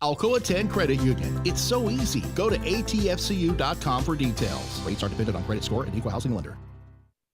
Alcoa 10 Credit Union. It's so easy. Go to atfcu.com for details. Rates are dependent on credit score and equal housing lender.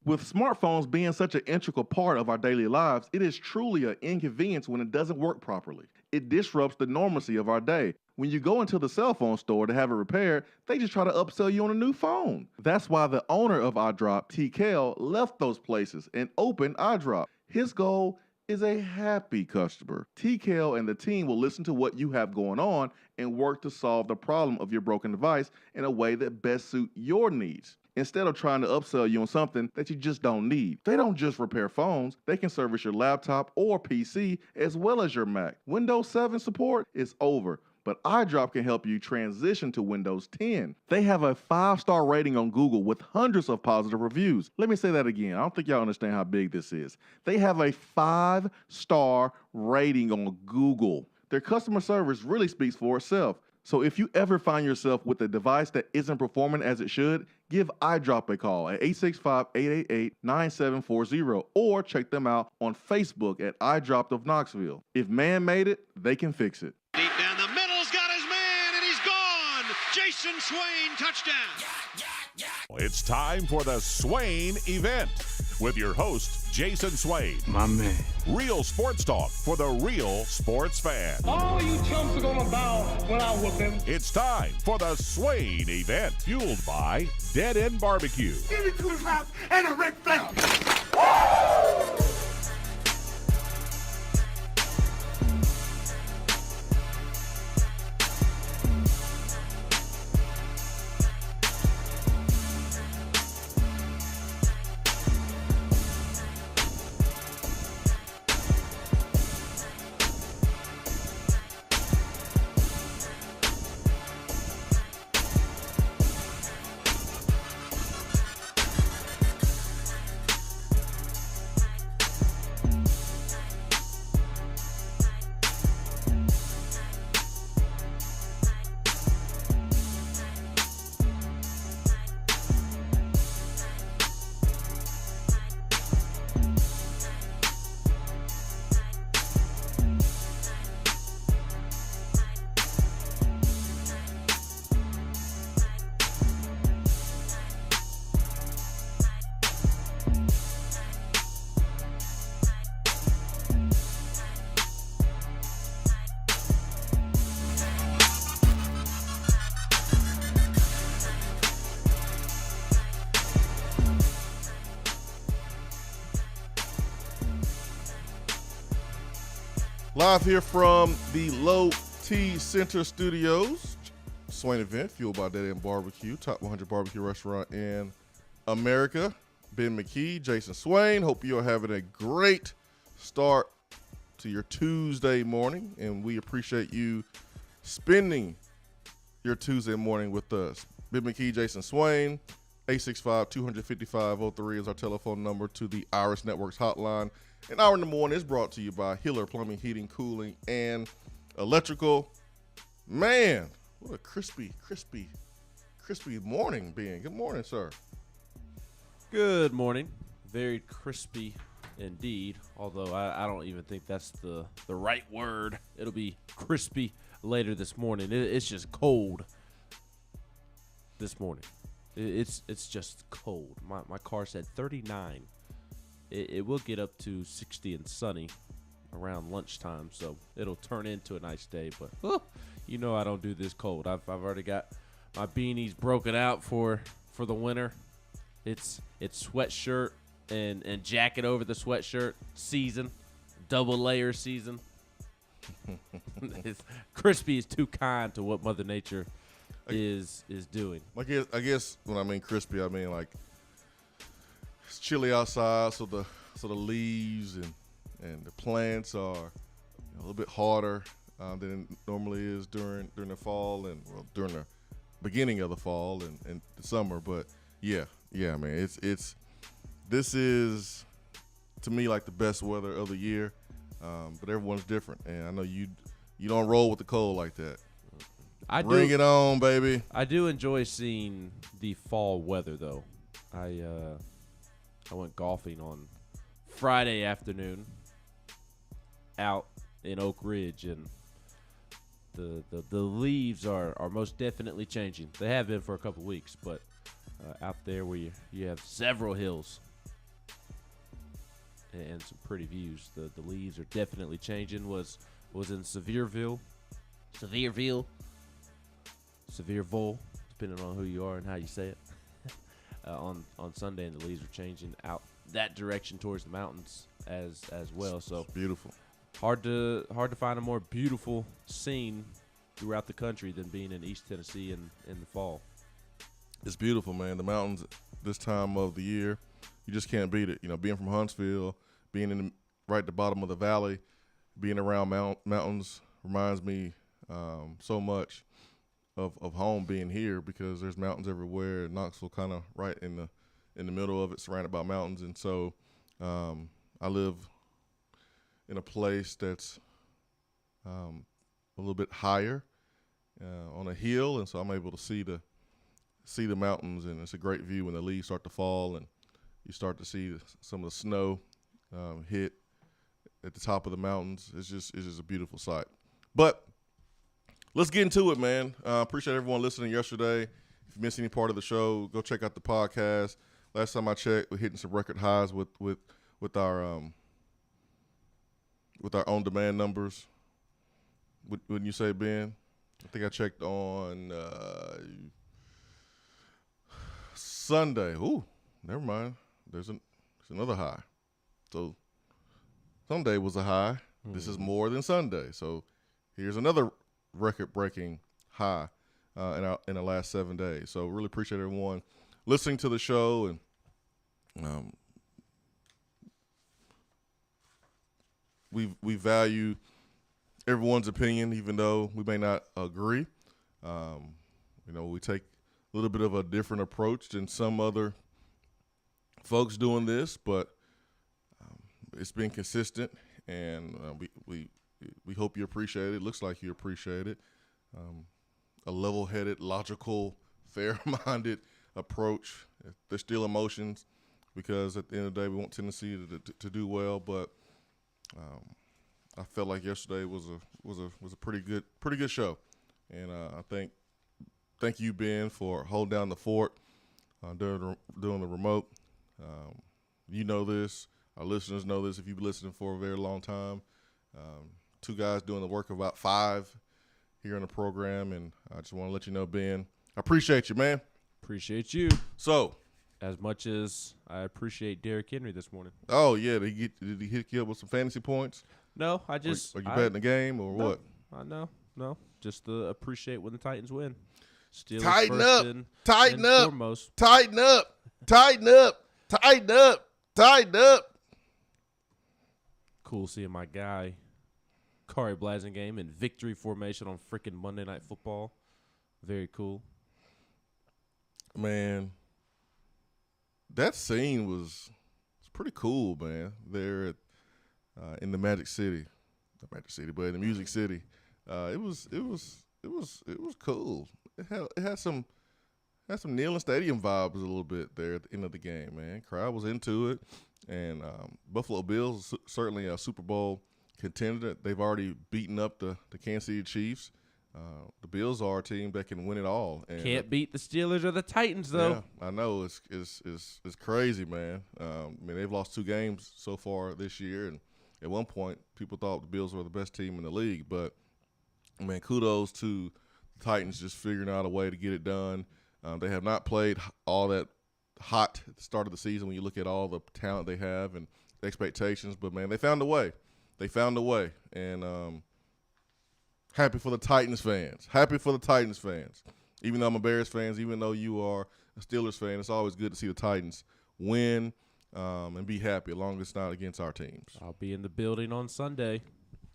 With smartphones being such an integral part of our daily lives, it is truly an inconvenience when it doesn't work properly. It disrupts the normalcy of our day. When you go into the cell phone store to have it repaired, they just try to upsell you on a new phone. That's why the owner of iDrop, T. Kell, left those places and opened iDrop. His goal is a happy customer. T. Kell and the team will listen to what you have going on and work to solve the problem of your broken device in a way that best suit your needs, instead of trying to upsell you on something that you just don't need. They don't just repair phones, they can service your laptop or PC as well as your Mac. Windows 7 support is over, but iDrop can help you transition to Windows 10. They have a 5-star rating on Google with hundreds of positive reviews. Let me say that again. I don't think y'all understand how big this is. They have a 5-star rating on Google. Their customer service really speaks for itself. So if you ever find yourself with a device that isn't performing as it should, give iDrop a call at 865-888-9740 or check them out on Facebook at iDrop of Knoxville. If man made it, they can fix it. Deep down the middle's got his man, and he's gone. Jason Swain, touchdown. It's time for the Swain Event with your host, Jason Swain. My man. Real sports talk for the real sports fan. All you chumps are gonna bow when I whoop him. It's time for the Swain Event, fueled by Dead End Barbecue. Give me 2 pounds and a Ric Flair. Live here from the Low T Center Studios, Swain Event, fueled by Dead End Barbecue, top 100 barbecue restaurant in America. Ben McKee, Jason Swain. Hope you are having a great start to your Tuesday morning, and we appreciate you spending your Tuesday morning with us. Ben McKee, Jason Swain, 865-255-03 is our telephone number to the Iris Networks hotline. And hour number one is brought to you by Hiller Plumbing, Heating, Cooling, and Electrical. Man, what a crispy morning, Ben. Good morning, sir. Good morning. Very crispy indeed, although I don't even think that's the right word. It'll be crispy later this morning. It's just cold this morning. It's just cold. My car said 39. It will get up to 60 and sunny around lunchtime, so it'll turn into a nice day. But you know I don't do this cold. I've already got my beanies broken out for the winter. It's sweatshirt and jacket over the sweatshirt season, double layer season. Crispy is too kind to what Mother Nature is doing. I guess when I mean crispy, I mean like it's chilly outside, so the leaves and the plants are a little bit harder than it normally is during the fall and during the beginning of the fall and the summer. But yeah, man, this is to me like the best weather of the year. But everyone's different, and I know you don't roll with the cold like that. Bring it on, baby. I do enjoy seeing the fall weather, though. I went golfing on Friday afternoon out in Oak Ridge, and The leaves are most definitely changing. They have been for a couple weeks, but out there where you have several hills and some pretty views, the leaves are definitely changing. Was in Sevierville, depending on who you are and how you say it. On Sunday, and the leaves are changing out that direction towards the mountains as well. So it's beautiful. Hard to find a more beautiful scene throughout the country than being in East Tennessee in the fall. It's beautiful, man. The mountains this time of the year, you just can't beat it. You know, being from Huntsville, being right at the bottom of the valley, being around mountains reminds me so much of home being here, because there's mountains everywhere. Knoxville kind of right in the middle of it, surrounded by mountains. And so I live in a place that's a little bit higher on a hill, and so I'm able to see the mountains, and it's a great view when the leaves start to fall and you start to see some of the snow hit at the top of the mountains. It's just a beautiful sight. But let's get into it, man. Appreciate everyone listening yesterday. If you missed any part of the show, go check out the podcast. Last time I checked, we're hitting some record highs with our on-demand numbers. Wouldn't you say, Ben? I think I checked on Sunday. Ooh, never mind. There's another high. So Sunday was a high. This is more than Sunday. So here's another record-breaking high in the last 7 days. So really appreciate everyone listening to the show, and we value everyone's opinion, even though we may not agree. We take a little bit of a different approach than some other folks doing this, but it's been consistent, and we hope you appreciate it. Looks like you appreciate it. A level-headed, logical, fair-minded approach. There's still emotions, because at the end of the day, we want Tennessee to do well. But I felt like yesterday was a pretty good show, and I thank you, Ben, for holding down the fort during the remote. You know this. Our listeners know this if you've been listening for a very long time. Two guys doing the work of about 5 here in the program, and I just want to let you know, Ben, I appreciate you, man. Appreciate you. So, as much as I appreciate Derrick Henry this morning. Oh, yeah. Did he hit you up with some fantasy points? No, I just. Are you betting the game or what? No. Just to appreciate when the Titans win. Steelers Tighten first up. and Tighten up. Foremost. Tighten up. Tighten up. Tighten up. Tighten up. Cool seeing my guy, Kari Blasingame, in victory formation on freaking Monday Night Football. Very cool. Man, that scene was pretty cool, man. There in the Magic City, not Magic City, but in the Music City, it was cool. It had some Neyland Stadium vibes a little bit there at the end of the game, man. Crowd was into it, and Buffalo Bills certainly a Super Bowl contender. They've already beaten up the Kansas City Chiefs. The Bills are a team that can win it all. And, can't beat the Steelers or the Titans, though. Yeah, I know. It's crazy, man. They've lost 2 games so far this year, and at one point, people thought the Bills were the best team in the league. But, man, kudos to the Titans just figuring out a way to get it done. They have not played all that hot at the start of the season when you look at all the talent they have and expectations. But, man, they found a way. And happy for the Titans fans. Even though I'm a Bears fan, even though you are a Steelers fan, it's always good to see the Titans win and be happy, as long as it's not against our teams. I'll be in the building on Sunday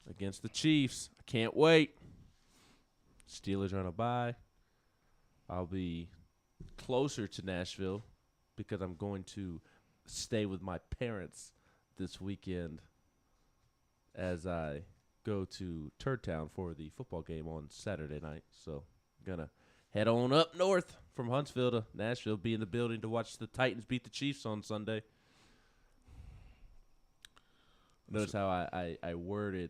against the Chiefs. I can't wait. Steelers are on a bye. I'll be closer to Nashville because I'm going to stay with my parents this weekend as I go to Turd Town for the football game on Saturday night. So I'm going to head on up north from Huntsville to Nashville, be in the building to watch the Titans beat the Chiefs on Sunday. Notice how I worded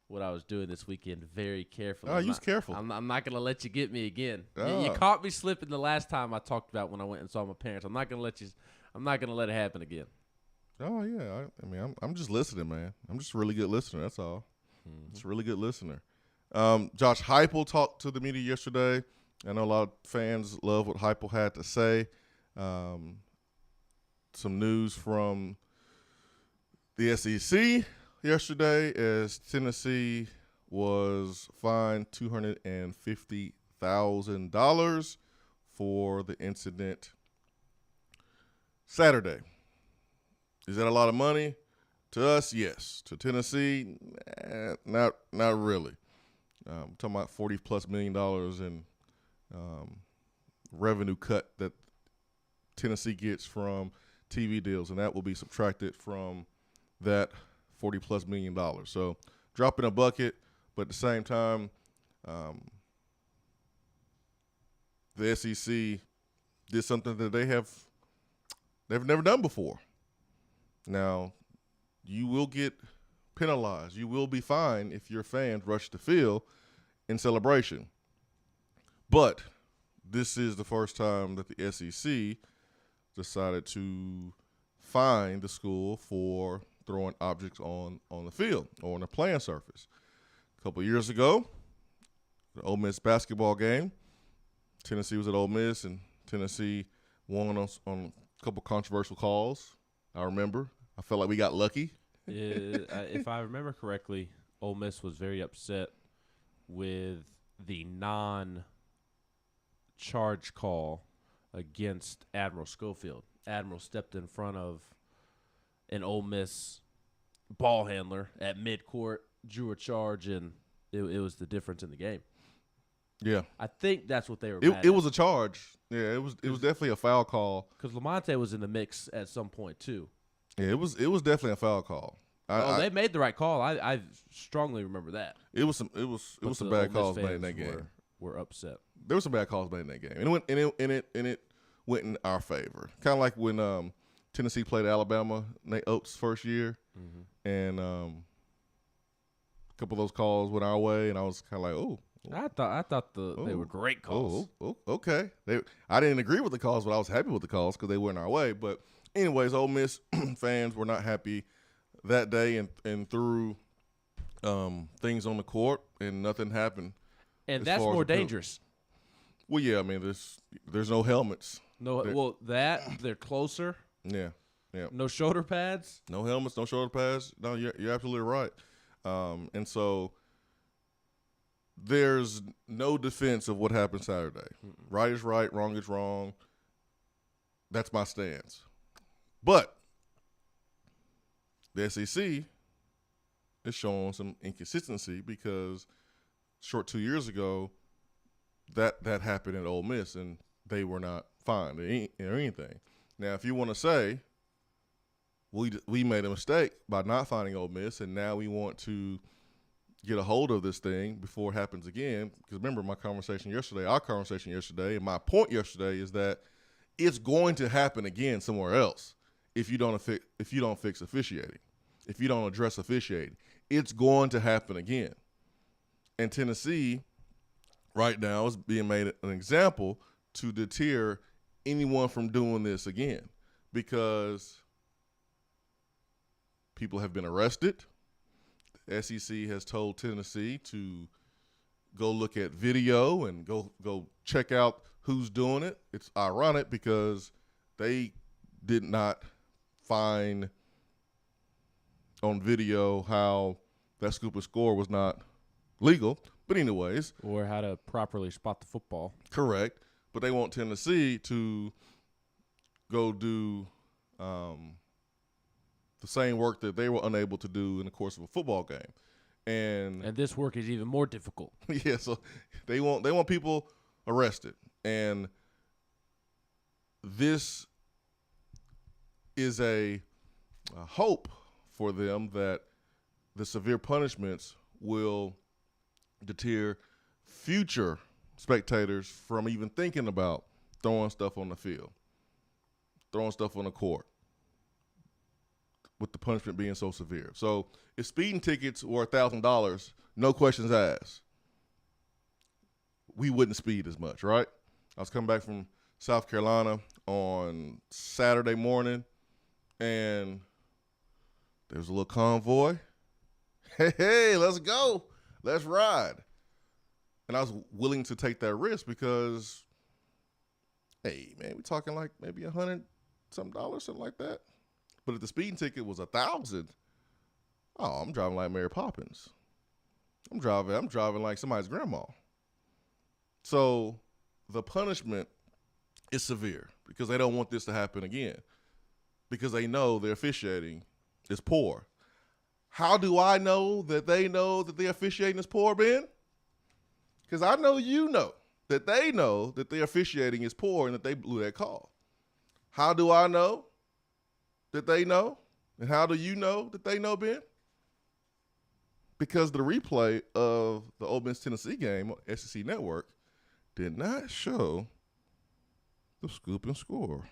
what I was doing this weekend very carefully. Oh, you was careful. I'm not going to let you get me again. Oh. You caught me slipping the last time I talked about when I went and saw my parents. I'm not going to let it happen again. Oh yeah, I mean, I'm just listening, man. I'm just a really good listener. That's all. Just a really good listener. Josh Heupel talked to the media yesterday. I know a lot of fans love what Heupel had to say. Some news from the SEC yesterday as Tennessee was fined $250,000 for the incident Saturday. Is that a lot of money? To us, yes. To Tennessee, not really. Talking about $40+ million in revenue cut that Tennessee gets from TV deals, and that will be subtracted from that $40+ million. So drop in a bucket, but at the same time, the SEC did something that they've never done before. Now, you will get penalized. You will be fined if your fans rush the field in celebration. But this is the first time that the SEC decided to fine the school for throwing objects on the field or on the playing surface. A couple of years ago, the Ole Miss basketball game, Tennessee was at Ole Miss, and Tennessee won on a couple controversial calls. I remember. I felt like we got lucky. If I remember correctly, Ole Miss was very upset with the non-charge call against Admiral Schofield. Admiral stepped in front of an Ole Miss ball handler at midcourt, drew a charge, and it was the difference in the game. Yeah, I think that's what they were mad it at. was a charge. Yeah, it was definitely a foul call. Because Lamonte was in the mix at some point too. Yeah, it was definitely a foul call. They made the right call. I strongly remember that. It was some bad calls made in that game. Were upset. There were some bad calls made in that game, and it went in our favor. Kind of like when Tennessee played Alabama, Nate Oates' first year, and a couple of those calls went our way, and I was kind of like, oh. I thought they were great calls. Okay. I didn't agree with the calls, but I was happy with the calls because they went our way. But anyways, Ole Miss fans were not happy that day and threw things on the court, and nothing happened. And that's more dangerous. Well, yeah, I mean, there's no helmets. They're closer. Yeah. No shoulder pads. No helmets, no shoulder pads. No, you're absolutely right. And so there's no defense of what happened Saturday. Right is right, wrong is wrong. That's my stance. But the SEC is showing some inconsistency because 2 years ago, that happened at Ole Miss, and they were not fined or anything. Now, if you want to say, we made a mistake by not finding Ole Miss, and now we want to get a hold of this thing before it happens again. Because remember our conversation yesterday, and my point yesterday is that it's going to happen again somewhere else if you don't fix officiating, if you don't address officiating. It's going to happen again. And Tennessee right now is being made an example to deter anyone from doing this again because people have been arrested. The SEC has told Tennessee to go look at video and go check out who's doing it. It's ironic because they did not find on video how that scoop and score was not legal. But anyways. Or how to properly spot the football. Correct. But they want Tennessee to go do the same work that they were unable to do in the course of a football game. And this work is even more difficult. Yeah, so they want people arrested. And this is a hope for them that the severe punishments will deter future spectators from even thinking about throwing stuff on the field, throwing stuff on the court. with the punishment being so severe. So if speeding tickets were $1,000, no questions asked, we wouldn't speed as much, right? I was coming back from South Carolina on Saturday morning, and there was a little convoy. Hey, let's go. Let's ride. And I was willing to take that risk because, hey, man, we're talking like maybe $100-something, something like that. But if the speeding ticket was $1,000, oh, I'm driving like Mary Poppins. I'm driving like somebody's grandma. So the punishment is severe because they don't want this to happen again because they know their officiating is poor. How do I know that they know that their officiating is poor, Ben? Because I know you know that they know that their officiating is poor and that they blew that call. How do I know that they know? And how do you know that they know, Ben? Because the replay of the Ole Miss Tennessee game on SEC Network did not show the scoop and score.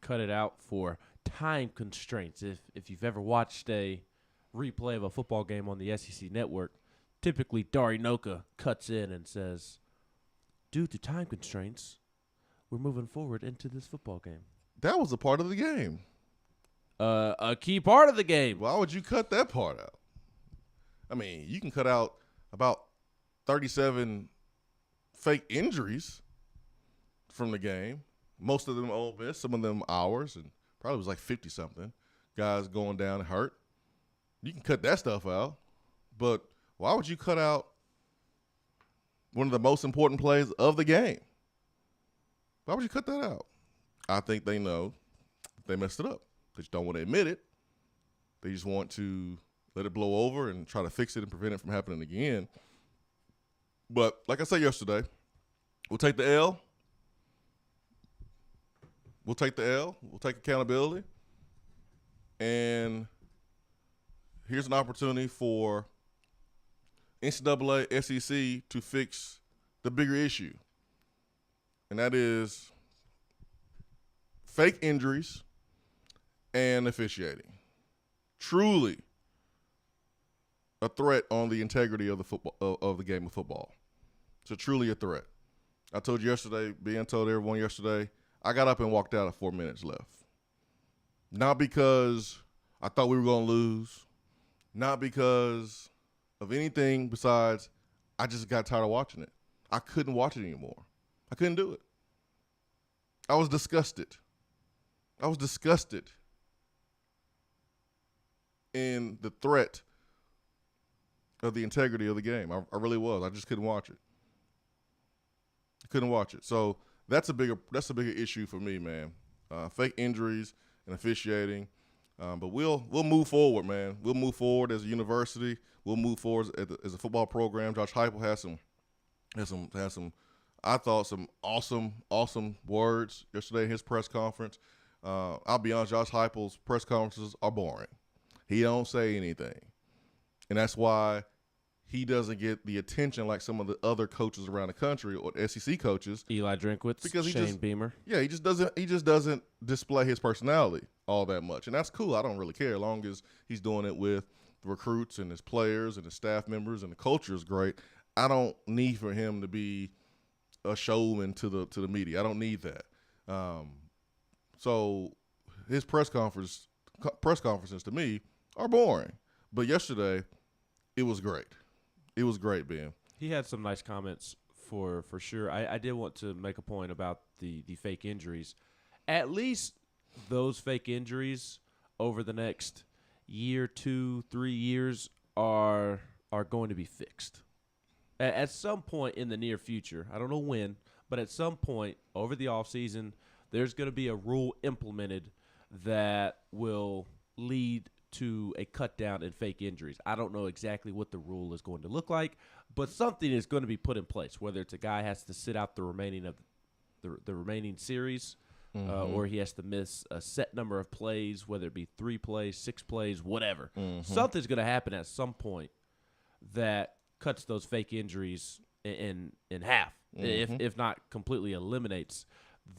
Cut it out for time constraints. If you've ever watched a replay of a football game on the SEC Network, typically Dari Noka cuts in and says, due to time constraints, we're moving forward into this football game. That was a part of the game. A key part of the game. Why would you cut that part out? I mean, you can cut out about 37 fake injuries from the game. Most of them Ole Miss, some of them ours, and probably was like 50-something guys going down and hurt. You can cut that stuff out, but why would you cut out one of the most important plays of the game? Why would you cut that out? I think they know they messed it up. They just don't want to admit it. They just want to let it blow over and try to fix it and prevent it from happening again. But like I said yesterday, we'll take the L. We'll take the L. We'll take accountability. And here's an opportunity for NCAA, SEC to fix the bigger issue. And that is fake injuries and officiating. Truly a threat on the integrity of the football of the game of football. So truly a threat. I told you yesterday, Ben told everyone yesterday, I got up and walked out at 4 minutes left. Not because I thought we were going to lose. Not because of anything besides I just got tired of watching it. I couldn't watch it anymore. I couldn't do it. I was disgusted. I was disgusted in the threat of the integrity of the game. I really was. I just couldn't watch it. I couldn't watch it. So that's a bigger issue for me, man. Fake injuries and officiating. But we'll move forward, man. We'll move forward as a university. We'll move forward as a football program. Josh Heupel has some I thought some awesome words yesterday in his press conference. I'll be honest, Josh Heupel's press conferences are boring. He don't say anything. And that's why he doesn't get the attention like some of the other coaches around the country or SEC coaches. Eli Drinkwitz, because Shane Beamer. Yeah, he just doesn't display his personality all that much. And that's cool. I don't really care as long as he's doing it with the recruits and his players and his staff members and the culture is great. I don't need for him to be a showman to the media. I don't need that. So his press conferences to me are boring. But yesterday, it was great. It was great, Ben. He had some nice comments for sure. I did want to make a point about the fake injuries. At least those fake injuries over the next year, 2, 3 years are going to be fixed. At some point in the near future, I don't know when, but at some point over the offseason, there's going to be a rule implemented that will lead to a cut down in fake injuries. I don't know exactly what the rule is going to look like, but something is going to be put in place, whether it's a guy has to sit out the remaining of the remaining series, or he has to miss a set number of plays, whether it be 3 plays, 6 plays, whatever. Something's going to happen at some point that cuts those fake injuries in half, if not completely eliminates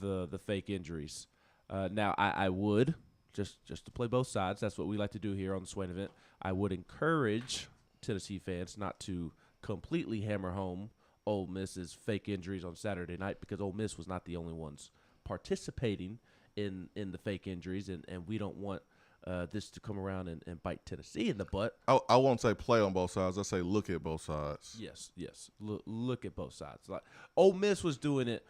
the fake injuries. Now, I would just to play both sides. That's what we like to do here on the Swain Event. I would encourage Tennessee fans not to completely hammer home Ole Miss's fake injuries on Saturday night, because Ole Miss was not the only ones participating in the fake injuries, and we don't want this to come around and bite Tennessee in the butt. I won't say play on both sides. I say look at both sides. Yes. Look at both sides. Like, Ole Miss was doing it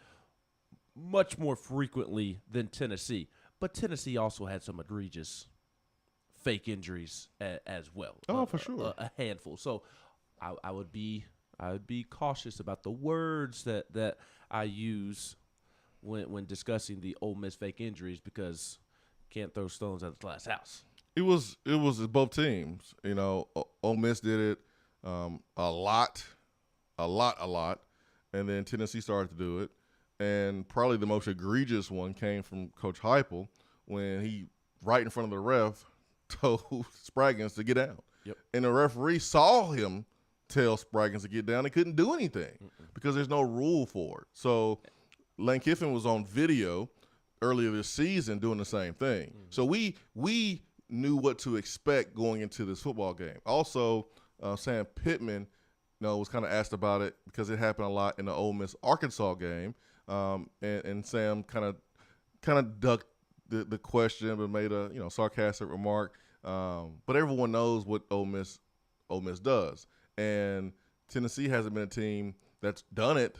much more frequently than Tennessee, but Tennessee also had some egregious fake injuries as well. Oh, for sure, a handful. So I would be cautious about the words that I use when discussing the Ole Miss fake injuries, because can't throw stones at the glass house. It was both teams. You know, Ole Miss did it a lot, and then Tennessee started to do it. And probably the most egregious one came from Coach Heupel when he, right in front of the ref, told Spraggins to get down. Yep. And the referee saw him tell Spraggins to get down and couldn't do anything because there's no rule for it. So Lane Kiffin was on video earlier this season doing the same thing. So we knew what to expect going into this football game. Also, Sam Pittman, was kind of asked about it because it happened a lot in the Ole Miss Arkansas game, and Sam kind of ducked the question but made a sarcastic remark. But everyone knows what Ole Miss does, and Tennessee hasn't been a team that's done it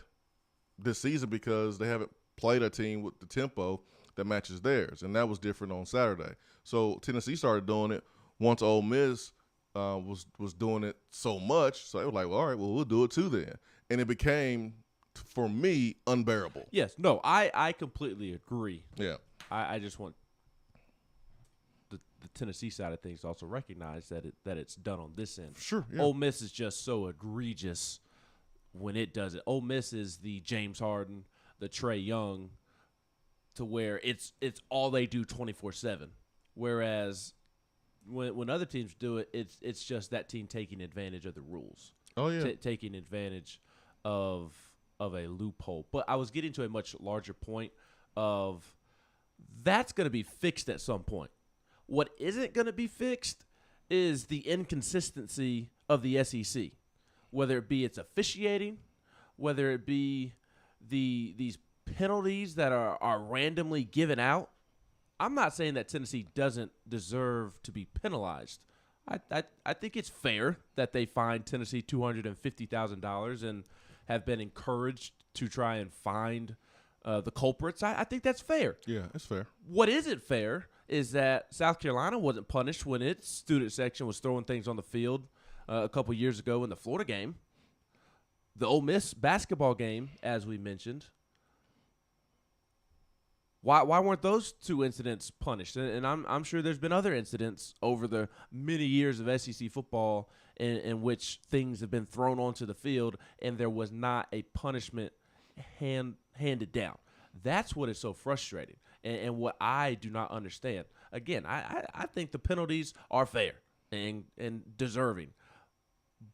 this season because they haven't played a team with the tempo that matches theirs, and that was different on Saturday. So Tennessee started doing it once Ole Miss was doing it so much. So they were like, well, all right, well, we'll do it too then. And it became, for me, unbearable. Yes, no, I completely agree. Yeah. I just want the Tennessee side of things to also recognize that it's done on this end. Sure, yeah. Ole Miss is just so egregious when it does it. Ole Miss is the James Harden, the Trae Young, to where it's all they do 24/7. Whereas when other teams do it, it's just that team taking advantage of the rules. Oh yeah, taking advantage of a loophole. But I was getting to a much larger point of that's going to be fixed at some point. What isn't going to be fixed is the inconsistency of the SEC, whether it be its officiating, whether it be these penalties that are randomly given out. I'm not saying that Tennessee doesn't deserve to be penalized. I think it's fair that they fined Tennessee $250,000 and have been encouraged to try and find the culprits. I think that's fair. Yeah, it's fair. What isn't fair is that South Carolina wasn't punished when its student section was throwing things on the field a couple years ago in the Florida game. The Ole Miss basketball game, as we mentioned, why weren't those two incidents punished? And I'm sure there's been other incidents over the many years of SEC football in which things have been thrown onto the field and there was not a punishment handed down. That's what is so frustrating and what I do not understand. Again, I think the penalties are fair and deserving.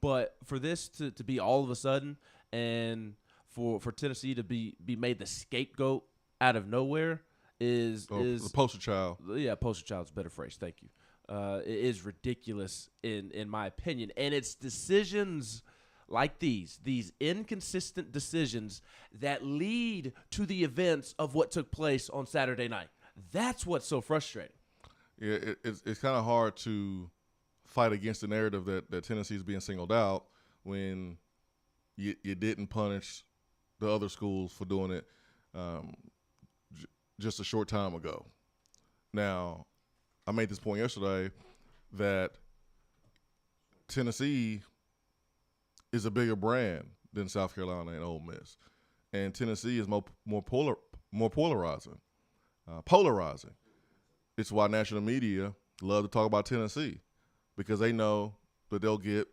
But for this to be all of a sudden and for Tennessee to be made the scapegoat out of nowhere is the poster child. Yeah, poster child is a better phrase. Thank you. It is ridiculous in my opinion, and it's decisions like these inconsistent decisions that lead to the events of what took place on Saturday night. That's what's so frustrating. Yeah, it's kind of hard to fight against the narrative that Tennessee is being singled out when you didn't punish the other schools for doing it just a short time ago. Now, I made this point yesterday that Tennessee is a bigger brand than South Carolina and Ole Miss, and Tennessee is more polarizing. It's why national media love to talk about Tennessee, because they know that they'll get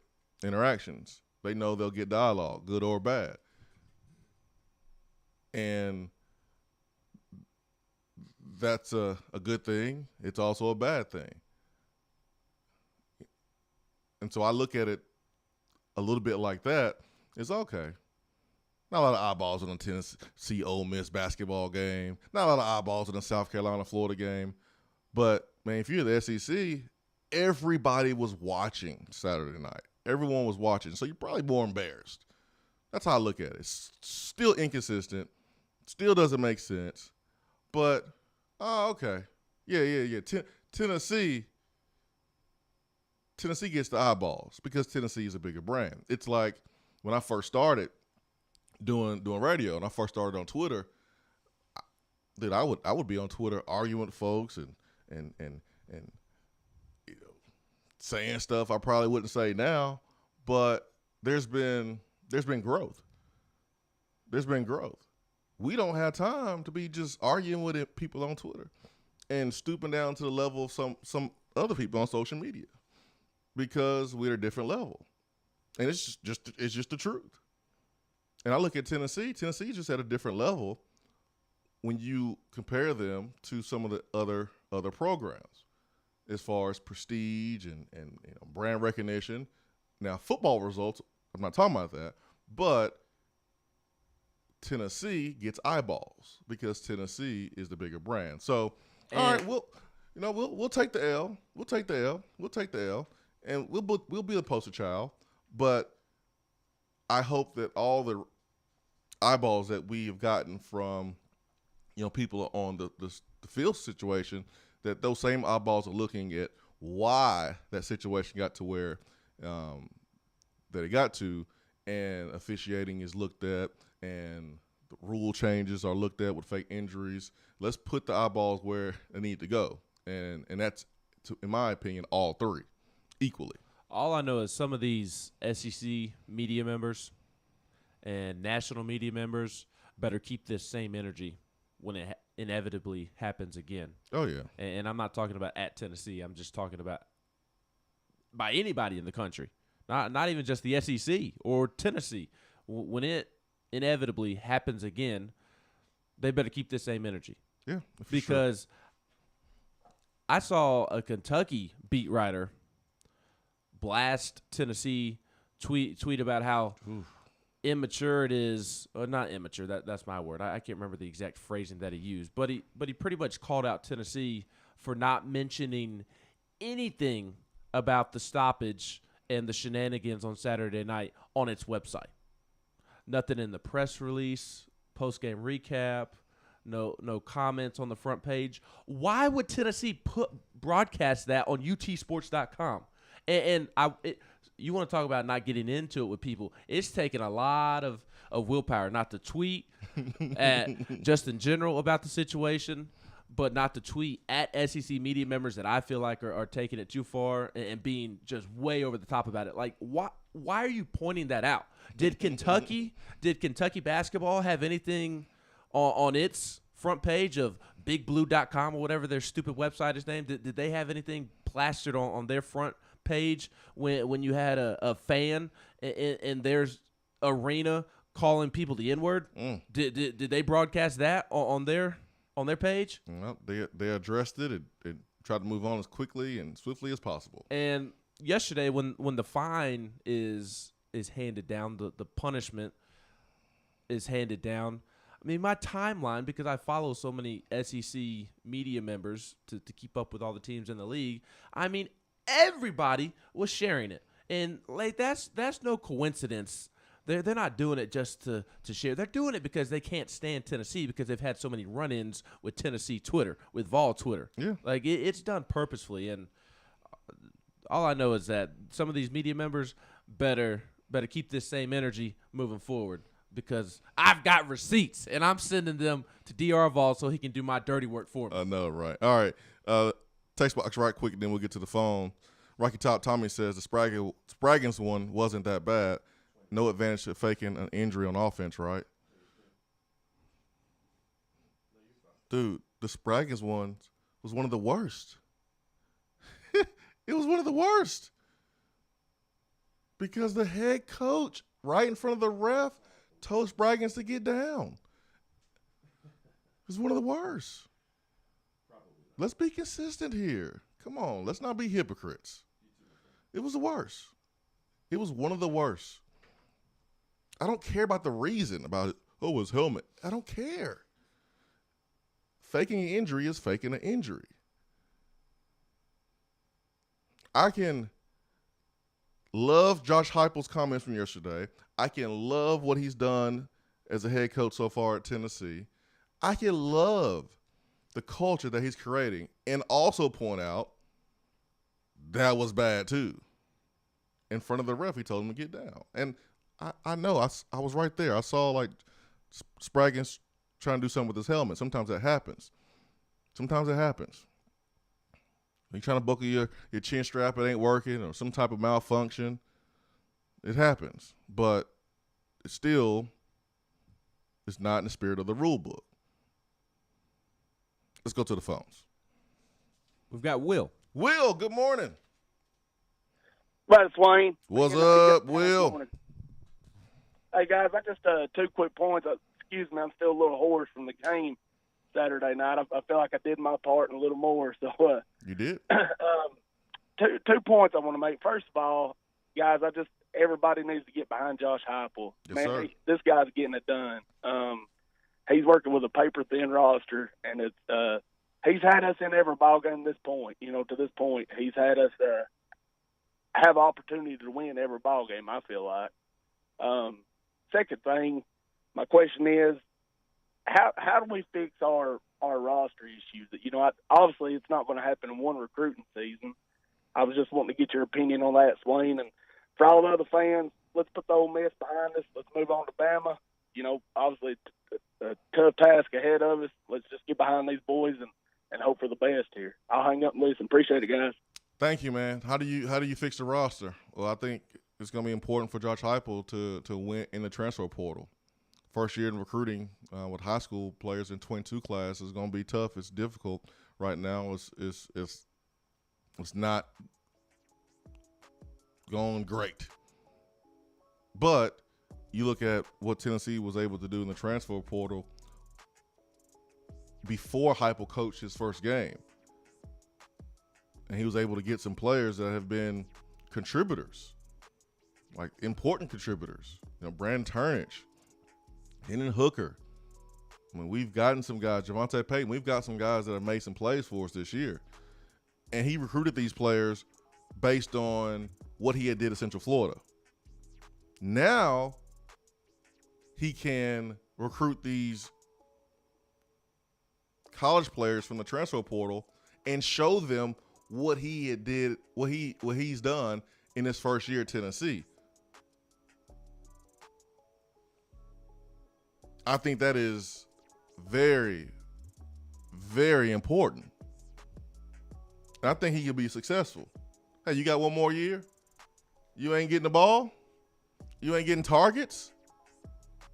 interactions. They know they'll get dialogue, good or bad. And that's a good thing. It's also a bad thing. And so I look at it a little bit like that. It's okay. Not a lot of eyeballs on the Tennessee Ole Miss basketball game. Not a lot of eyeballs on the South Carolina Florida game. But man, if you're the SEC, everybody was watching Saturday night. Everyone was watching, so you're probably more embarrassed. That's how I look at it. It's still inconsistent, still doesn't make sense, but, okay. Yeah. Tennessee gets the eyeballs because Tennessee is a bigger brand. It's like when I first started doing radio and I first started on Twitter, dude, I would be on Twitter arguing with folks and you know, saying stuff I probably wouldn't say now, but there's been growth. There's been growth. We don't have time to be just arguing with people on Twitter and stooping down to the level of some other people on social media because we're at a different level. And it's just the truth. And I look at Tennessee. Tennessee's just at a different level when you compare them to some of the other programs as far as prestige and you know, brand recognition. Now, football results, I'm not talking about that, but Tennessee gets eyeballs because Tennessee is the bigger brand. So, all right, we'll take the L. We'll take the L, and we'll be the poster child. But I hope that all the eyeballs that we have gotten from, you know, people on the field situation, that those same eyeballs are looking at why that situation got to where that it got to, and officiating is looked at, and the rule changes are looked at with fake injuries. Let's put the eyeballs where they need to go, and that's, in my opinion, all three equally. All I know is some of these SEC media members and national media members better keep this same energy when it inevitably happens again. Oh, yeah. And I'm not talking about at Tennessee. I'm just talking about by anybody in the country, not even just the SEC or Tennessee. When it inevitably happens again, they better keep this same energy. Yeah, because I saw a Kentucky beat writer blast Tennessee, tweet about how immature it is, or not immature. That's my word. I can't remember the exact phrasing that he used, but he pretty much called out Tennessee for not mentioning anything about the stoppage and the shenanigans on Saturday night on its website. Nothing in the press release, post-game recap, no comments on the front page. Why would Tennessee broadcast that on utsports.com? And you want to talk about not getting into it with people. It's taken a lot of willpower not to tweet just in general about the situation, but not to tweet at SEC media members that I feel like are taking it too far and being just way over the top about it. Like, why are you pointing that out? Did Kentucky basketball have anything on its front page of bigblue.com or whatever their stupid website is named? Did they have anything plastered on their front page when you had a fan in their arena calling people the N-word? Did they broadcast that on their page? Well, they addressed it and tried to move on as quickly and swiftly as possible. And yesterday, when the fine is handed down, the punishment is handed down. I mean, my timeline, because I follow so many SEC media members to keep up with all the teams in the league, I mean, everybody was sharing it. And like that's no coincidence. They're not doing it just to share. They're doing it because they can't stand Tennessee because they've had so many run-ins with Tennessee Twitter, with Vol Twitter. Yeah. Like it's done purposefully. And all I know is that some of these media members better keep this same energy moving forward, because I've got receipts and I'm sending them to DR Vol so he can do my dirty work for me. I know, right? All right. Text box right quick, and then we'll get to the phone. Rocky Top Tommy says the Spraggins one wasn't that bad. No advantage to faking an injury on offense, right? Dude, the Spraggins one was one of the worst. It was one of the worst. Because the head coach, right in front of the ref, told Spraggins to get down. It was one of the worst. Let's be consistent here. Come on, let's not be hypocrites. It was the worst. It was one of the worst. I don't care about the reason about it. Oh, his helmet. I don't care. Faking an injury is faking an injury. I can love Josh Heupel's comments from yesterday. I can love what he's done as a head coach so far at Tennessee. I can love the culture that he's creating and also point out that was bad too. In front of the ref, he told him to get down. And I know, I was right there. I saw like Spraggins trying to do something with his helmet. Sometimes that happens. You're trying to buckle your chin strap, it ain't working, or some type of malfunction. It happens. But it's not in the spirit of the rule book. Let's go to the phones. We've got Will. Will, good morning. Right, Swain. What's up, Will? Hey, guys, I just 2 quick points. Excuse me, I'm still a little hoarse from the game Saturday night. I feel like I did my part and a little more. So You did? 2 points I want to make. First of all, guys, everybody needs to get behind Josh Heupel. Yes, Man, sir. this guy's getting it done. He's working with a paper-thin roster, and he's had us in every ball game to this point. He's had us have opportunity to win every ball game, I feel like. Second thing, my question is, how do we fix our roster issues? Obviously it's not going to happen in one recruiting season. I was just wanting to get your opinion on that, Swain. And for all the other fans, let's put the Ole Miss behind us. Let's move on to Bama. Obviously a tough task ahead of us. Let's just get behind these boys and hope for the best here. I'll hang up and listen. Appreciate it, guys. Thank you, man. How do you fix the roster? Well, I think it's going to be important for Josh Heupel to win in the transfer portal. First year in recruiting with high school players in 22 class is going to be tough. It's difficult right now. It's not going great. But you look at what Tennessee was able to do in the transfer portal before Heupel coached his first game. And he was able to get some players that have been contributors, like important contributors. Brandon Turnage, Hendon Hooker. I mean, we've gotten some guys, Javante Payton, we've got some guys that have made some plays for us this year. And he recruited these players based on what he had did at Central Florida. Now he can recruit these college players from the transfer portal and show them what he did, what he's done in his first year at Tennessee. I think that is very, very important. And I think he could be successful. Hey, you got one more year? You ain't getting the ball? You ain't getting targets?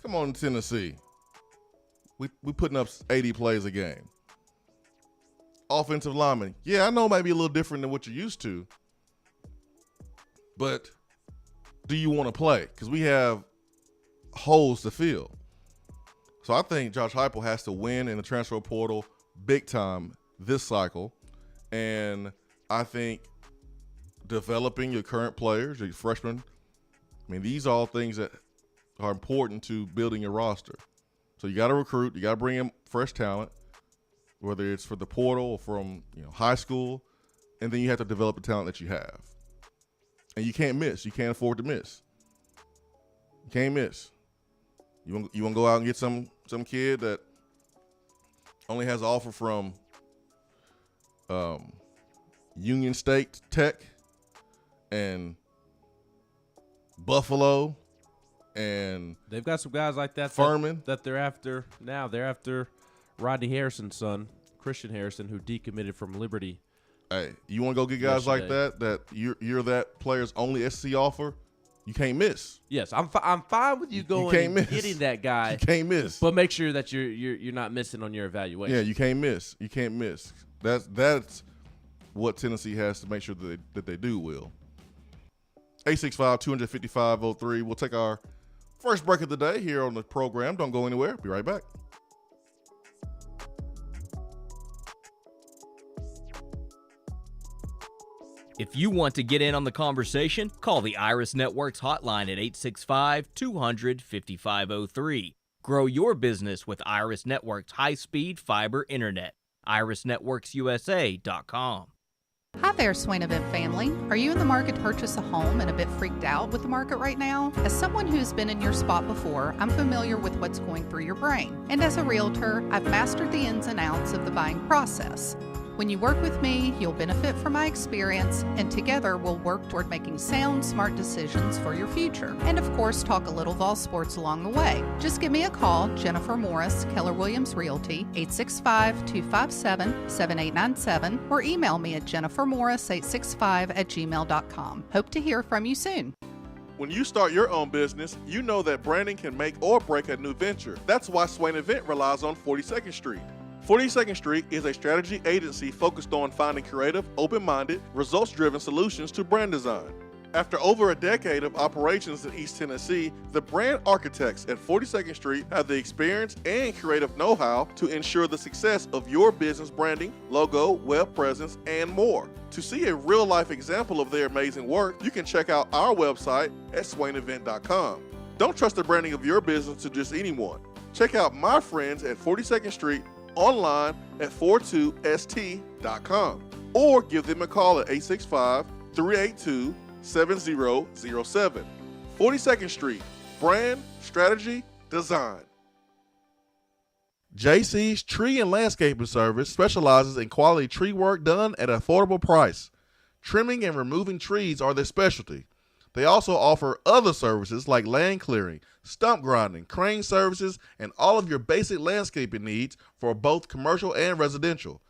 Come on, Tennessee. We putting up 80 plays a game. Offensive lineman. Yeah, I know it might be a little different than what you're used to. But do you want to play? Because we have holes to fill. So I think Josh Heupel has to win in the transfer portal big time this cycle. And I think developing your current players, your freshmen, I mean, these are all things that are important to building your roster. So you got to recruit. You got to bring in fresh talent, whether it's for the portal or from high school, and then you have to develop the talent that you have. And you can't miss. You can't afford to miss. You can't miss. You want to go out and get some kid that only has an offer from Union State Tech and Buffalo, and they've got some guys like that Furman that they're after now. They're after Rodney Harrison's son, Christian Harrison, who decommitted from Liberty. Hey, you want to go get guys like that you're that player's only SC offer? You can't miss. Yes, I'm fine with you going and getting that guy. You can't miss. But make sure that you're not missing on your evaluation. Yeah, you can't miss. You can't miss. That's what Tennessee has to make sure that they do, Will. 865-255-03. We'll take our first break of the day here on the program. Don't go anywhere. Be right back. If you want to get in on the conversation, call the Iris Networks hotline at 865-200-5503. Grow your business with Iris Networks high-speed fiber internet. IrisNetworksUSA.com. Hi there, Swain Event family. Are you in the market to purchase a home and a bit freaked out with the market right now? As someone who's been in your spot before, I'm familiar with what's going through your brain. And as a realtor, I've mastered the ins and outs of the buying process. When you work with me, you'll benefit from my experience, and together we'll work toward making sound, smart decisions for your future. And of course, talk a little Vol Sports along the way. Just give me a call, Jennifer Morris, Keller Williams Realty, 865-257-7897, or email me at jennifermorris865@gmail.com. Hope to hear from you soon. When you start your own business, you know that branding can make or break a new venture. That's why Swain Event relies on 42nd Street. 42nd Street is a strategy agency focused on finding creative, open-minded, results-driven solutions to brand design. After over a decade of operations in East Tennessee, the brand architects at 42nd Street have the experience and creative know-how to ensure the success of your business branding, logo, web presence, and more. To see a real-life example of their amazing work, you can check out our website at swainevent.com. Don't trust the branding of your business to just anyone. Check out my friends at 42nd Street online at 42st.com or give them a call at 865-382-7007. 42nd Street, brand, strategy, design. JC's Tree and Landscaping Service specializes in quality tree work done at an affordable price. Trimming and removing trees are their specialty. They also offer other services like land clearing, stump grinding, crane services, and all of your basic landscaping needs for both commercial and residential.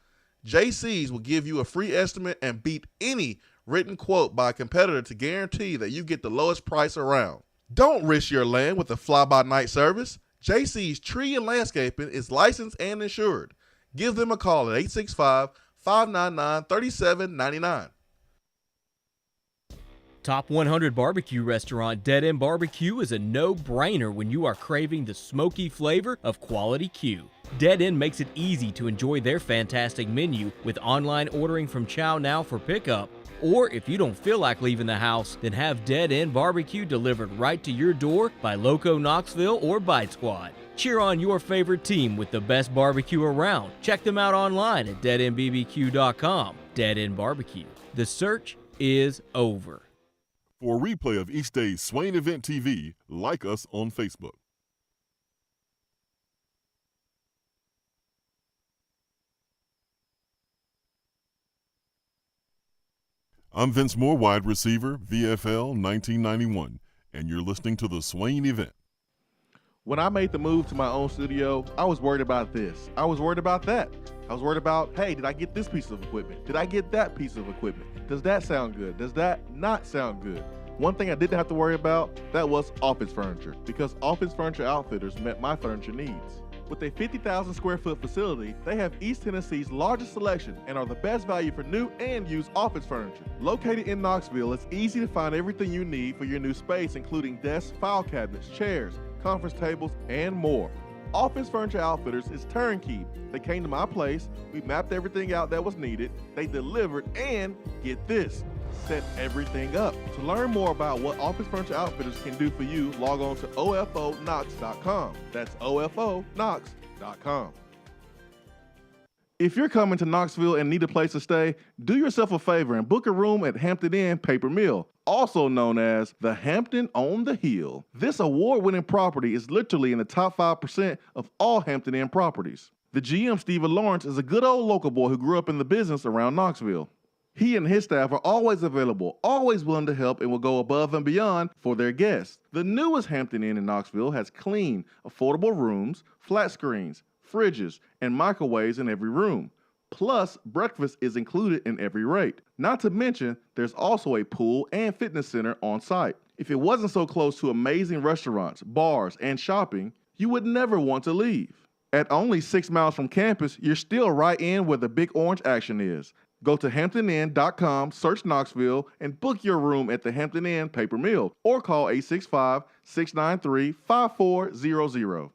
JC's will give you a free estimate and beat any written quote by a competitor to guarantee that you get the lowest price around. Don't risk your land with a fly-by-night service. JC's Tree and Landscaping is licensed and insured. Give them a call at 865-599-3799. Top 100 barbecue restaurant Dead End Barbecue is a no-brainer when you are craving the smoky flavor of quality Q. Dead End makes it easy to enjoy their fantastic menu with online ordering from Chow Now for pickup. Or if you don't feel like leaving the house, then have Dead End Barbecue delivered right to your door by Loco Knoxville or Bite Squad. Cheer on your favorite team with the best barbecue around. Check them out online at deadendbbq.com. Dead End Barbecue. The search is over. For a replay of each day's Swain Event TV, like us on Facebook. I'm Vince Moore, wide receiver, VFL 1991, and you're listening to the Swain Event. When I made the move to my own studio, I was worried about this. I was worried about that. I was worried about, hey, did I get this piece of equipment? Did I get that piece of equipment? Does that sound good? Does that not sound good? One thing I didn't have to worry about, that was office furniture, because Office Furniture Outfitters met my furniture needs. With a 50,000 square foot facility, they have East Tennessee's largest selection and are the best value for new and used office furniture. Located in Knoxville, it's easy to find everything you need for your new space, including desks, file cabinets, chairs, conference tables, and more. Office Furniture Outfitters is turnkey. They came to my place, we mapped everything out that was needed, they delivered, and get this, set everything up. To learn more about what Office Furniture Outfitters can do for you, log on to ofonox.com. That's ofonox.com. If you're coming to Knoxville and need a place to stay, do yourself a favor and book a room at Hampton Inn Paper Mill, also known as the Hampton on the Hill. This award-winning property is literally in the top 5% of all Hampton Inn properties. The GM, Stephen Lawrence, is a good old local boy who grew up in the business around Knoxville. He and his staff are always available, always willing to help, and will go above and beyond for their guests. The newest Hampton Inn in Knoxville has clean, affordable rooms, flat screens, fridges, and microwaves in every room. Plus, breakfast is included in every rate. Not to mention, there's also a pool and fitness center on site. If it wasn't so close to amazing restaurants, bars, and shopping, you would never want to leave. At only 6 miles from campus, you're still right in where the big orange action is. Go to hamptoninn.com, search Knoxville, and book your room at the Hampton Inn Paper Mill, or call 865-693-5400.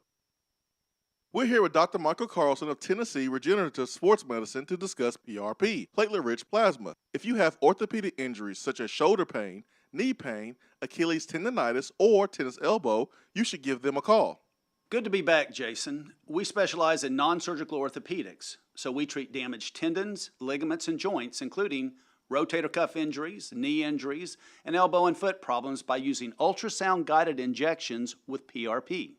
We're here with Dr. Michael Carlson of Tennessee Regenerative Sports Medicine to discuss PRP, platelet-rich plasma. If you have orthopedic injuries such as shoulder pain, knee pain, Achilles tendonitis, or tennis elbow, you should give them a call. Good to be back, Jason. We specialize in non-surgical orthopedics, so we treat damaged tendons, ligaments, and joints, including rotator cuff injuries, knee injuries, and elbow and foot problems by using ultrasound-guided injections with PRP.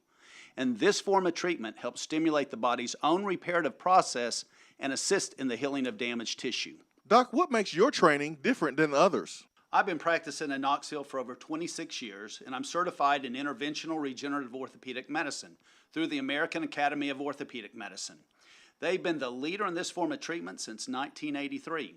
And this form of treatment helps stimulate the body's own reparative process and assist in the healing of damaged tissue. Doc, what makes your training different than others? I've been practicing in Knoxville for over 26 years, and I'm certified in interventional regenerative orthopedic medicine through the American Academy of Orthopedic Medicine. They've been the leader in this form of treatment since 1983.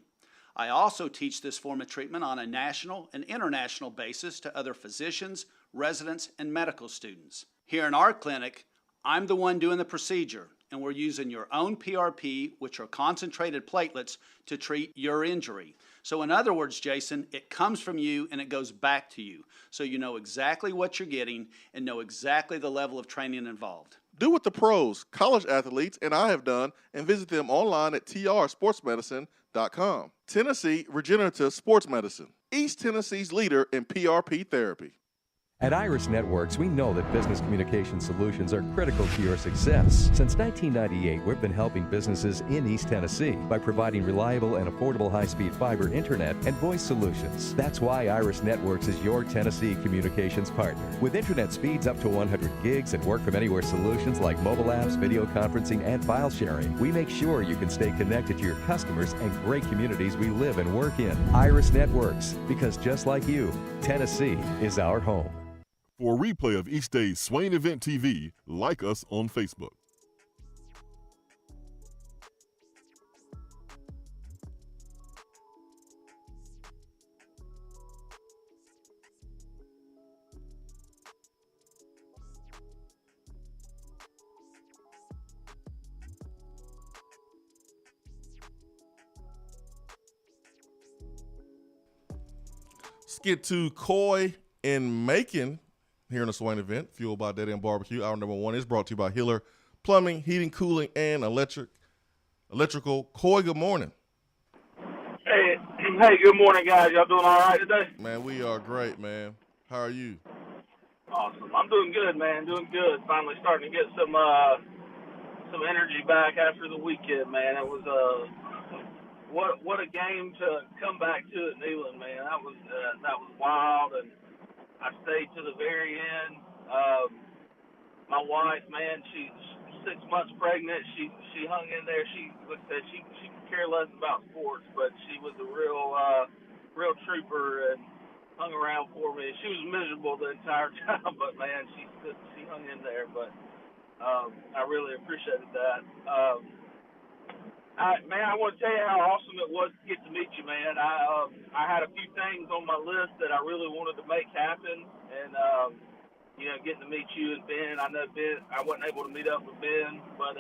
I also teach this form of treatment on a national and international basis to other physicians, residents, and medical students. Here in our clinic, I'm the one doing the procedure, and we're using your own PRP, which are concentrated platelets, to treat your injury. So in other words, Jason, it comes from you and it goes back to you. So you know exactly what you're getting and know exactly the level of training involved. Do what the pros, college athletes, and I have done, and visit them online at trsportsmedicine.com. Tennessee Regenerative Sports Medicine, East Tennessee's leader in PRP therapy. At Iris Networks, we know that business communication solutions are critical to your success. Since 1998, we've been helping businesses in East Tennessee by providing reliable and affordable high-speed fiber internet and voice solutions. That's why Iris Networks is your Tennessee communications partner. With internet speeds up to 100 gigs and work-from-anywhere solutions like mobile apps, video conferencing, and file sharing, we make sure you can stay connected to your customers and great communities we live and work in. Iris Networks, because just like you, Tennessee is our home. For a replay of each day's Swain Event TV, like us on Facebook. Let's get to Coy and Macon here in the Swain Event, fueled by Dead End Barbecue. Hour number 1 is brought to you by Hiller Plumbing, Heating, Cooling, and Electrical. Coy, good morning. Hey, good morning, guys. Y'all doing all right today? Man, we are great, man. How are you? Awesome. I'm doing good, man. Doing good. Finally starting to get some energy back after the weekend, man. It was what a game to come back to at Neyland, man. That was wild, and I stayed to the very end. My wife, man, she's 6 months pregnant. She hung in there. She said she could care less about sports, but she was a real trooper and hung around for me. She was miserable the entire time, but man, she hung in there. But I really appreciated that. I want to tell you how awesome it was to get to meet you, man. I had a few things on my list that I really wanted to make happen, and getting to meet you and Ben. I know Ben. I wasn't able to meet up with Ben, but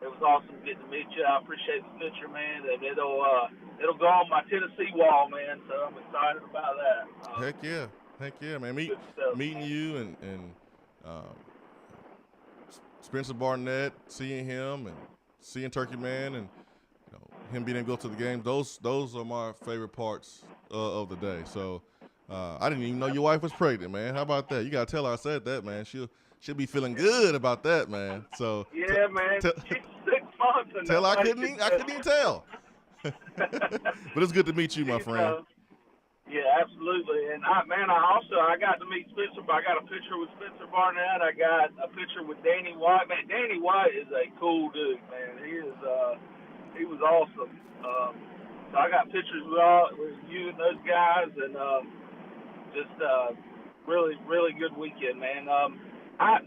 it was awesome getting to meet you. I appreciate the picture, man, and it'll go on my Tennessee wall, man. So I'm excited about that. Heck yeah, man. Meeting you and Spencer Barnett, seeing him and seeing Turkey Man and him being able to go to the games, those are my favorite parts of the day. So I didn't even know your wife was pregnant, man. How about that? You gotta tell her I said that, man. She'll be feeling good about that, man. So yeah, man. She's 6 months. And tell her I couldn't even tell. But it's good to meet you, my friend. Yeah, absolutely. And I got to meet Spencer. I got a picture with Spencer Barnett. I got a picture with Danny White. Man, Danny White is a cool dude, man. He was awesome. So I got pictures with you and those guys, and just really, really good weekend, man. I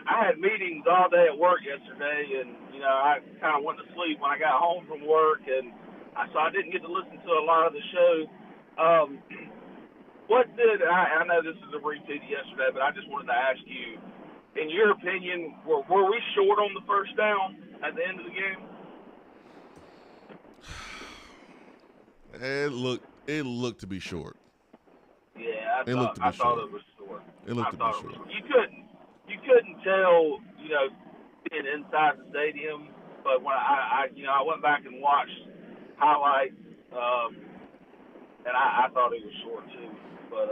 had meetings all day at work yesterday, and I kind of went to sleep when I got home from work, and so I didn't get to listen to a lot of the show. I know this is a repeat yesterday, but I just wanted to ask you, in your opinion, were we short on the first down at the end of the game? It looked to be short. Yeah, I thought it was short. It looked to be short. You couldn't tell, being inside the stadium, but when I went back and watched highlights, and I thought it was short too. But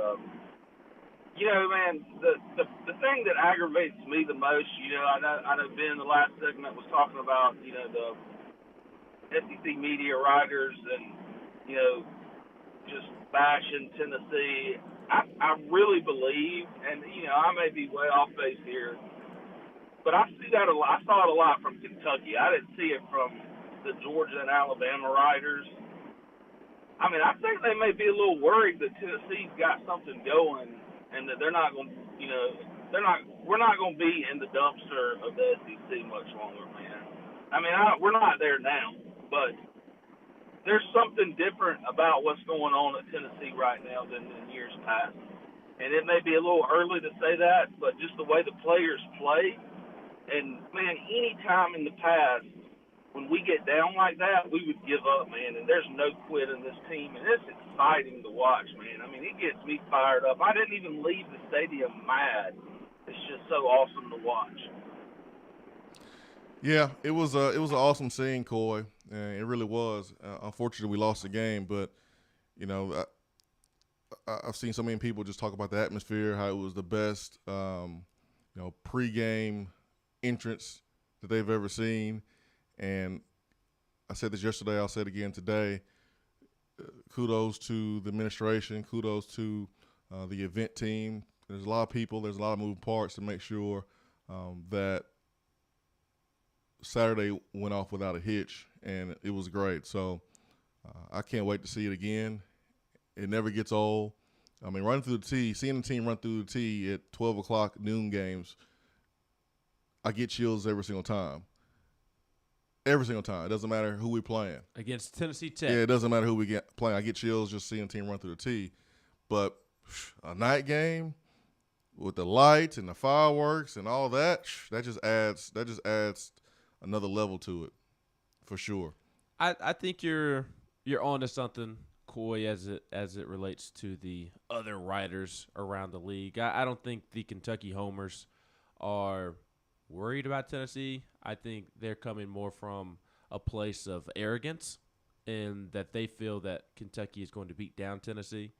man, the thing that aggravates me the most, I know Ben in the last segment was talking about, the SEC media writers and just bashing Tennessee. I really believe, and I may be way off base here, but I see that a lot. I saw it a lot from Kentucky. I didn't see it from the Georgia and Alabama writers. I mean, I think they may be a little worried that Tennessee's got something going, and that they're not going. We're not going to be in the dumpster of the SEC much longer, man. I mean, we're not there now, but there's something different about what's going on at Tennessee right now than in years past. And it may be a little early to say that, but just the way the players play. And, man, any time in the past when we get down like that, we would give up, man. And there's no quit in this team. And it's exciting to watch, man. I mean, it gets me fired up. I didn't even leave the stadium mad. It's just so awesome to watch. Yeah, it was an awesome scene, Coy. It really was. Unfortunately, we lost the game, but I've seen so many people just talk about the atmosphere, how it was the best, pregame entrance that they've ever seen. And I said this yesterday. I'll say it again today. Kudos to the administration. Kudos to the event team. There's a lot of people. There's a lot of moving parts to make sure that Saturday went off without a hitch, and it was great. So I can't wait to see it again. It never gets old. I mean, running through the tee, seeing the team run through the tee at 12 o'clock noon games, I get chills every single time. Every single time. It doesn't matter who we're playing. Against Tennessee Tech. Yeah, it doesn't matter who we get playing. I get chills just seeing the team run through the tee. But a night game with the lights and the fireworks and all that, that just adds another level to it, for sure. I think you're onto something, Coy, as it relates to the other writers around the league. I don't think the Kentucky homers are worried about Tennessee. I think they're coming more from a place of arrogance, and that they feel that Kentucky is going to beat down Tennessee,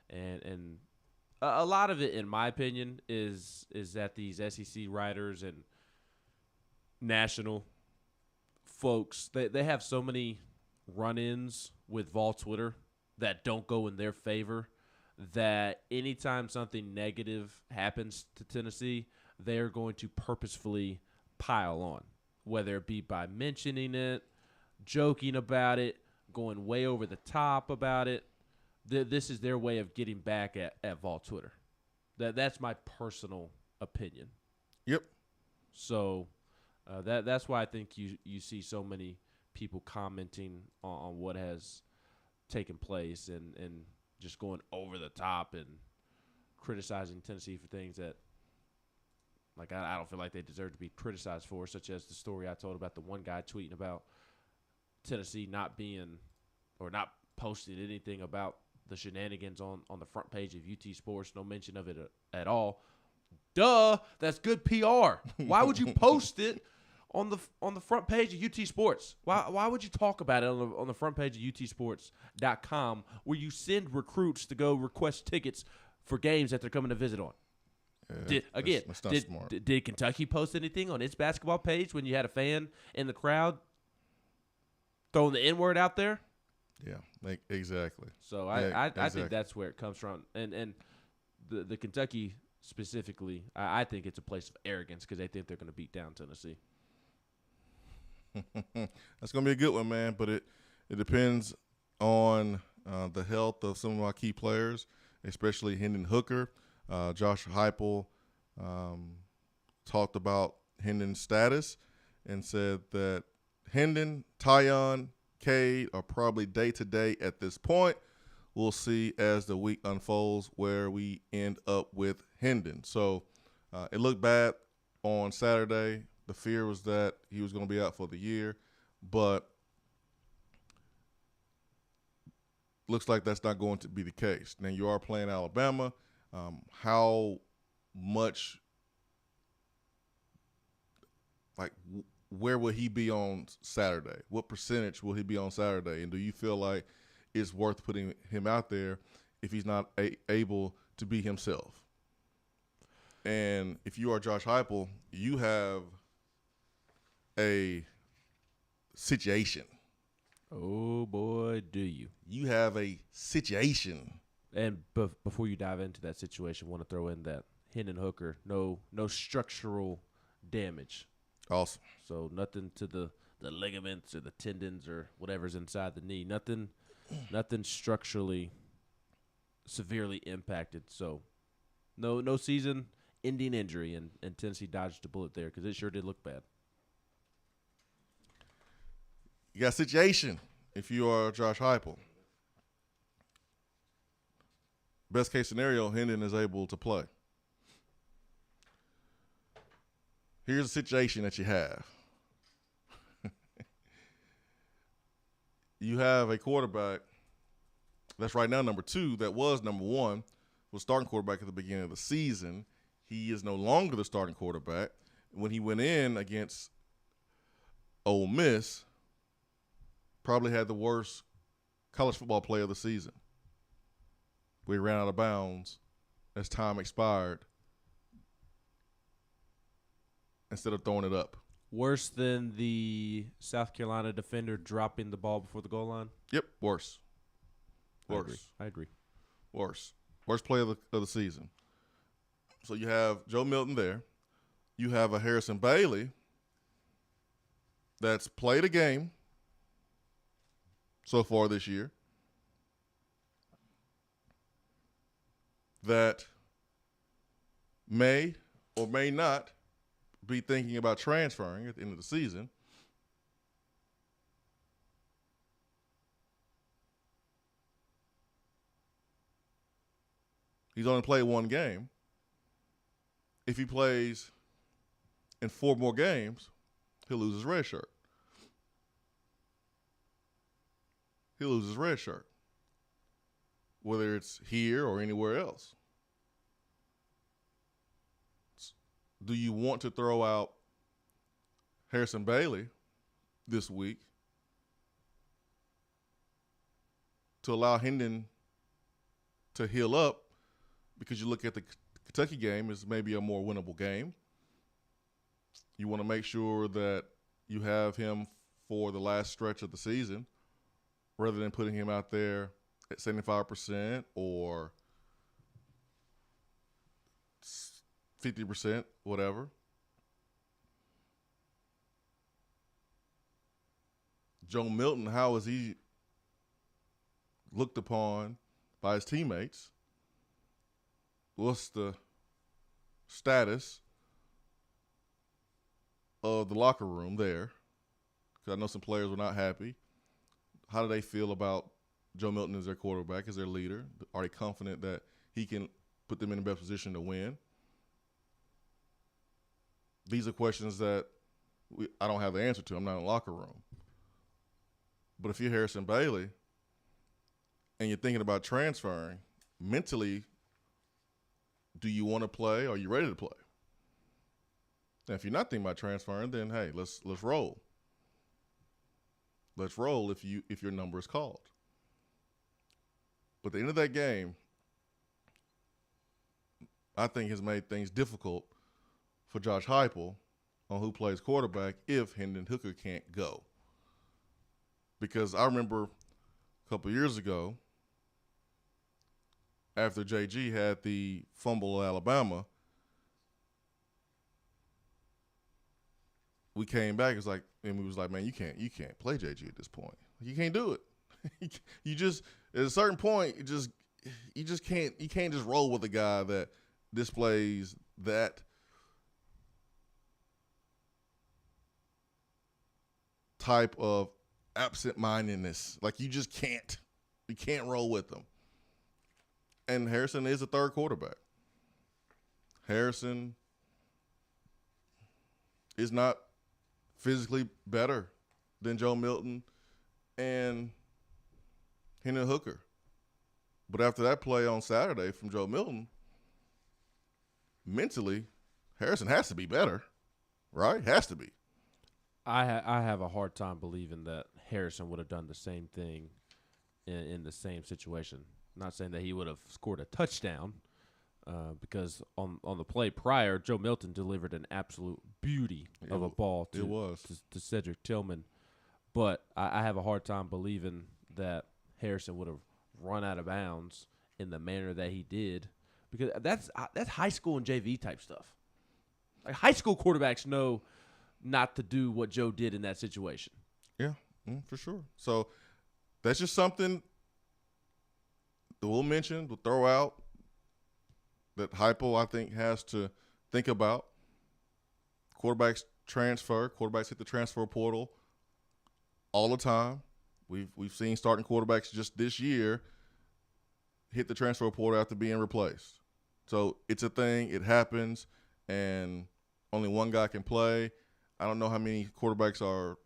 and a lot of it, in my opinion, is that these SEC writers and national folks, they have so many run-ins with Vol Twitter that don't go in their favor, that anytime something negative happens to Tennessee, they're going to purposefully pile on, whether it be by mentioning it, joking about it, going way over the top about it. This is their way of getting back at Vol Twitter. That's my personal opinion. Yep. So that's why I think you see so many people commenting on what has taken place and just going over the top and criticizing Tennessee for things that, like, I don't feel like they deserve to be criticized for, such as the story I told about the one guy tweeting about Tennessee not posting anything about the shenanigans on the front page of UT Sports, no mention of it at all. Duh, that's good PR. Why would you post it on the front page of UT Sports? Why would you talk about it on the front page of utsports.com, where you send recruits to go request tickets for games that they're coming to visit on? That's not smart. Did Kentucky post anything on its basketball page when you had a fan in the crowd throwing the N-word out there? Yeah, exactly. So I think that's where it comes from. And the Kentucky specifically, I think it's a place of arrogance because they think they're going to beat down Tennessee. That's going to be a good one, man. But it depends on the health of some of our key players, especially Hendon Hooker. Josh Heupel talked about Hendon's status and said that Hendon, Tyon, Cade are probably day-to-day at this point. We'll see as the week unfolds where we end up with Hendon. So it looked bad on Saturday. The fear was that he was going to be out for the year, but looks like that's not going to be the case. Now, you are playing Alabama. How much, where will he be on Saturday? What percentage will he be on Saturday? And do you feel like it's worth putting him out there if he's not able to be himself? And if you are Josh Heupel, you have a situation. Oh, boy, do you. You have a situation. And before you dive into that situation, I want to throw in that Hendon Hooker, no structural damage. Awesome. So nothing to the ligaments or the tendons or whatever's inside the knee. Nothing structurally severely impacted. So no season-ending injury, and Tennessee dodged a bullet there because it sure did look bad. You got a situation if you are Josh Heupel. Best case scenario, Hendon is able to play. Here's the situation that you have. You have a quarterback that's right now number 2 that was number 1, was starting quarterback at the beginning of the season. He is no longer the starting quarterback. When he went in against Ole Miss, probably had the worst college football play of the season. We ran out of bounds as time expired instead of throwing it up. Worse than the South Carolina defender dropping the ball before the goal line? Yep, worse. I agree. Worse. Worst play of the season. So you have Joe Milton there. You have a Harrison Bailey that's played a game so far this year that may or may not be thinking about transferring at the end of the season. He's only played one game. If he plays in 4 more games, he'll lose his red shirt. He'll lose his red shirt, whether it's here or anywhere else. Do you want to throw out Harrison Bailey this week to allow Hendon to heal up, because you look at the Kentucky game as maybe a more winnable game? You want to make sure that you have him for the last stretch of the season rather than putting him out there at 75% or 50%, whatever. Joe Milton, how is he looked upon by his teammates? What's the status of the locker room there? Because I know some players were not happy. How do they feel about Joe Milton as their quarterback, as their leader? Are they confident that he can put them in the best position to win? These are questions that I don't have the answer to. I'm not in the locker room. But if you're Harrison Bailey and you're thinking about transferring, mentally, do you want to play? Are you ready to play? And if you're not thinking about transferring, then hey, let's roll. Let's roll if your number is called. But at the end of that game, I think has made things difficult for Josh Heupel on who plays quarterback if Hendon Hooker can't go. Because I remember a couple of years ago, after JG had the fumble at Alabama, we came back. It's like, and we was like, man, you can't play JG at this point. You can't do it. You just at a certain point, you can't just roll with a guy that displays that type of absent-mindedness. Like you just can't. You can't roll with them. And Harrison is a third quarterback. Harrison is not physically better than Joe Milton and Hendon Hooker. But after that play on Saturday from Joe Milton, mentally, Harrison has to be better, right? Has to be. I have a hard time believing that Harrison would have done the same thing in the same situation. Not saying that he would have scored a touchdown, because on the play prior, Joe Milton delivered an absolute beauty of a ball to Cedric Tillman. But I have a hard time believing that Harrison would have run out of bounds in the manner that he did, because that's high school and JV type stuff. Like, high school quarterbacks know not to do what Joe did in that situation. Yeah, for sure. So that's just something that we'll mention, we'll throw out, that Heupel, I think, has to think about. Quarterbacks transfer. Quarterbacks hit the transfer portal all the time. We've seen starting quarterbacks just this year hit the transfer portal after being replaced. So it's a thing. It happens, and only one guy can play. I don't know how many quarterbacks are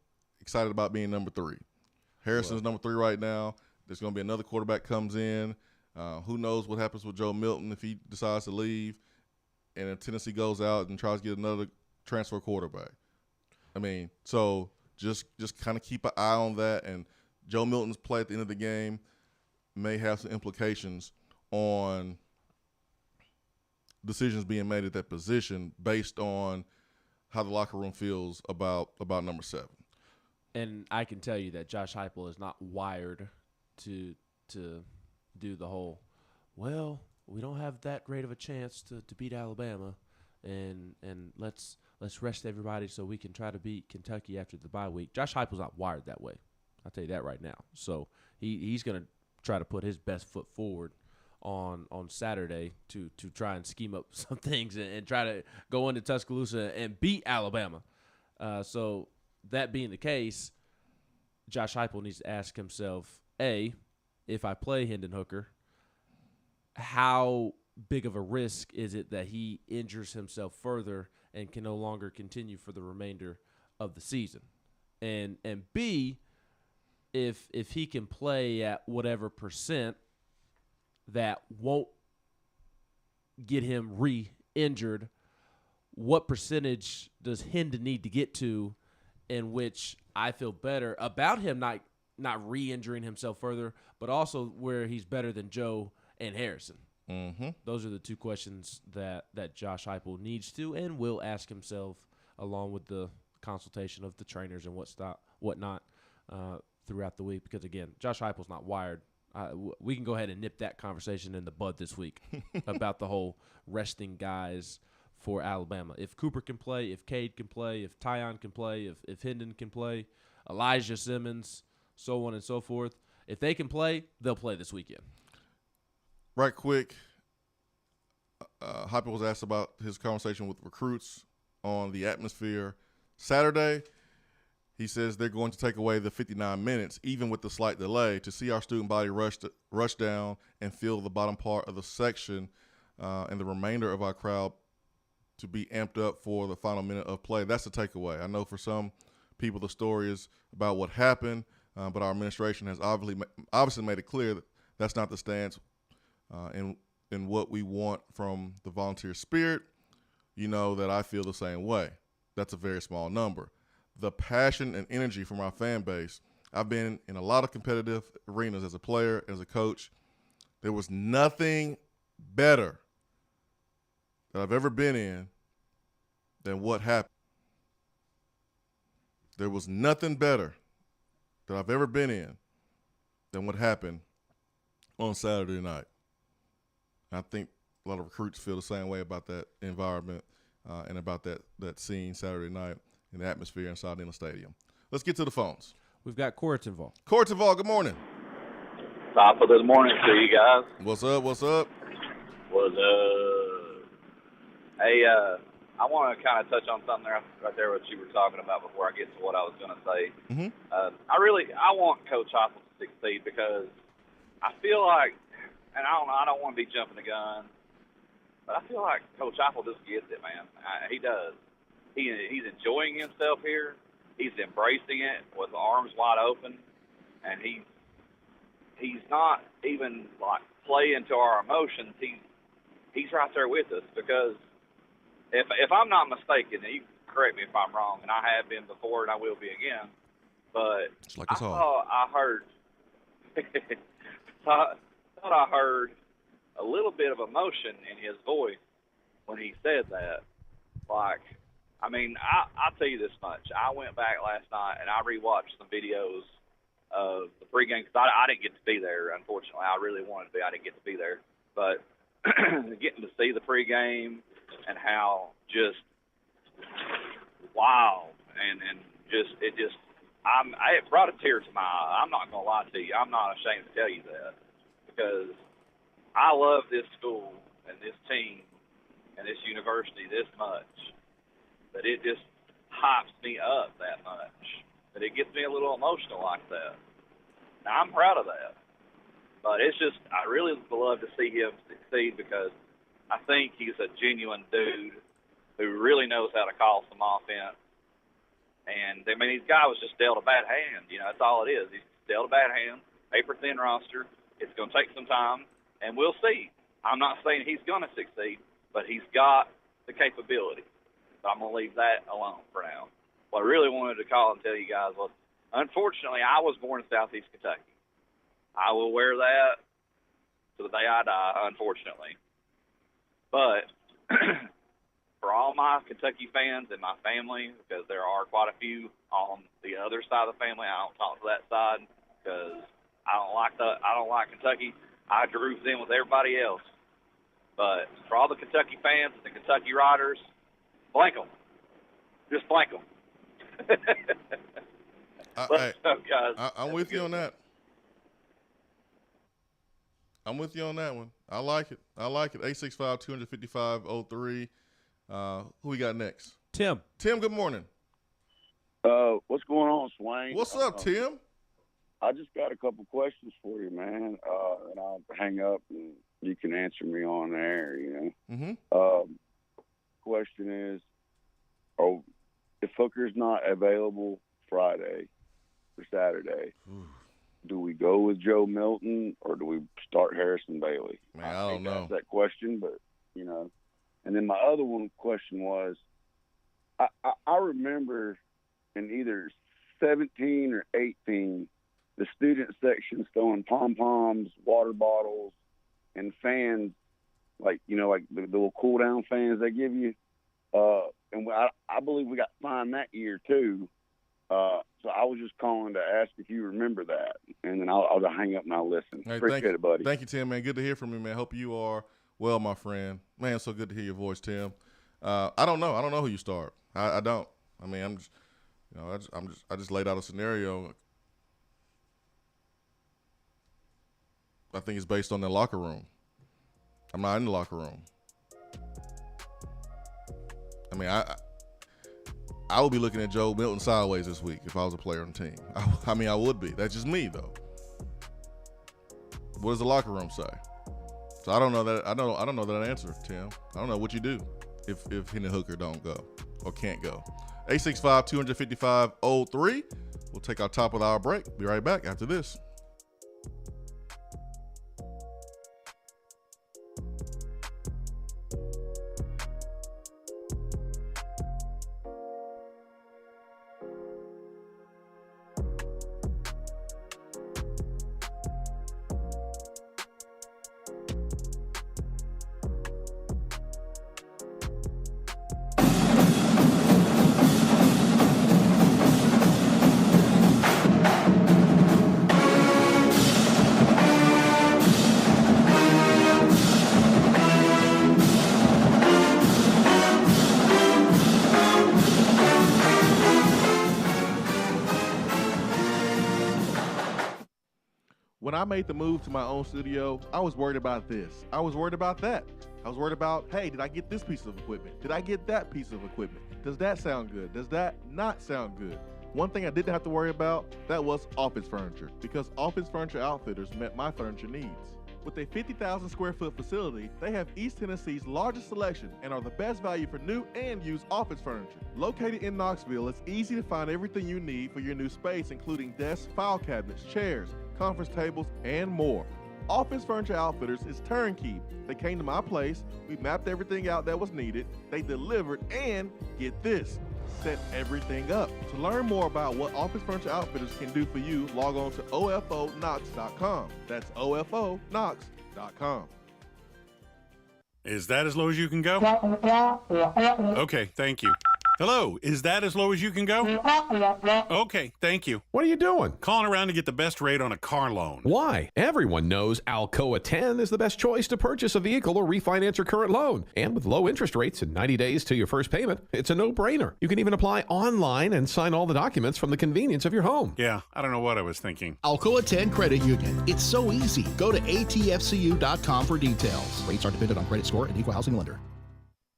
excited about being number 3. Harrison's number 3 right now. There's going to be another quarterback comes in. Who knows what happens with Joe Milton if he decides to leave, and if Tennessee goes out and tries to get another transfer quarterback. I mean, so just kind of keep an eye on that. And Joe Milton's play at the end of the game may have some implications on decisions being made at that position based on how the locker room feels about number 7. And I can tell you that Josh Heupel is not wired to do the whole, well, we don't have that great of a chance to beat Alabama, and let's rest everybody so we can try to beat Kentucky after the bye week. Josh Heupel's not wired that way. I'll tell you that right now. So he's going to try to put his best foot forward on Saturday to try and scheme up some things and try to go into Tuscaloosa and beat Alabama. So that being the case, Josh Heupel needs to ask himself, A, if I play Hendon Hooker, how big of a risk is it that he injures himself further and can no longer continue for the remainder of the season? And B, if he can play at whatever percent that won't get him re-injured, what percentage does Hendon need to get to in which I feel better about him not re-injuring himself further, but also where he's better than Joe and Harrison? Mm-hmm. Those are the two questions that Josh Heupel needs to and will ask himself, along with the consultation of the trainers and whatnot throughout the week. Because, again, Josh Heupel's not wired. We can go ahead and nip that conversation in the bud this week about the whole resting guys for Alabama. If Cooper can play, if Cade can play, if Tyon can play, if Hendon can play, Elijah Simmons, so on and so forth. If they can play, they'll play this weekend. Right quick, Heupel was asked about his conversation with recruits on the atmosphere Saturday. He says they're going to take away the 59 minutes, even with the slight delay, to see our student body rush down and fill the bottom part of the section and the remainder of our crowd to be amped up for the final minute of play. That's the takeaway. I know for some people the story is about what happened, but our administration has obviously made it clear that that's not the stance in what we want from the volunteer spirit. You know that I feel the same way. That's a very small number. The passion and energy from our fan base. I've been in a lot of competitive arenas as a player, as a coach. There was nothing better that I've ever been in than what happened. There was nothing better that I've ever been in than what happened on Saturday night. I think a lot of recruits feel the same way about that environment and about that scene Saturday night in the atmosphere inside the stadium. Let's get to the phones. We've got Coratinval. Coratinval, good morning. Top of the morning to you guys. What's up? What's up? Hey, I want to kind of touch on something right there what you were talking about before I get to what I was going to say. Mm-hmm. I want Coach Heupel to succeed because I feel like, and I don't want to be jumping the gun, but I feel like Coach Heupel just gets it, man. He does. He's enjoying himself here. He's embracing it with arms wide open, and he's not even like playing to our emotions. He's right there with us because if I'm not mistaken, and you correct me if I'm wrong, and I have been before and I will be again, but like I heard thought I heard a little bit of emotion in his voice when he said that. Like, I mean, I'll tell you this much. I went back last night and I rewatched some videos of the pregame because I didn't get to be there, unfortunately. I really wanted to be. I didn't get to be there. But getting to see the pregame and how just wow and it brought a tear to my eye. I'm not going to lie to you. I'm not ashamed to tell you that because I love this school and this team and this university this much that it just hypes me up that much, that it gets me a little emotional like that. Now, I'm proud of that. But it's just, I really would love to see him succeed because I think he's a genuine dude who really knows how to call some offense. And, I mean, this guy was just dealt a bad hand. You know, that's all it is. He's dealt a bad hand, paper-thin roster. It's going to take some time, and we'll see. I'm not saying he's going to succeed, but he's got the capability. So I'm going to leave that alone for now. What I really wanted to call and tell you guys was, unfortunately, I was born in Southeast Kentucky. I will wear that to the day I die, unfortunately. But for all my Kentucky fans and my family, because there are quite a few on the other side of the family, I don't talk to that side because I don't like Kentucky. I groove in with everybody else. But for all the Kentucky fans and the Kentucky riders, blank them. Just blank them. Hey, guys. I'm with you on that. I'm with you on that one. I like it. 865-255-03. Who we got next? Tim. Tim, good morning. What's going on, Swain? What's up, Tim? I just got a couple questions for you, man, and I'll hang up and you can answer me on air, you know. Mm-hmm. Question is, if Hooker's not available Friday or Saturday, do we go with Joe Milton or do we start Harrison Bailey? Man, I don't know. That's that question, but, you know. And then my other question was, I remember in either 17 or 18, the student section's throwing pom-poms, water bottles, and fans, like, you know, like the little cool-down fans they give you. And I believe we got fined that year, too. So I was just calling to ask if you remember that. And then I'll hang up and I'll listen. Hey, Appreciate it, buddy. Thank you, Tim, man. Good to hear from you, man. Hope you are well, my friend. Man, it's so good to hear your voice, Tim. I don't know. I don't know who you start. I don't. I mean, I'm just, you know, I just laid out a scenario. I think it's based on the locker room. I'm not in the locker room. I mean, I would be looking at Joe Milton sideways this week if I was a player on the team. I mean, I would be. That's just me, though. What does the locker room say? So I don't know that. I don't know that answer, Tim. I don't know what you do if Henry Hooker don't go or can't go. 865-255-03. We'll take our top of the hour break. Be right back after this. When I made the move to my own studio, I was worried about this. I was worried about that. I was worried about, hey, did I get this piece of equipment? Did I get that piece of equipment? Does that sound good? Does that not sound good? One thing I didn't have to worry about, that was office furniture, because Office Furniture Outfitters met my furniture needs. With a 50,000 square foot facility, they have East Tennessee's largest selection and are the best value for new and used office furniture. Located in Knoxville, it's easy to find everything you need for your new space, including desks, file cabinets, chairs, conference tables, and more. Office Furniture Outfitters is turnkey. They came to my place, we mapped everything out that was needed, they delivered, and get this, set everything up. To learn more about what Office Furniture Outfitters can do for you, log on to OFOKnox.com. That's OFOKnox.com. Is that as low as you can go? Okay, thank you. Hello, is that as low as you can go? Okay, thank you. What are you doing? Calling around to get the best rate on a car loan. Why? Everyone knows Alcoa 10 is the best choice to purchase a vehicle or refinance your current loan. And with low interest rates and 90 days to your first payment, it's a no-brainer. You can even apply online and sign all the documents from the convenience of your home. Yeah, I don't know what I was thinking. Alcoa 10 Credit Union. It's so easy. Go to atfcu.com for details. Rates are dependent on credit score and equal housing lender.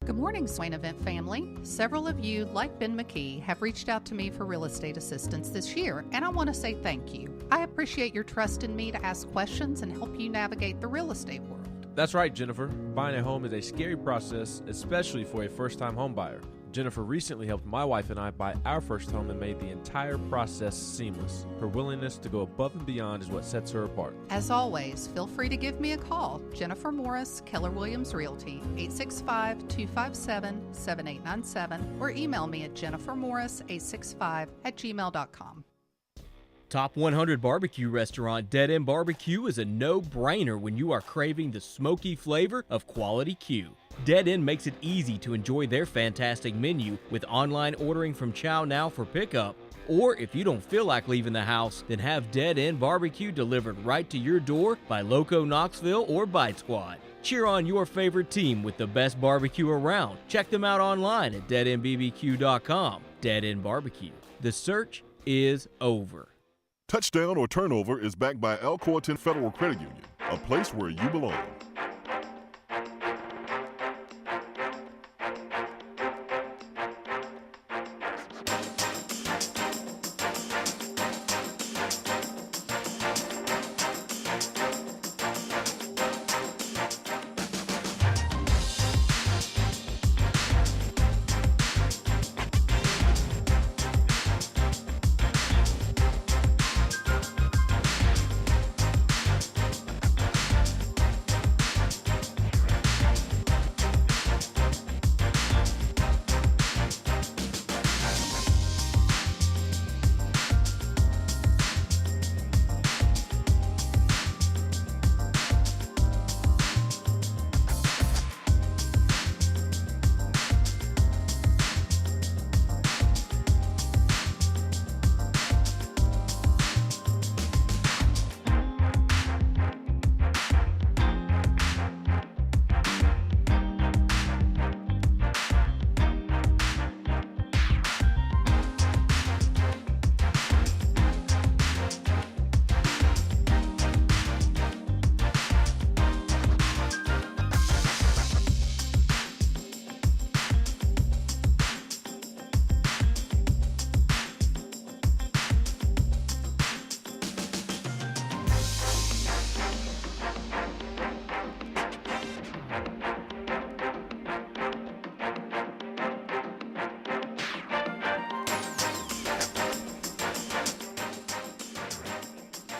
Good morning, Swain Event family. Several of you, like Ben McKee, have reached out to me for real estate assistance this year, and I want to say thank you. I appreciate your trust in me to ask questions and help you navigate the real estate world. That's right, Jennifer. Buying a home is a scary process, especially for a first-time home buyer. Jennifer recently helped my wife and I buy our first home and made the entire process seamless. Her willingness to go above and beyond is what sets her apart. As always, feel free to give me a call. Jennifer Morris, Keller Williams Realty, 865-257-7897, or email me at jennifermorris865@gmail.com. Top 100 barbecue restaurant Dead End Barbecue is a no-brainer when you are craving the smoky flavor of quality Q. Dead End makes it easy to enjoy their fantastic menu with online ordering from Chow Now for pickup. Or if you don't feel like leaving the house, then have Dead End Barbecue delivered right to your door by Loco Knoxville or Bite Squad. Cheer on your favorite team with the best barbecue around. Check them out online at deadendbbq.com. Dead End Barbecue. The search is over. Touchdown or Turnover is backed by Alcoa 10 Federal Credit Union, a place where you belong.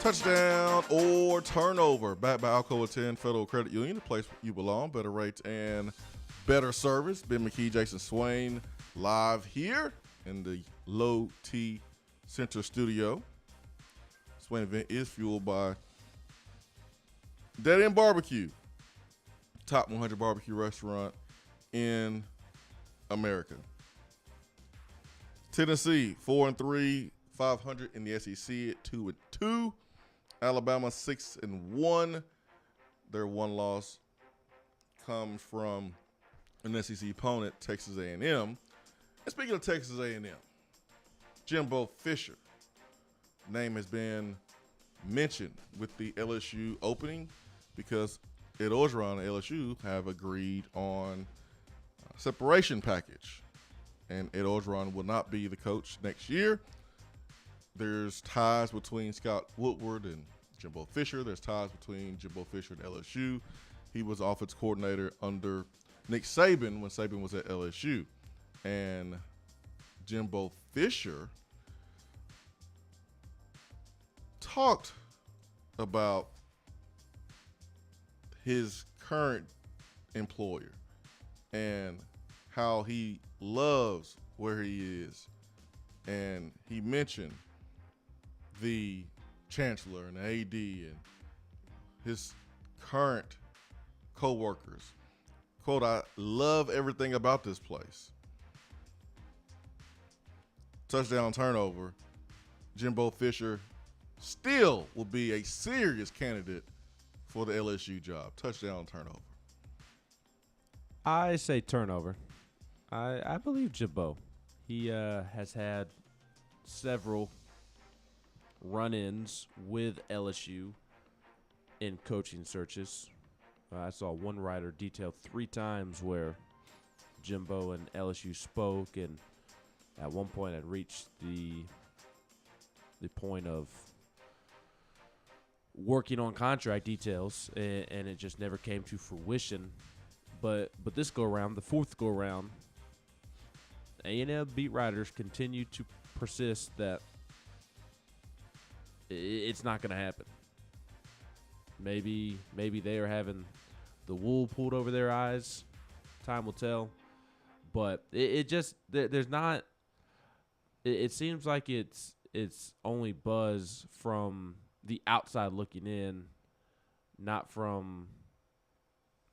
Touchdown or Turnover, backed by Alcoa 10 Federal Credit Union, the place you belong. Better rates and better service. Ben McKee, Jason Swain, live here in the Low T Center studio. Swain Event is fueled by Dead End Barbecue, top 100 barbecue restaurant in America. Tennessee 4-3, 500 in the SEC at 2-2. Alabama 6-1. Their one loss comes from an SEC opponent, Texas A&M. And speaking of Texas A&M, Jimbo Fisher name has been mentioned with the LSU opening because Ed Orgeron and LSU have agreed on a separation package, and Ed Orgeron will not be the coach next year. There's ties between Scott Woodward and Jimbo Fisher. There's ties between Jimbo Fisher and LSU. He was offense coordinator under Nick Saban when Saban was at LSU. And Jimbo Fisher talked about his current employer and how he loves where he is. And he mentioned the chancellor and the AD and his current co-workers. Quote, "I love everything about this place." touchdown turnover, Jimbo Fisher still will be a serious candidate for the LSU job. Touchdown turnover. I say turnover. I believe Jimbo. He has had several run-ins with LSU in coaching searches. I saw one writer detail 3 times where Jimbo and LSU spoke, and at one point had reached the point of working on contract details, and it just never came to fruition. But this go-around, the 4th go-around, A&M beat writers continue to persist that it's not going to happen. Maybe they are having the wool pulled over their eyes. Time will tell. But it just there's not. It seems like it's only buzz from the outside looking in, not from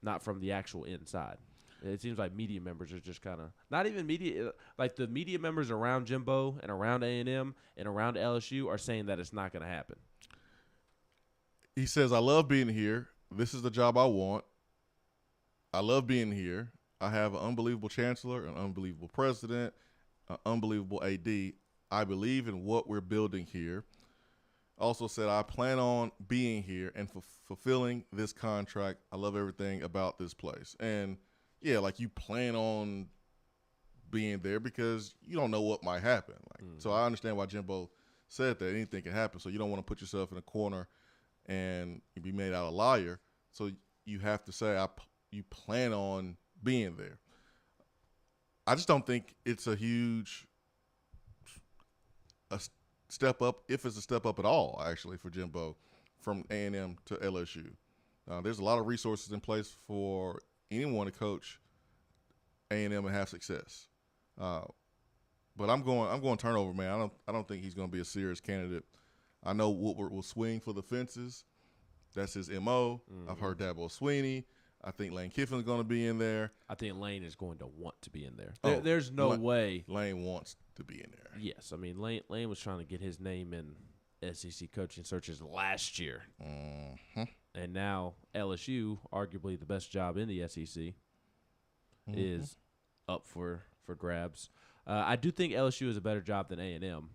the actual inside. It seems like media members are just kind of not even media. Like the media members around Jimbo and around A&M and around LSU are saying that it's not going to happen. He says, I love being here. This is the job I want. I love being here. I have an unbelievable chancellor, an unbelievable president, an unbelievable AD. I believe in what we're building here. Also said, I plan on being here and fulfilling this contract. I love everything about this place. And, yeah, like you plan on being there because you don't know what might happen. So I understand why Jimbo said that. Anything can happen. So you don't want to put yourself in a corner and be made out a liar. So you have to say you plan on being there. I just don't think it's a huge step up, if it's a step up at all, actually, for Jimbo from A&M to LSU. There's a lot of resources in place for anyone to coach A&M and have success. But I'm going turnover, man. I don't think he's going to be a serious candidate. I know Woodward will swing for the fences. That's his MO. I've heard Dabo Swinney. I think Lane Kiffin's going to be in there. I think Lane is going to want to be in there. There's no way. Lane wants to be in there. Yes. I mean, Lane was trying to get his name in SEC coaching searches last year. And now LSU, arguably the best job in the SEC, is up for grabs. I do think LSU is a better job than A&M.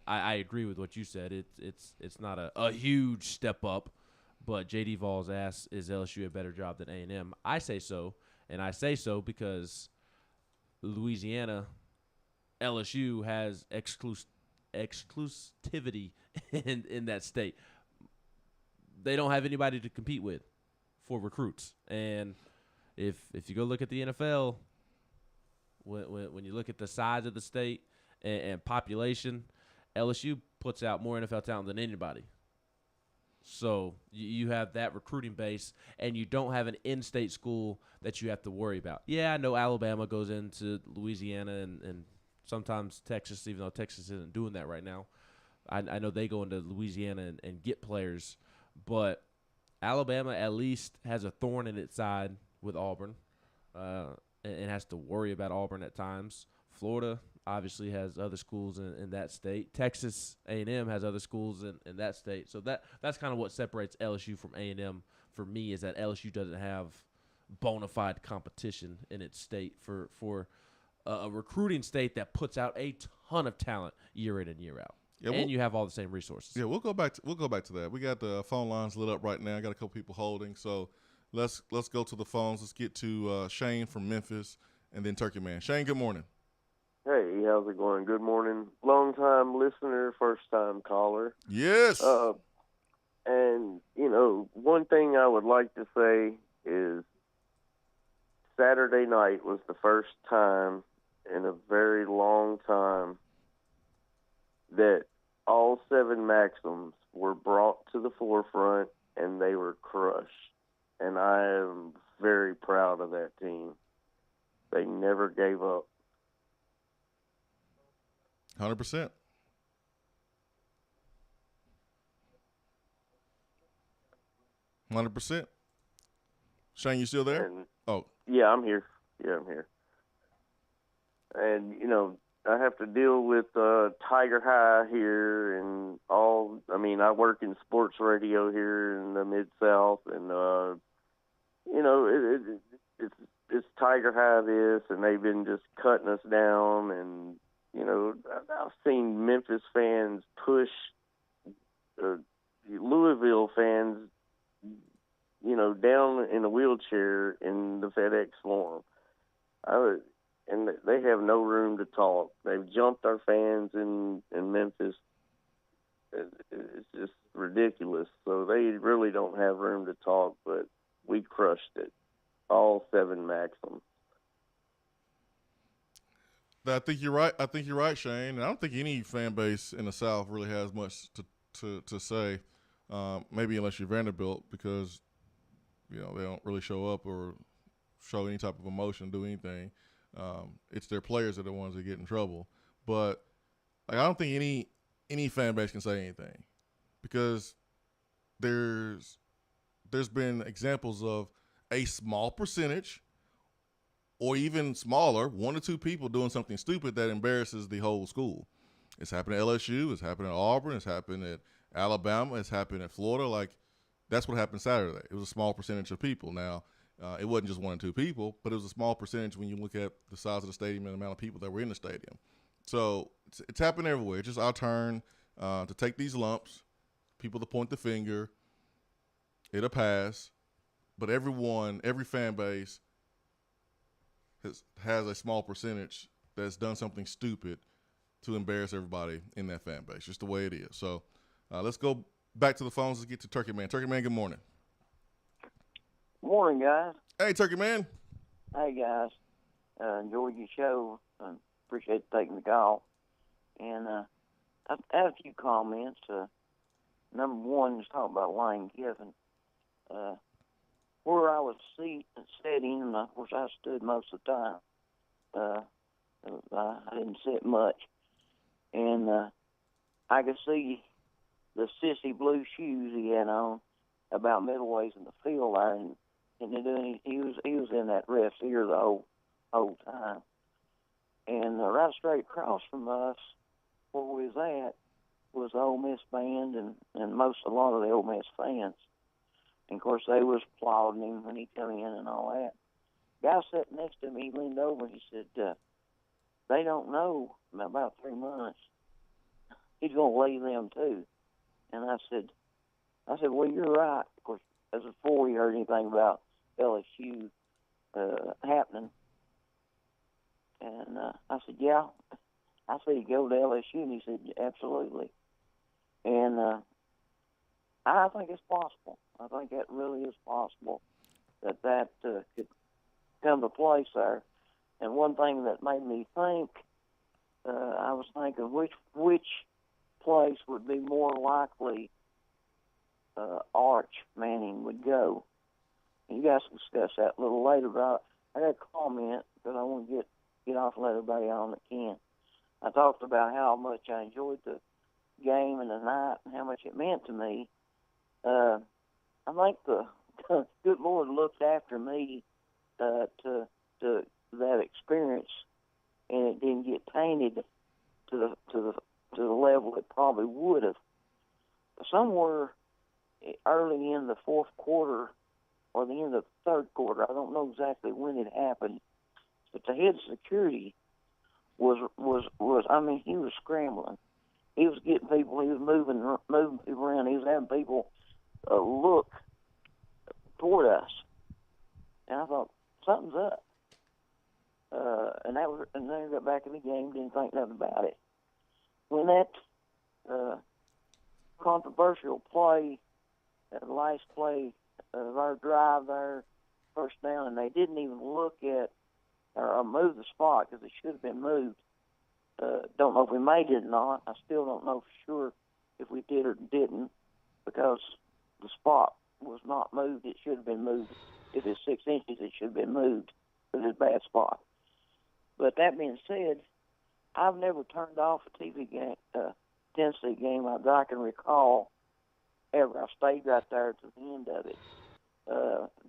I agree with what you said. It's not a huge step up, but J.D. Vols asked, is LSU a better job than A&M? I say so, and I say so because Louisiana, LSU has exclusivity in that state. They don't have anybody to compete with for recruits. And if you go look at the NFL, when you look at the size of the state and population, LSU puts out more NFL talent than anybody. So you have that recruiting base, and you don't have an in-state school that you have to worry about. Yeah, I know Alabama goes into Louisiana and sometimes Texas, even though Texas isn't doing that right now. I know they go into Louisiana and get players, but Alabama at least has a thorn in its side with Auburn and has to worry about Auburn at times. Florida obviously has other schools in that state. Texas A&M has other schools in that state. So that's kind of what separates LSU from A&M for me, is that LSU doesn't have bona fide competition in its state for a recruiting state that puts out a ton of talent year in and year out. Yeah, and you have all the same resources. Yeah, we'll go back to that. We got the phone lines lit up right now. I got a couple people holding, so let's go to the phones. Let's get to Shane from Memphis and then Turkey Man. Shane, good morning. Hey, how's it going? Good morning. Long-time listener, first-time caller. Yes. And, one thing I would like to say is Saturday night was the first time in a very long time that all 7 Maxims were brought to the forefront and they were crushed. And I am very proud of that team. They never gave up. 100%. Shane, you still there? Yeah, I'm here. And, I have to deal with Tiger High here and all. I mean, I work in sports radio here in the Mid-South, and it's Tiger High this, and they've been just cutting us down. And I've seen Memphis fans push Louisville fans, down in a wheelchair in the FedEx Forum. And they have no room to talk. They've jumped our fans in Memphis. It's just ridiculous. So they really don't have room to talk, but we crushed it. All 7 Maxims. I think you're right. Shane. And I don't think any fan base in the South really has much to say. Maybe unless you're Vanderbilt, because they don't really show up or show any type of emotion, do anything. It's their players that are the ones that get in trouble. But I don't think any fan base can say anything, because there's been examples of a small percentage, or even smaller, 1 or 2 people doing something stupid that embarrasses the whole school. It's happened at LSU. It's happened at Auburn. It's happened at Alabama. It's happened at Florida. Like, that's what happened Saturday. It was a small percentage of people. Now, it wasn't just 1 or 2 people, but it was a small percentage when you look at the size of the stadium and the amount of people that were in the stadium. So it's happened everywhere. It's just our turn to take these lumps, people to point the finger. It'll pass. But every fan base has a small percentage that's done something stupid to embarrass everybody in that fan base. Just the way it is. So let's go back to the phones. Let's get to Turkey Man. Turkey Man, good morning. Morning, guys. Hey, Turkey Man. Hey, guys. Enjoyed your show. Appreciate taking the call. And I have a few comments. Number one is talking about Lane Kiffin. Where I was sitting, and of course I stood most of the time. I didn't sit much. And I could see the sissy blue shoes he had on about middleways in the field there, and he was in that ref's ear the whole time. And right straight across from us, where we was at, was the Ole Miss band and a lot of the Ole Miss fans. And, of course, they was applauding him when he come in and all that. Guy sitting next to me, he leaned over and he said, they don't know in about 3 months he's going to leave them too. And I said, well, you're right. Of course, as before we heard anything about LSU happening. And I said, yeah. I said, you go to LSU? And he said, absolutely. And I think it's possible. I think that really is possible that could come to place there. And one thing that made me think, I was thinking which place would be more likely Arch Manning would go. And you guys can discuss that a little later, but I got a comment because I want to get off and let everybody on that can. I talked about how much I enjoyed the game and the night and how much it meant to me. I think the good Lord looked after me to that experience, and it didn't get tainted to the level it probably would have. Somewhere early in the fourth quarter or the end of the third quarter, I don't know exactly when it happened, but the head of security was I mean, he was scrambling. He was getting people. He was moving people around. He was having people look toward us, and I thought something's up. And then I got back in the game. Didn't think nothing about it. When that controversial play, the last play of our drive there, first down, and they didn't even look at or move the spot because it should have been moved. Don't know if we made it or not. I still don't know for sure if we did or didn't, because the spot was not moved. It should have been moved. If it's 6 inches, it should have been moved. But it's a bad spot. But that being said, I've never turned off a TV game, Tennessee game that I can recall ever. I stayed right there to the end of it,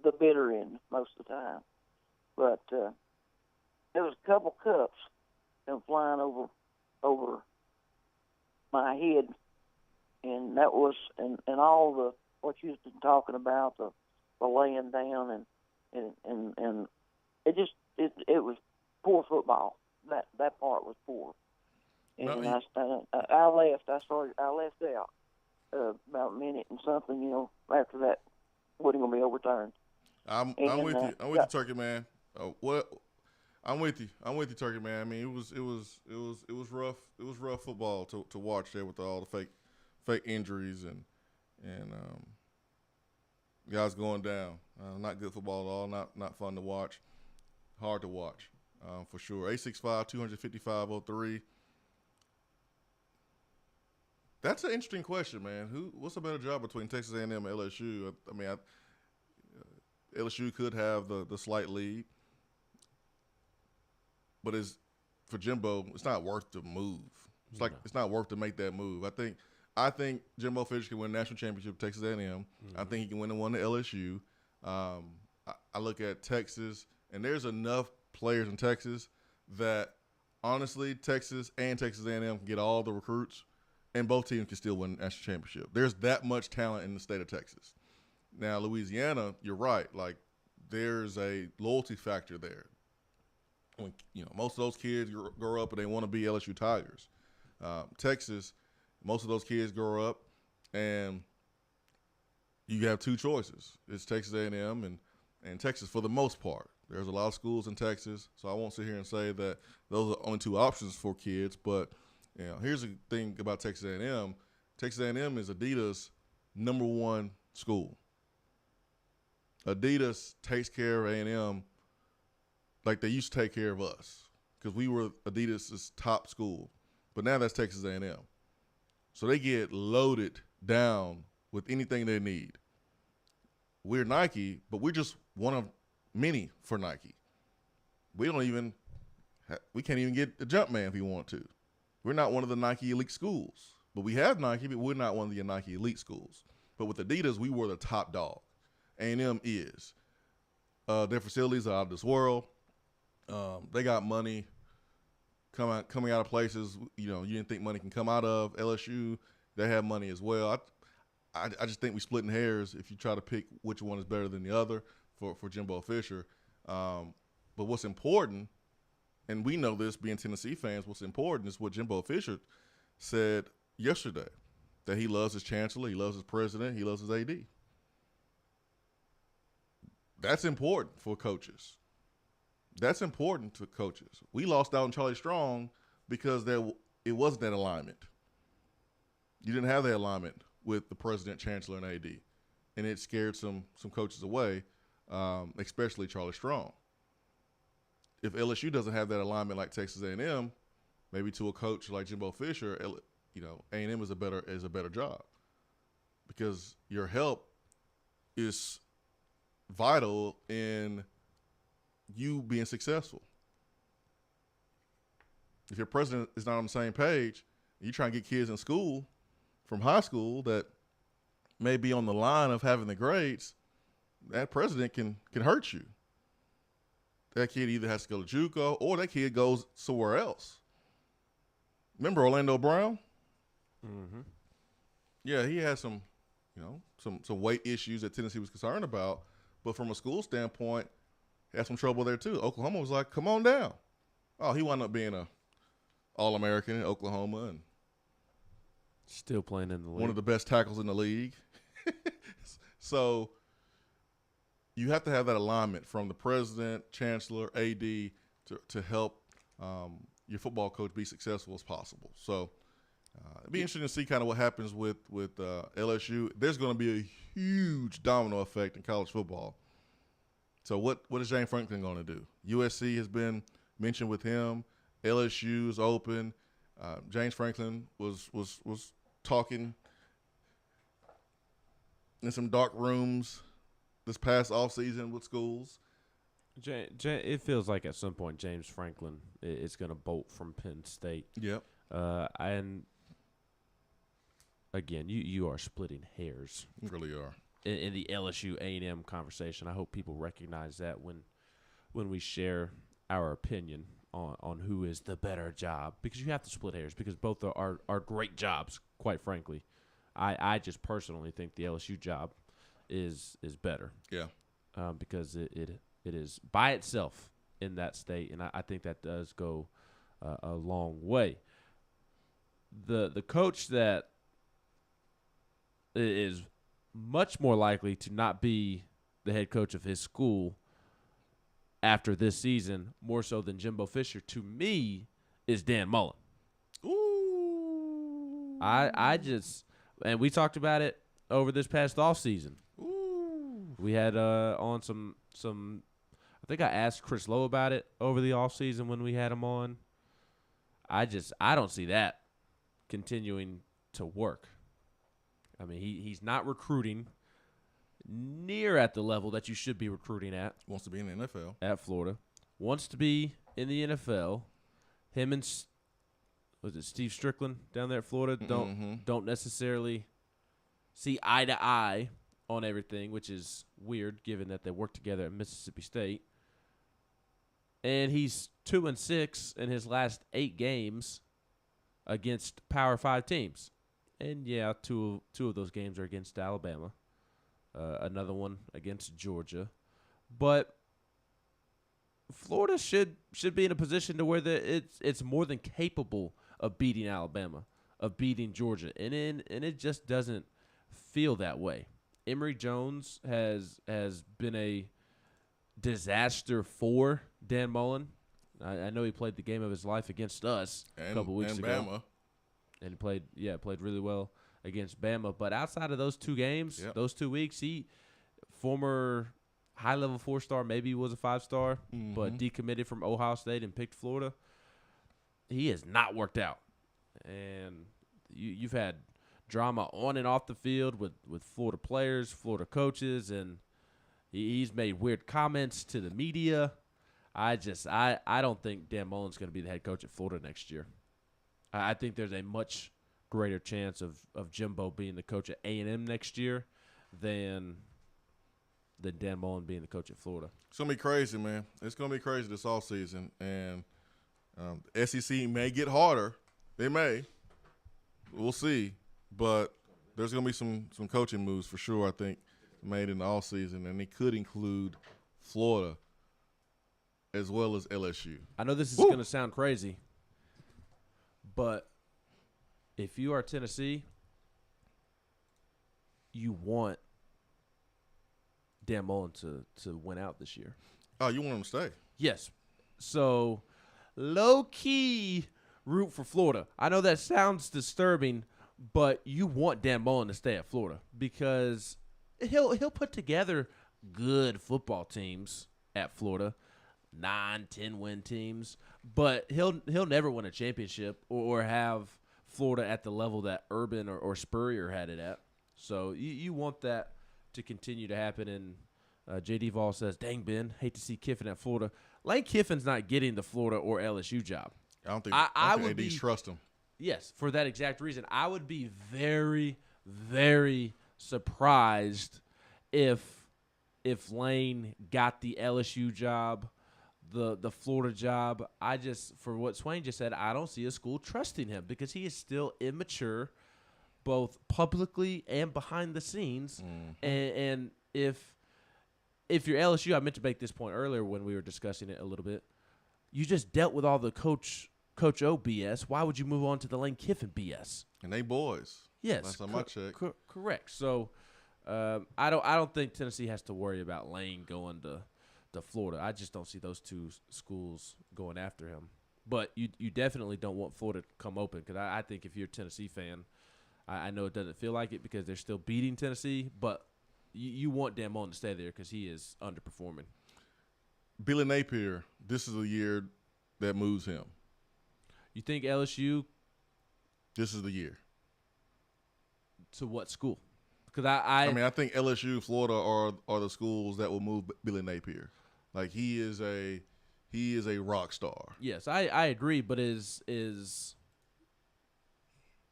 the bitter end most of the time. But there was a couple cups come flying over my head, and that was and all the what you've been talking about, the laying down and it just it was poor football. That part was poor. And I left. I left out about a minute and something. After that, wasn't going to be overturned. I'm with you. I'm with you, Turkey Man. I'm with you. Turkey Man. I mean, it was rough. It was rough football to watch there with all the fake injuries and guys going down. Not good football at all. Not fun to watch. Hard to watch, for sure. 865-255-03. That's an interesting question, man. What's a better job between Texas A&M and LSU? I mean, LSU could have the slight lead, but for Jimbo, it's not worth the move. It's not worth to make that move. I think Jimbo Fisher can win a national championship with Texas A&M. Mm-hmm. I think he can win the one to LSU. I look at Texas, and there's enough players in Texas that honestly, Texas and Texas A&M can get all the recruits, and both teams can still win the national championship. There's that much talent in the state of Texas. Now, Louisiana, you're right. Like, there's a loyalty factor there. When most of those kids grow up and they want to be LSU Tigers. Texas, most of those kids grow up and you have two choices. It's Texas A&M and Texas for the most part. There's a lot of schools in Texas, so I won't sit here and say that those are only two options for kids. But here's the thing about Texas A&M. Texas A&M is Adidas' #1 school. Adidas takes care of A&M like they used to take care of us because we were Adidas' top school. But now that's Texas A&M. So they get loaded down with anything they need. We're Nike, but we're just one of many for Nike. We can't even get the Jumpman if we want to. We're not one of the Nike elite schools. But we have Nike, but we're not one of the Nike elite schools. But with Adidas, we were the top dog. A&M is. Their facilities are out of this world. They got money coming out of places you didn't think money can come out of. LSU, they have money as well. I just think we're splitting hairs if you try to pick which one is better than the other for Jimbo Fisher. But what's important, and we know this being Tennessee fans, what's important is what Jimbo Fisher said yesterday, that he loves his chancellor, he loves his president, he loves his AD. That's important for coaches. That's important to coaches. We lost out on Charlie Strong because it wasn't that alignment. You didn't have that alignment with the president, chancellor, and AD, and it scared some coaches away, especially Charlie Strong. If LSU doesn't have that alignment like Texas A&M, maybe to a coach like Jimbo Fisher, A&M is a better job because your help is vital in you being successful. If your president is not on the same page, you try and get kids in school from high school that may be on the line of having the grades, that president can hurt you. That kid either has to go to JUCO or that kid goes somewhere else. Remember Orlando Brown? Mm-hmm. Yeah, he had some weight issues that Tennessee was concerned about, but from a school standpoint, he had some trouble there too. Oklahoma was like, come on down. Oh, he wound up being a All-American in Oklahoma and still playing in the league. One of the best tackles in the league. So you have to have that alignment from the president, chancellor, AD to help your football coach be successful as possible. So it'd be interesting to see kind of what happens with LSU. There's going to be a huge domino effect in college football. So what is James Franklin going to do? USC has been mentioned with him. LSU is open. James Franklin was talking in some dark rooms this past offseason with schools. It feels like at some point James Franklin is going to bolt from Penn State. Yep. And again, you are splitting hairs. You really are. In the LSU A&M conversation. I hope people recognize that when we share our opinion on who is the better job, because you have to split hairs, because both are great jobs, quite frankly. I just personally think the LSU job is better. Yeah. Because it is by itself in that state, and I think that does go a long way. The coach that is much more likely to not be the head coach of his school after this season, more so than Jimbo Fisher, to me, is Dan Mullen. Ooh. I just, and we talked about it over this past offseason. Ooh. We had on some I think I asked Chris Lowe about it over the offseason when we had him on. I don't see that continuing to work. I mean, he's not recruiting near at the level that you should be recruiting at. Wants to be in the NFL. At Florida. Wants to be in the NFL. Him and Steve Strickland down there at Florida don't necessarily see eye to eye on everything, which is weird given that they work together at Mississippi State. And he's 2-6 in his last 8 games against Power 5 teams. And yeah, two of those games are against Alabama. Another one against Georgia. But Florida should be in a position to where it's more than capable of beating Alabama, of beating Georgia. And it just doesn't feel that way. Emory Jones has been a disaster for Dan Mullen. I know he played the game of his life against us a couple weeks ago. Bama. And he played really well against Bama. But outside of those 2 games, those 2 weeks, he former high-level 4-star, maybe he was a 5-star, but decommitted from Ohio State and picked Florida. He has not worked out. And you've had drama on and off the field with Florida players, Florida coaches, and he's made weird comments to the media. I don't think Dan Mullen's going to be the head coach at Florida next year. I think there's a much greater chance of Jimbo being the coach at A&M next year than Dan Mullen being the coach at Florida. It's going to be crazy, man. It's going to be crazy this offseason. And the SEC may get harder. They may. We'll see. But there's going to be some coaching moves for sure, I think, made in the offseason. And it could include Florida as well as LSU. I know this is going to sound crazy, but if you are Tennessee, you want Dan Mullen to win out this year. Oh, you want him to stay? Yes. So, low-key root for Florida. I know that sounds disturbing, but you want Dan Mullen to stay at Florida because he'll put together good football teams at Florida, 9-10 win teams, but he'll never win a championship or have Florida at the level that Urban or Spurrier had it at. So you want that to continue to happen. And J.D. Vol says, "Dang, Ben, hate to see Kiffin at Florida." Lane Kiffin's not getting the Florida or LSU job. I don't think ADs trust him. Yes, for that exact reason. I would be very, very surprised if Lane got the LSU job, the Florida job. For what Swain just said, I don't see a school trusting him because he is still immature, both publicly and behind the scenes. And if you're LSU, I meant to make this point earlier when we were discussing it a little bit. You just dealt with all the Coach O BS. Why would you move on to the Lane Kiffin BS? And they boys. Yes, last time I checked. Correct. So I don't think Tennessee has to worry about Lane going to Florida. I just don't see those two schools going after him. But you definitely don't want Florida to come open because I think if you're a Tennessee fan, I know it doesn't feel like it because they're still beating Tennessee, but you want Dan Mullen to stay there because he is underperforming. Billy Napier, this is a year that moves him. You think LSU? This is the year. To what school? Because I think LSU, Florida are the schools that will move Billy Napier. Like he is a rock star. Yes, I agree. But is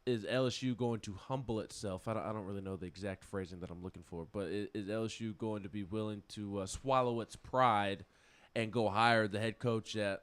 LSU going to humble itself? I don't really know the exact phrasing that I'm looking for. But is LSU going to be willing to swallow its pride and go hire the head coach at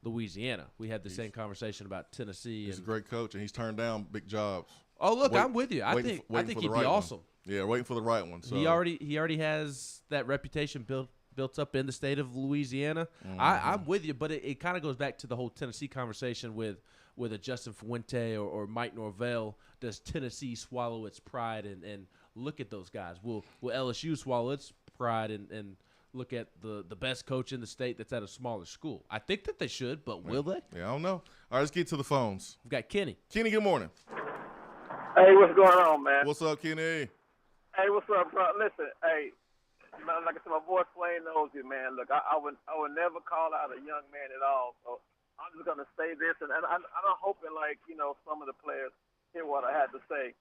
Louisiana. We had the same conversation about Tennessee. He's a great coach, and he's turned down big jobs. Oh, look, I'm with you. I think he'd be awesome. Yeah, waiting for the right one. So. He already has that reputation built up in the state of Louisiana. Mm-hmm. I'm with you, but it kind of goes back to the whole Tennessee conversation with a Justin Fuente or Mike Norvell. Does Tennessee swallow its pride and look at those guys? Will LSU swallow its pride and look at the best coach in the state that's at a smaller school? I think that they should, but will they? Yeah, I don't know. All right, let's get to the phones. We've got Kenny. Kenny, good morning. Hey, what's going on, man? What's up, Kenny? Hey, what's up, bro? Listen, hey, like I said, my boy Swain knows you, man. Look, I would never call out a young man at all. So I'm just gonna say this, and I'm hoping, like, you know, some of the players hear what I had to say.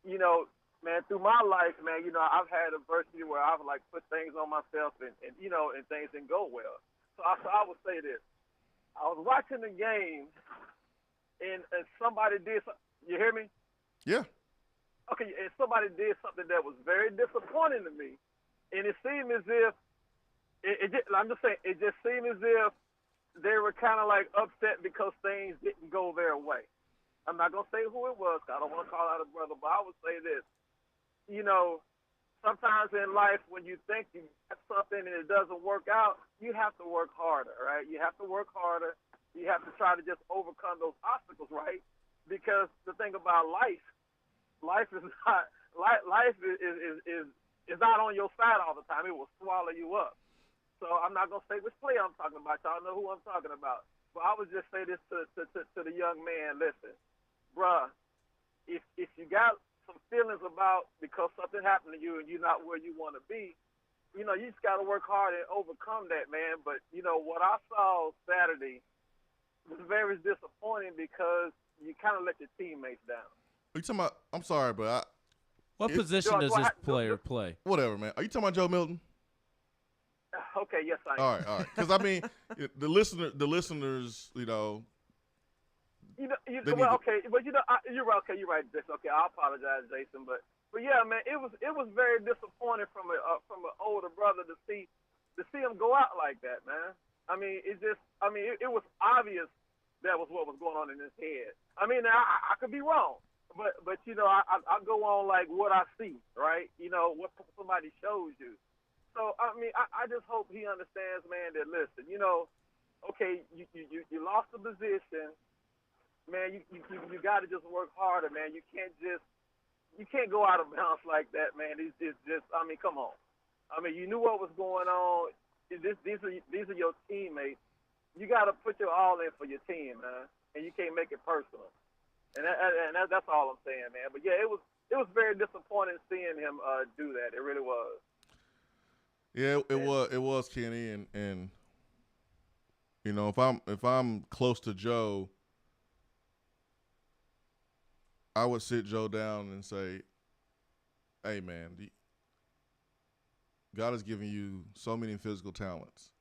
You know, man, through my life, man, you know, I've had adversity where I've like put things on myself and you know, and things didn't go well. So I would say this: I was watching the game, and somebody did something. You hear me? Yeah. Okay, and somebody did something that was very disappointing to me, and it seemed as if I'm just saying, it just seemed as if they were kind of like upset because things didn't go their way. I'm not gonna say who it was, 'cause I don't want to call out a brother, but I would say this: you know, sometimes in life when you think you got something and it doesn't work out, you have to work harder, right? You have to work harder. You have to try to just overcome those obstacles, right? Because the thing about life is not on your side all the time. It will swallow you up. So I'm not gonna say which player I'm talking about. Y'all know who I'm talking about. But I would just say this to the young man: listen, bruh, if you got some feelings about because something happened to you and you're not where you want to be, you know, you just got to work hard and overcome that, man. But you know what I saw Saturday was very disappointing because you kind of let your teammates down. Are you talking about? I'm sorry, but what position does this player play? Whatever, man. Are you talking about Joe Milton? Okay, yes, I am. All right. Because I mean, the listeners, you know. Okay, but you know, you're right. Okay, you're right, Jason. Okay, I apologize, Jason, but yeah, man, it was very disappointing from an older brother to see him go out like that, man. I mean, it was obvious that was what was going on in his head. I mean, I could be wrong, but you know, I go on like what I see, right? You know, what somebody shows you. So I mean, I just hope he understands, man, that listen, you know, okay, you lost the position, man. You got to just work harder, man. You can't go out of bounds like that, man. It's just, I mean, come on. I mean, you knew what was going on. These are your teammates. You got to put your all in for your team, man, and you can't make it personal. And that's all I'm saying, man. But yeah, it was very disappointing seeing him do that. It really was. Yeah, it was Kenny, and you know, if I'm close to Joe, I would sit Joe down and say, "Hey, man, God has given you so many physical talents,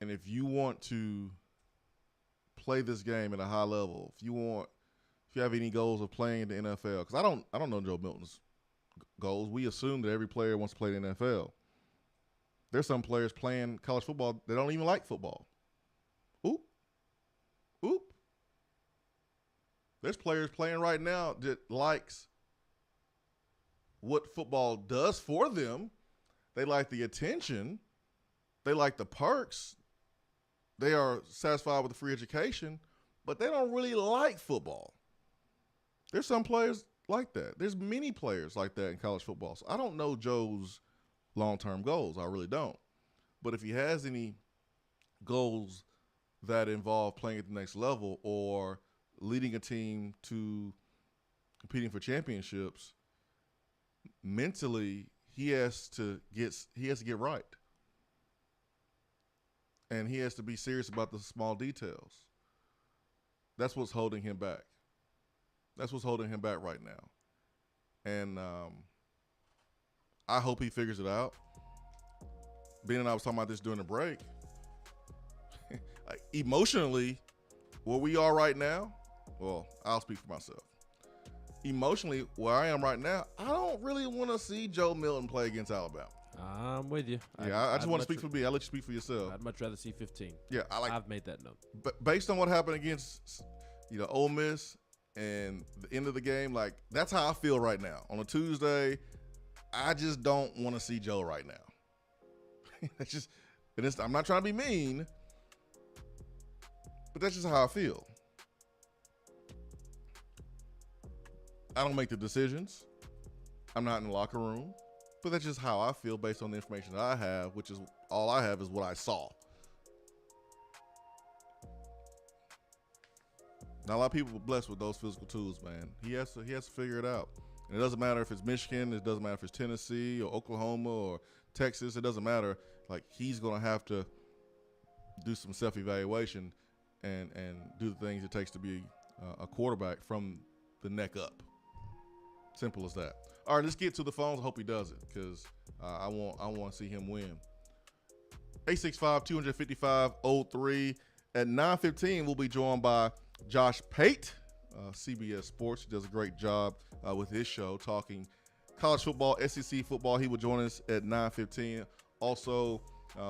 and if you want to play this game at a high level, if you have any goals of playing in the NFL, because I don't know Joe Milton's goals. We assume that every player wants to play in the NFL. There's some players playing college football that don't even like football. Oop. There's players playing right now that likes what football does for them. They like the attention. They like the perks. They are satisfied with the free education, but they don't really like football. There's some players like that. There's many players like that in college football. So I don't know Joe's long-term goals. I really don't. But if he has any goals that involve playing at the next level or leading a team to competing for championships, mentally he has to get right. And he has to be serious about the small details. That's what's holding him back. That's what's holding him back right now. And I hope he figures it out. Ben and I was talking about this during the break. Emotionally, where we are right now, well, I'll speak for myself. Emotionally, where I am right now, I don't really want to see Joe Milton play against Alabama. I'm with you. Yeah, I just want to speak for me. I'll let you speak for yourself. I'd much rather see 15. Yeah, I've made that note. But based on what happened against, Ole Miss and the end of the game, like that's how I feel right now. On a Tuesday, I just don't want to see Joe right now. That's just, I'm not trying to be mean, but that's just how I feel. I don't make the decisions. I'm not in the locker room, but that's just how I feel based on the information that I have, which is all I have is what I saw. Not a lot of people are blessed with those physical tools, man. He has to figure it out. And it doesn't matter if it's Michigan, it doesn't matter if it's Tennessee or Oklahoma or Texas, it doesn't matter. Like, he's going to have to do some self-evaluation and do the things it takes to be a quarterback from the neck up. Simple as that. All right, let's get to the phones. I hope he does it because I want to see him win. 865-255-03. At 9:15, we'll be joined by Josh Pate, CBS Sports. He does a great job with his show talking college football, SEC football. He will join us at 9:15. Also,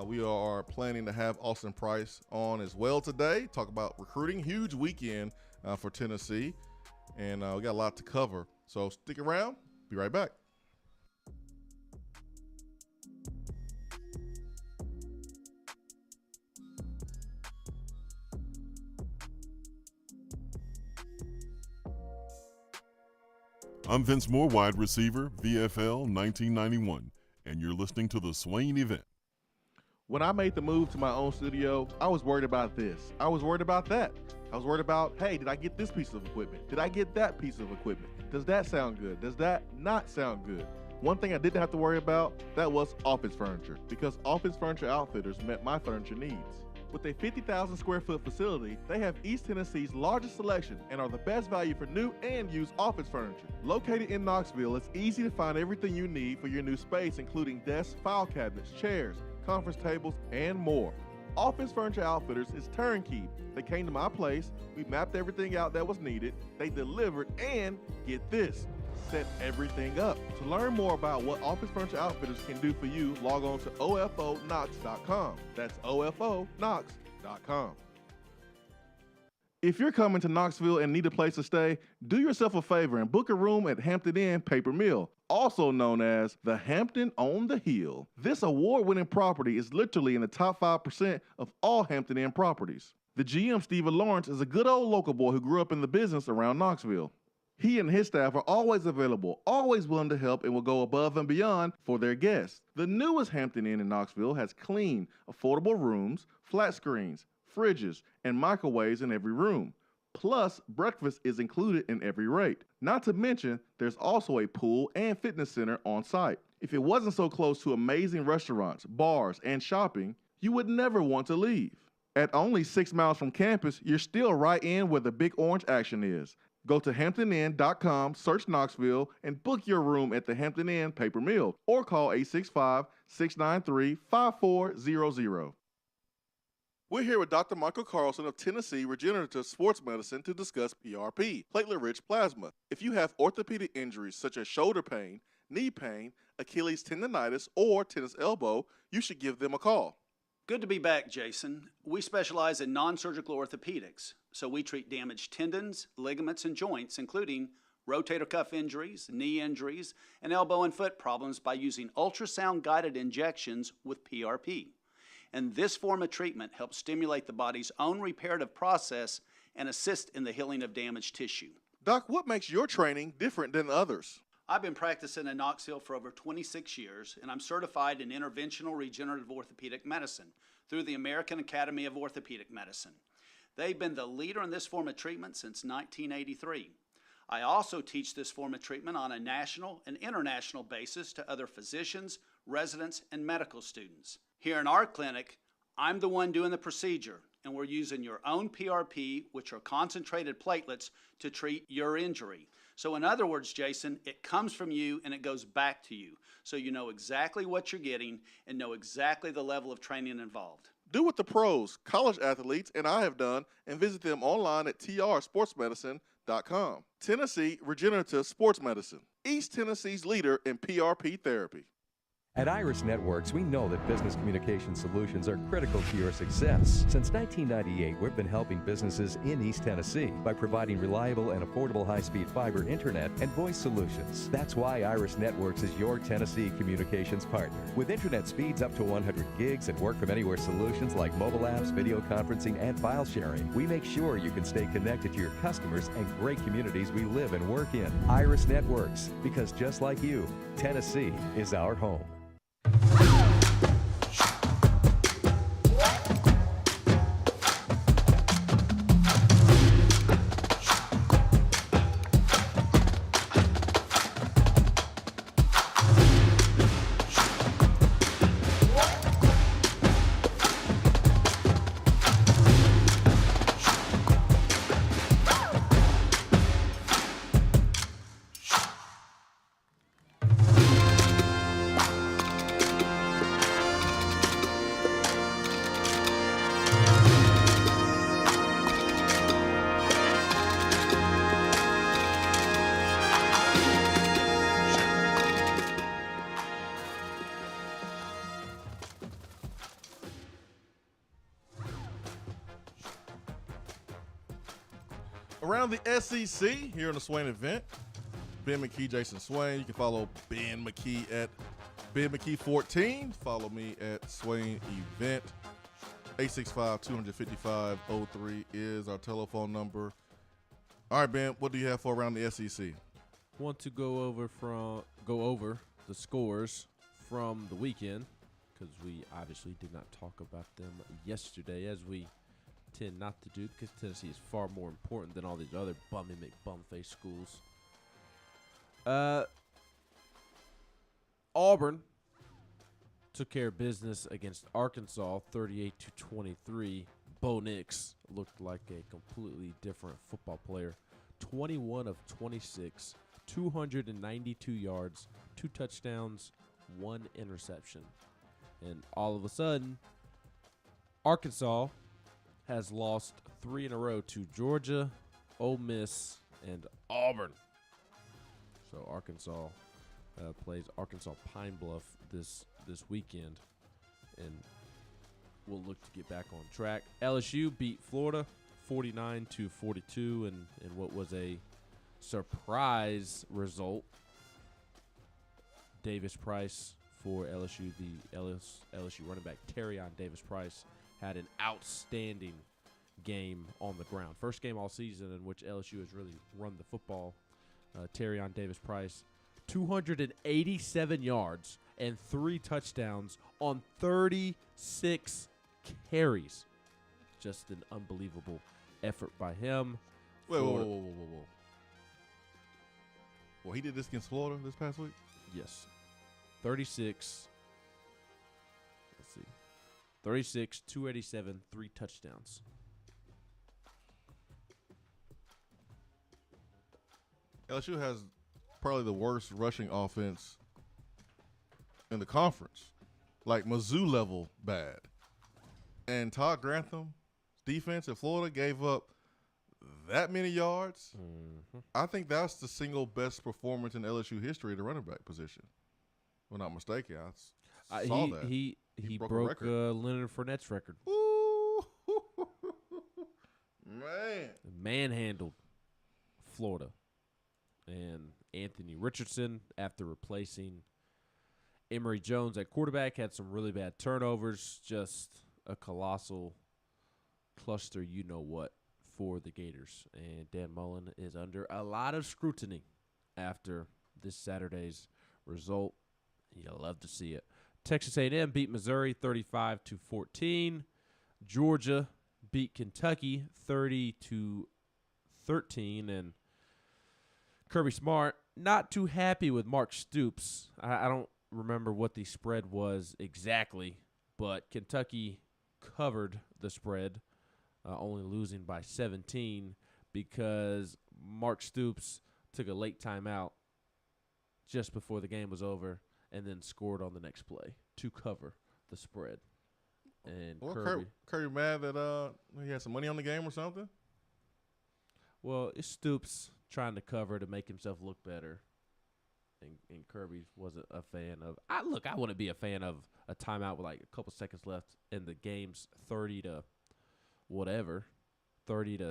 we are planning to have Austin Price on as well today. Talk about recruiting. Huge weekend for Tennessee. And we got a lot to cover. So stick around. Be right back. I'm Vince Moore, wide receiver, VFL 1991, and you're listening to the Swain Event. When I made the move to my own studio, I was worried about this. I was worried about that. I was worried about, hey, did I get this piece of equipment? Did I get that piece of equipment? Does that sound good? Does that not sound good? One thing I didn't have to worry about, that was office furniture, because Office Furniture Outfitters met my furniture needs. With a 50,000 square foot facility, they have East Tennessee's largest selection and are the best value for new and used office furniture. Located in Knoxville, it's easy to find everything you need for your new space, including desks, file cabinets, chairs, conference tables, and more. Office Furniture Outfitters is turnkey. They came to my place, we mapped everything out that was needed, they delivered, and get this, set everything up. To learn more about what Office Furniture Outfitters can do for you, log on to ofonox.com. That's ofonox.com. If you're coming to Knoxville and need a place to stay, do yourself a favor and book a room at Hampton Inn Paper Mill, also known as the Hampton on the Hill. This award-winning property is literally in the top 5% of all Hampton Inn properties. The GM, Stephen Lawrence, is a good old local boy who grew up in the business around Knoxville. He and his staff are always available, always willing to help, and will go above and beyond for their guests. The newest Hampton Inn in Knoxville has clean, affordable rooms, flat screens, fridges, and microwaves in every room. Plus, breakfast is included in every rate. Not to mention, there's also a pool and fitness center on site. If it wasn't so close to amazing restaurants, bars, and shopping, you would never want to leave. At only 6 miles from campus, you're still right in where the big orange action is. Go to hamptoninn.com, search Knoxville, and book your room at the Hampton Inn Paper Mill or call 865-693-5400. We're here with Dr. Michael Carlson of Tennessee Regenerative Sports Medicine to discuss PRP, platelet-rich plasma. If you have orthopedic injuries such as shoulder pain, knee pain, Achilles tendonitis, or tennis elbow, you should give them a call. Good to be back, Jason. We specialize in non-surgical orthopedics, so we treat damaged tendons, ligaments, and joints, including rotator cuff injuries, knee injuries, and elbow and foot problems by using ultrasound-guided injections with PRP. And this form of treatment helps stimulate the body's own reparative process and assist in the healing of damaged tissue. Doc, what makes your training different than others? I've been practicing in Knoxville for over 26 years, and I'm certified in interventional regenerative orthopedic medicine through the American Academy of Orthopedic Medicine. They've been the leader in this form of treatment since 1983. I also teach this form of treatment on a national and international basis to other physicians, residents, and medical students. Here in our clinic, I'm the one doing the procedure, and we're using your own PRP, which are concentrated platelets, to treat your injury. So in other words, Jason, it comes from you and it goes back to you. So you know exactly what you're getting and know exactly the level of training involved. Do what the pros, college athletes, and I have done, and visit them online at trsportsmedicine.com. Tennessee Regenerative Sports Medicine, East Tennessee's leader in PRP therapy. At Iris Networks, we know that business communication solutions are critical to your success. Since 1998, we've been helping businesses in East Tennessee by providing reliable and affordable high-speed fiber internet and voice solutions. That's why Iris Networks is your Tennessee communications partner. With internet speeds up to 100 gigs and work-from-anywhere solutions like mobile apps, video conferencing, and file sharing, we make sure you can stay connected to your customers and great communities we live and work in. Iris Networks, because just like you, Tennessee is our home. Around the SEC here in the Swain Event, Ben McKee, Jason Swain. You can follow Ben McKee at Ben McKee 14. Follow me at Swain Event. 865-255-03 is our telephone number. All right, Ben, what do you have for around the SEC? Want to go over the scores from the weekend, because we obviously did not talk about them yesterday, as we tend not to do, because Tennessee is far more important than all these other bummy McBumface schools. Auburn took care of business against Arkansas 38-23. Bo Nix looked like a completely different football player. 21 of 26, 292 yards, 2 touchdowns, 1 interception. And all of a sudden, Arkansas has lost 3 in a row to Georgia, Ole Miss, and Auburn. So Arkansas plays Arkansas Pine Bluff this weekend, and will look to get back on track. LSU beat Florida 49-42 in what was a surprise result. Davis Price for LSU, the LSU running back Terrion Davis Price, had an outstanding game on the ground. First game all season in which LSU has really run the football. Terrion Davis Price, 287 yards and 3 touchdowns on 36 carries. Just an unbelievable effort by him. Whoa. Well, he did this against Florida this past week? Yes. 36. Let's see. 36, 287, 3 touchdowns. LSU has probably the worst rushing offense in the conference, like Mizzou level bad. And Todd Grantham's defense at Florida gave up that many yards. Mm-hmm. I think that's the single best performance in LSU history at the running back position. If I'm not mistaken, I saw that. He broke Leonard Fournette's record. Ooh. Man. Manhandled Florida. And Anthony Richardson, after replacing Emory Jones at quarterback, had some really bad turnovers. Just a colossal cluster, you-know-what, for the Gators. And Dan Mullen is under a lot of scrutiny after this Saturday's result. You'll love to see it. Texas A&M beat Missouri 35-14. Georgia beat Kentucky 30-13. And Kirby Smart, not too happy with Mark Stoops. I don't remember what the spread was exactly, but Kentucky covered the spread, only losing by 17 because Mark Stoops took a late timeout just before the game was over and then scored on the next play to cover the spread. And Kirby mad that he had some money on the game or something? Well, it's Stoops trying to cover to make himself look better. and Kirby wasn't a fan of. I wouldn't be a fan of a timeout with like a couple seconds left in the game's 30 to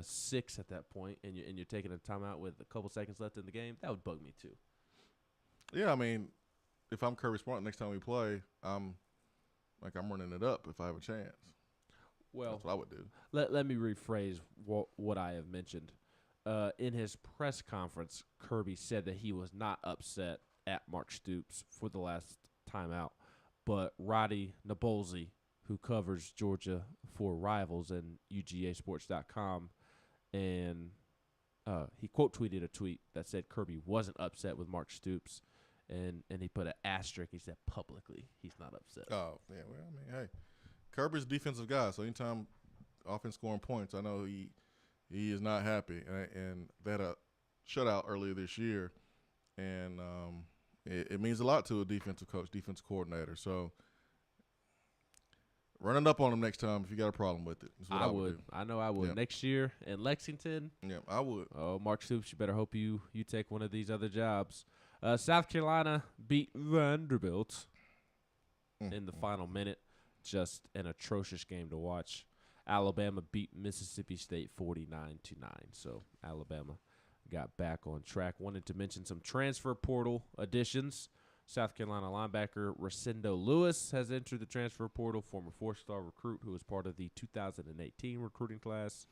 6 at that point, and you're taking a timeout with a couple seconds left in the game. That would bug me too. Yeah, I mean, if I'm Kirby Smart next time we play, I'm running it up if I have a chance. Well, that's what I would do. Let me rephrase what I have mentioned. In his press conference, Kirby said that he was not upset at Mark Stoops for the last timeout, but Roddy Nabolzi, who covers Georgia for Rivals and UGAsports.com, and he quote tweeted a tweet that said Kirby wasn't upset with Mark Stoops, and he put an asterisk. He said publicly he's not upset. Oh, yeah. Well, I mean, hey, Kirby's a defensive guy, so anytime offense scoring points, I know he is not happy. And that shutout earlier this year, and it means a lot to a defensive coach, defensive coordinator. So running up on him next time if you got a problem with it. Is what I would do. I know I would. Yeah. Next year in Lexington. Yeah, I would. Oh, Mark Stoops, you better hope you take one of these other jobs. South Carolina beat Vanderbilt in the final minute. Just an atrocious game to watch. Alabama beat Mississippi State 49-9. So Alabama got back on track. Wanted to mention some transfer portal additions. South Carolina linebacker Rosendo Lewis has entered the transfer portal, former 4-star recruit who was part of the 2018 recruiting class.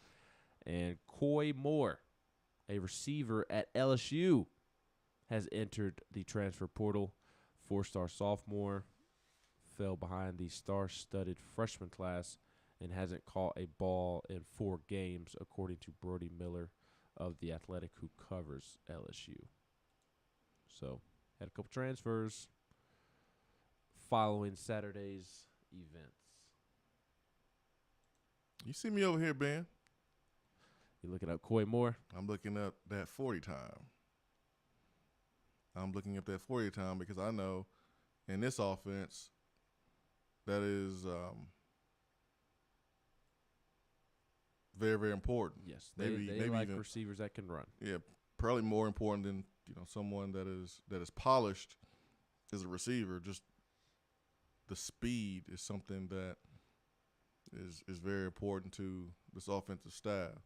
And Coy Moore, a receiver at LSU, has entered the transfer portal. 4-star sophomore, fell behind the star-studded freshman class and hasn't caught a ball in 4 games, according to Brody Miller of The Athletic, who covers LSU. So, had a couple transfers following Saturday's events. You see me over here, Ben. You looking up Coy Moore? I'm looking up that 40 time. I'm looking up that 40 time because I know in this offense that is very, very important. Yes, they like even receivers that can run. Yeah, probably more important than someone that is polished as a receiver. Just the speed is something that is very important to this offensive staff.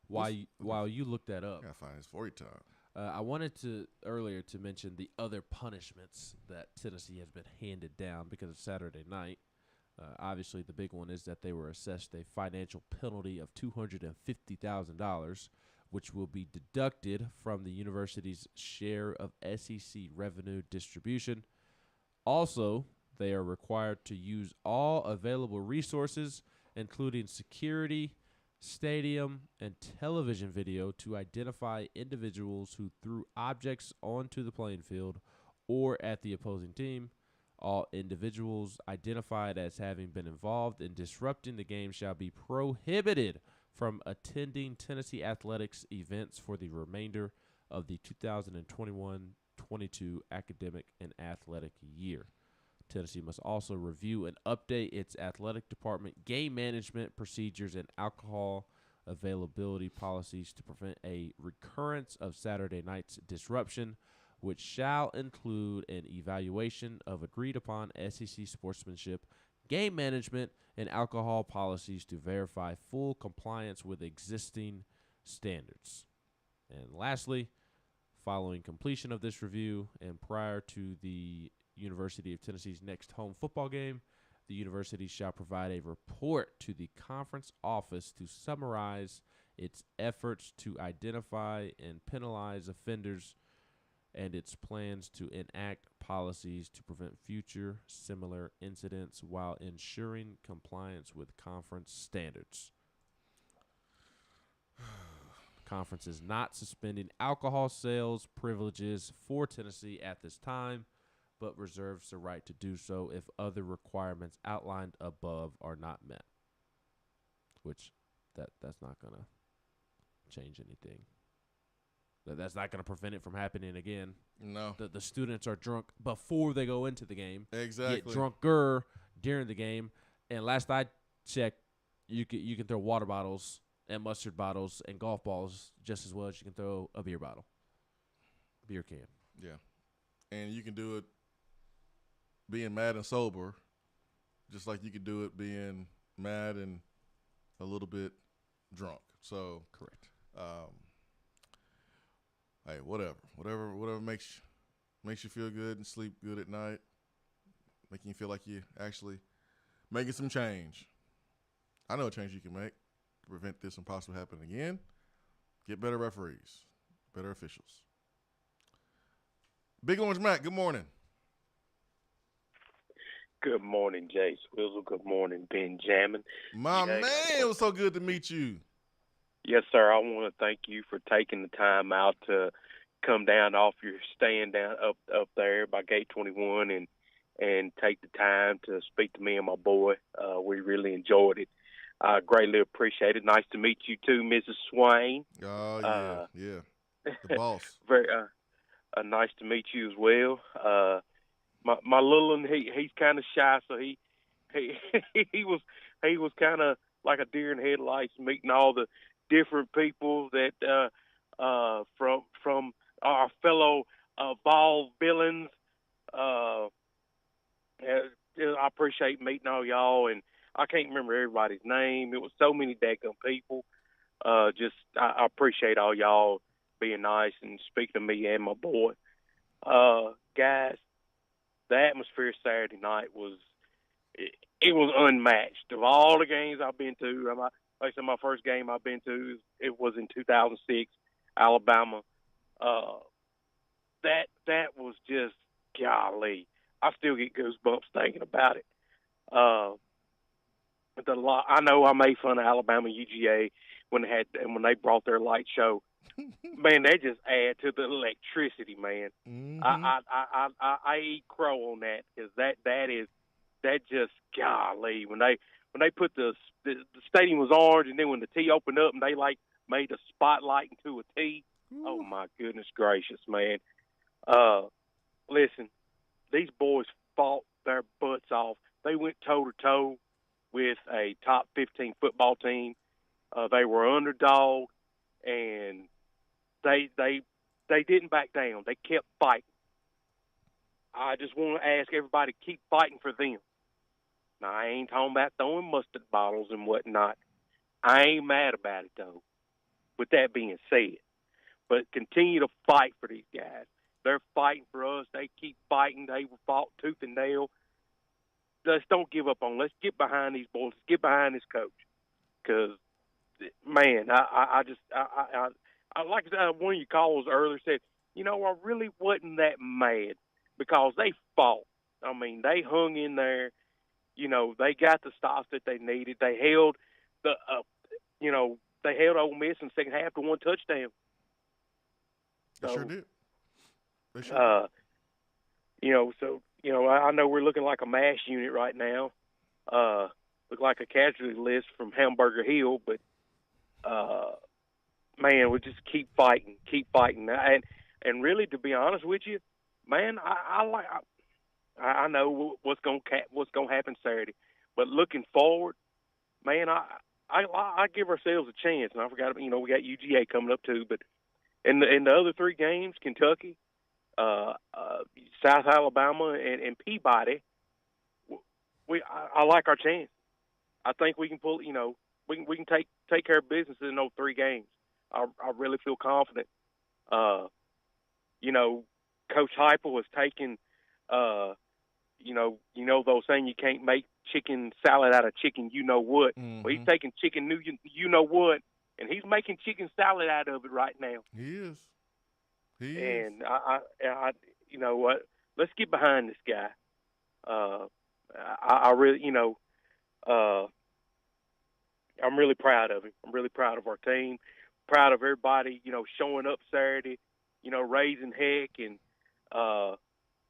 While you look that up, I gotta find his 40 time. I wanted to earlier to mention the other punishments that Tennessee has been handed down because of Saturday night. Obviously, the big one is that they were assessed a financial penalty of $250,000, which will be deducted from the university's share of SEC revenue distribution. Also, they are required to use all available resources, including security, stadium, and television video, to identify individuals who threw objects onto the playing field or at the opposing team. All individuals identified as having been involved in disrupting the game shall be prohibited from attending Tennessee athletics events for the remainder of the 2021-22 academic and athletic year. Tennessee must also review and update its athletic department game management procedures and alcohol availability policies to prevent a recurrence of Saturday night's disruption, which shall include an evaluation of agreed-upon SEC sportsmanship, game management, and alcohol policies to verify full compliance with existing standards. And lastly, following completion of this review and prior to the University of Tennessee's next home football game, the university shall provide a report to the conference office to summarize its efforts to identify and penalize offenders and its plans to enact policies to prevent future similar incidents while ensuring compliance with conference standards. Conference is not suspending alcohol sales privileges for Tennessee at this time, but reserves the right to do so if other requirements outlined above are not met. Which that's not going to change anything. That's not going to prevent it from happening again. No. The students are drunk before they go into the game. Exactly. Get drunker during the game. And last I checked, you can throw water bottles and mustard bottles and golf balls just as well as you can throw a beer bottle. Beer can. Yeah. And you can do it being mad and sober, just like you could do it being mad and a little bit drunk. So correct. Hey, whatever makes you feel good and sleep good at night, making you feel like you actually making some change. I know a change you can make to prevent this from possibly happening again. Get better referees, better officials. Big Orange Mac, good morning. Good morning, Jay Swizzle. Good morning, Benjamin. My man, it was so good to meet you. Yes, sir. I want to thank you for taking the time out to come down off your stand down up there by Gate 21 and take the time to speak to me and my boy. We really enjoyed it. I greatly appreciate it. Nice to meet you too, Mrs. Swain. Oh yeah, the boss. Very nice to meet you as well. My little one, he's kind of shy, so he was kind of like a deer in headlights, meeting all the different people that from our fellow Vol villains. I appreciate meeting all y'all, and I can't remember everybody's name. It was so many daggum people. I appreciate all y'all being nice and speaking to me and my boy. Guys, the atmosphere Saturday night was unmatched. Of all the games I've been to, like I said, my first game I've been to, it was in 2006, Alabama. That was just, golly, I still get goosebumps thinking about it. I know I made fun of Alabama UGA when they brought their light show. Man, they just add to the electricity, man. Mm-hmm. I eat crow on that because that just, golly, when they put the stadium was orange, and then when the T opened up and they like made a spotlight into a T. Oh my goodness gracious, man. Listen, these boys fought their butts off. They went toe to toe with a top 15 football team. They were underdog, and they didn't back down. They kept fighting. I just want to ask everybody to keep fighting for them. Now, I ain't talking about throwing mustard bottles and whatnot. I ain't mad about it, though, with that being said. But continue to fight for these guys. They're fighting for us. They keep fighting. They fought tooth and nail. Let's don't give up on them. Let's get behind these boys. Let's get behind this coach. Because, man, I like one of your callers earlier said, I really wasn't that mad because they fought. I mean, they hung in there. They got the stops that they needed. They held they held Ole Miss in the second half to one touchdown. They sure did. I know we're looking like a mash unit right now. Look like a casualty list from Hamburger Hill, but man, we just keep fighting, and really, to be honest with you, man, I know what's gonna happen Saturday, but looking forward, man, I give ourselves a chance, and I forgot, we got UGA coming up too, but in the other three games, Kentucky, South Alabama, and Peabody, I like our chance. I think we can pull. We can take care of business in those three games. I really feel confident. Coach Heupel has taken. Those saying you can't make chicken salad out of chicken. You know what? Mm-hmm. Well, he's taking chicken you know what, and he's making chicken salad out of it right now. He is. And I you know what? Let's get behind this guy. I really, I'm really proud of him. I'm really proud of our team. Proud of everybody, showing up Saturday, raising heck, and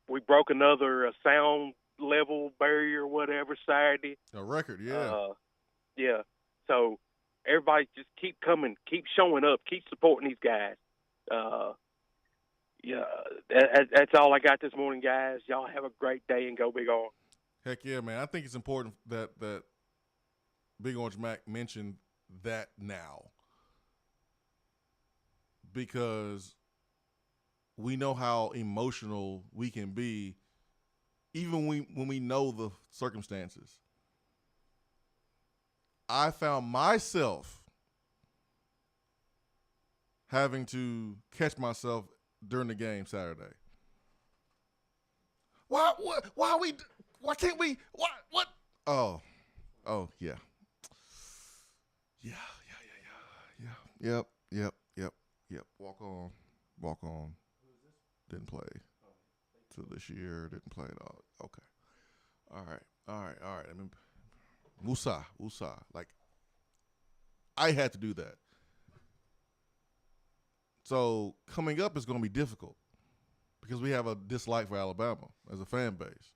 we broke another sound level barrier or whatever Saturday. A record, yeah. Yeah. So everybody just keep coming, keep showing up, keep supporting these guys. That's all I got this morning, guys. Y'all have a great day and go Big Orange. Heck yeah, man. I think it's important that Big Orange Mac mentioned that now, because we know how emotional we can be, even when we know the circumstances. I found myself having to catch myself during the game Saturday. Why can't we? What? Oh, yeah. Yep. Walk on. Didn't play till this year. Didn't play at all. Okay. All right. I mean, Musa. Like, I had to do that. So coming up is going to be difficult because we have a dislike for Alabama as a fan base.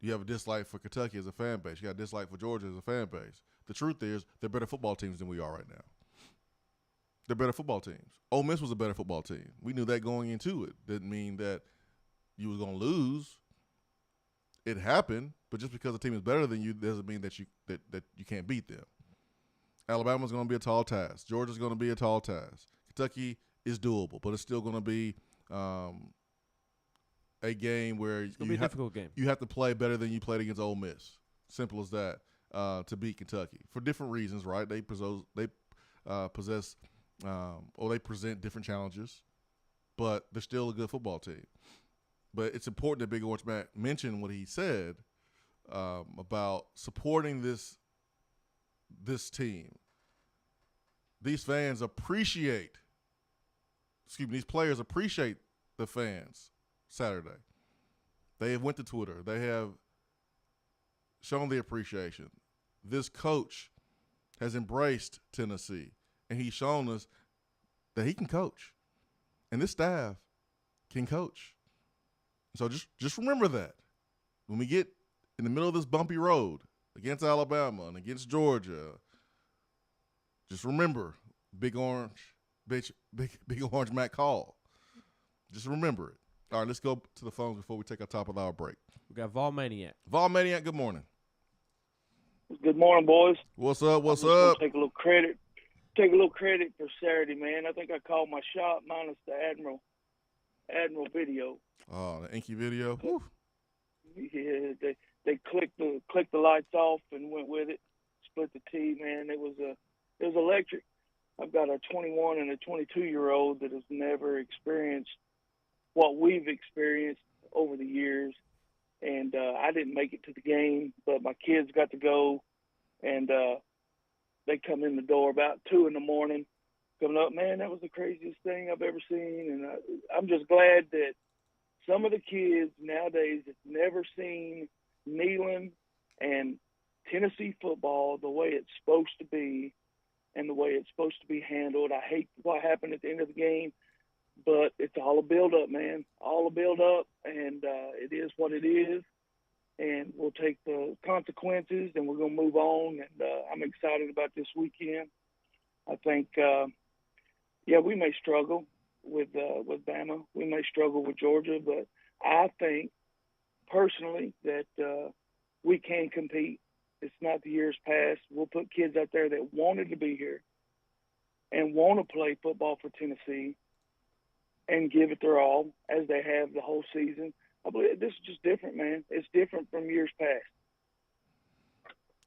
You have a dislike for Kentucky as a fan base. You got a dislike for Georgia as a fan base. The truth is they're better football teams than we are right now. They're better football teams. Ole Miss was a better football team. We knew that going into it. Didn't mean that you was going to lose. It happened, but just because a team is better than you doesn't mean that you can't beat them. Alabama's going to be a tall task. Georgia's going to be a tall task. Kentucky is doable, but it's still going to be a game where it's going to be a difficult game. You have to play better than you played against Ole Miss. Simple as that. To beat Kentucky for different reasons, right? They present different challenges, but they're still a good football team. But it's important that Big Orange Matt mentioned what he said about supporting this team. These players appreciate the fans Saturday. They have went to Twitter. They have shown the appreciation. This coach has embraced Tennessee, and he's shown us that he can coach, and this staff can coach. So just remember that when we get in the middle of this bumpy road against Alabama and against Georgia, just remember Big Orange Matt call. Just remember it. All right, let's go to the phones before we take our top of the hour break. We got Vol Maniac. Vol Maniac, good morning. Good morning, boys. What's up? Take a little credit for Saturday, man. I think I called my shot minus the Admiral video. Oh, the Inky video. Whew. Yeah, they clicked the lights off and went with it. Split the T, man. It was electric. I've got a 21 and a 22-year-old that has never experienced what we've experienced over the years. And I didn't make it to the game, but my kids got to go, and they come in the door about 2 a.m. coming up. Man, that was the craziest thing I've ever seen, and I'm just glad that some of the kids nowadays have never seen Neyland and Tennessee football the way it's supposed to be and the way it's supposed to be handled. I hate what happened at the end of the game, but it's all a build-up, man. All a build-up, and it is what it is. And we'll take the consequences, and we're going to move on. And I'm excited about this weekend. I think, we may struggle with Bama. We may struggle with Georgia, but I think personally that we can compete. It's not the years past. We'll put kids out there that wanted to be here and want to play football for Tennessee and give it their all as they have the whole season. I believe this is just different, man. It's different from years past.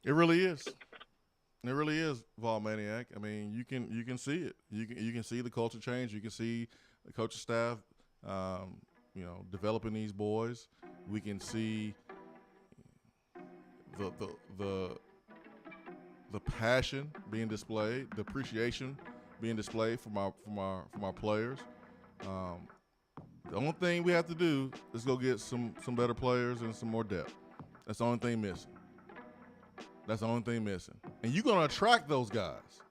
It really is. It really is, Vol Maniac. I mean, you can see it. You can see the culture change. You can see the coaching staff, developing these boys. We can see the passion being displayed, the appreciation being displayed from our players. The only thing we have to do is go get some better players and some more depth. That's the only thing missing. And you're gonna attract those guys.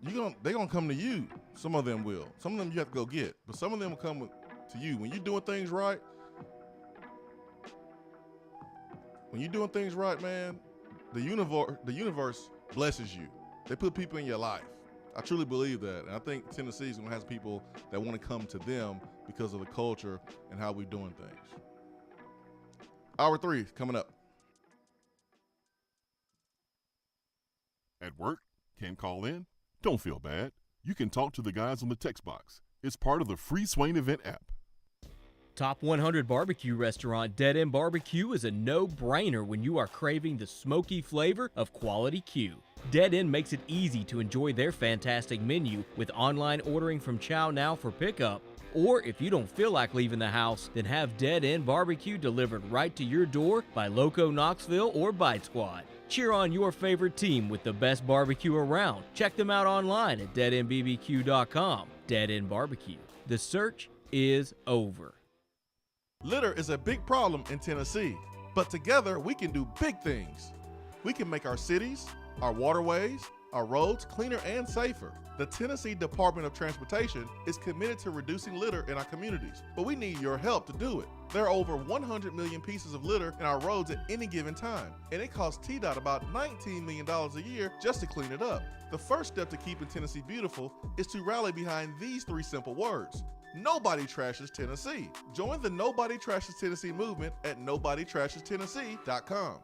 They're gonna come to you. Some of them will. Some of them you have to go get, but some of them will come to you when you're doing things right. When you're doing things right, man, the universe blesses you. They put people in your life. I truly believe that. And I think Tennessee's going to have people that want to come to them because of the culture and how we're doing things. Hour 3 is coming up. At work, can't call in? Don't feel bad. You can talk to the guys on the text box. It's part of the free Swain Event app. Top 100 barbecue restaurant Dead End Barbecue is a no-brainer when you are craving the smoky flavor of quality Q. Dead End makes it easy to enjoy their fantastic menu with online ordering from Chow Now for pickup. Or if you don't feel like leaving the house, then have Dead End Barbecue delivered right to your door by Loco Knoxville or Bite Squad. Cheer on your favorite team with the best barbecue around. Check them out online at deadendbbq.com. Dead End Barbecue. The search is over. Litter is a big problem in Tennessee, but together we can do big things. We can make our cities, our waterways, our roads cleaner and safer. The Tennessee Department of Transportation is committed to reducing litter in our communities, but we need your help to do it. There are over 100 million pieces of litter in our roads at any given time, and it costs TDOT about $19 million a year just to clean it up. The first step to keeping Tennessee beautiful is to rally behind these 3 simple words. Nobody trashes Tennessee. Join the Nobody Trashes Tennessee movement at nobodytrashestennessee.com.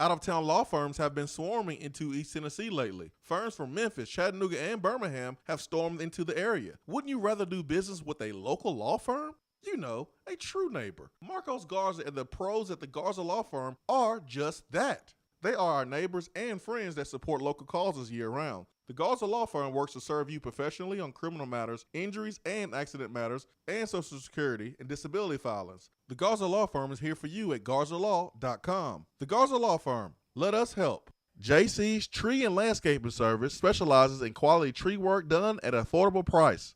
Out-of-town law firms have been swarming into East Tennessee lately. Firms from Memphis, Chattanooga, and Birmingham have stormed into the area. Wouldn't you rather do business with a local law firm? You know, a true neighbor. Marcos Garza and the pros at the Garza Law Firm are just that. They are our neighbors and friends that support local causes year-round. The Garza Law Firm works to serve you professionally on criminal matters, injuries and accident matters, and Social Security and disability filings. The Garza Law Firm is here for you at garzalaw.com. The Garza Law Firm. Let us help. JC's Tree and Landscaping Service specializes in quality tree work done at an affordable price.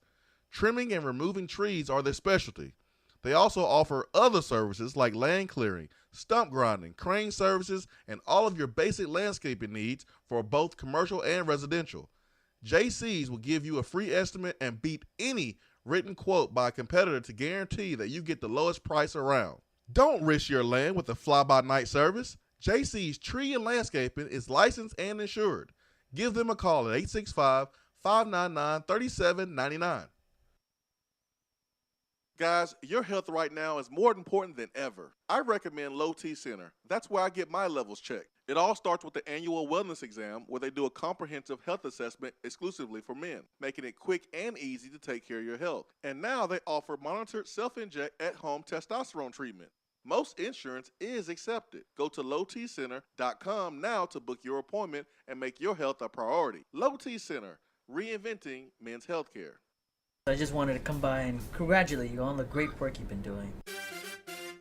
Trimming and removing trees are their specialty. They also offer other services like land clearing, stump grinding, crane services, and all of your basic landscaping needs for both commercial and residential. JC's will give you a free estimate and beat any written quote by a competitor to guarantee that you get the lowest price around. Don't risk your land with a fly-by-night service. JC's Tree and Landscaping is licensed and insured. Give them a call at 865-599-3799. Guys, your health right now is more important than ever. I recommend Low T Center. That's where I get my levels checked. It all starts with the annual wellness exam where they do a comprehensive health assessment exclusively for men, making it quick and easy to take care of your health. And now they offer monitored self-inject at-home testosterone treatment. Most insurance is accepted. Go to lowtcenter.com now to book your appointment and make your health a priority. Low T Center, reinventing men's healthcare. I just wanted to come by and congratulate you on the great work you've been doing.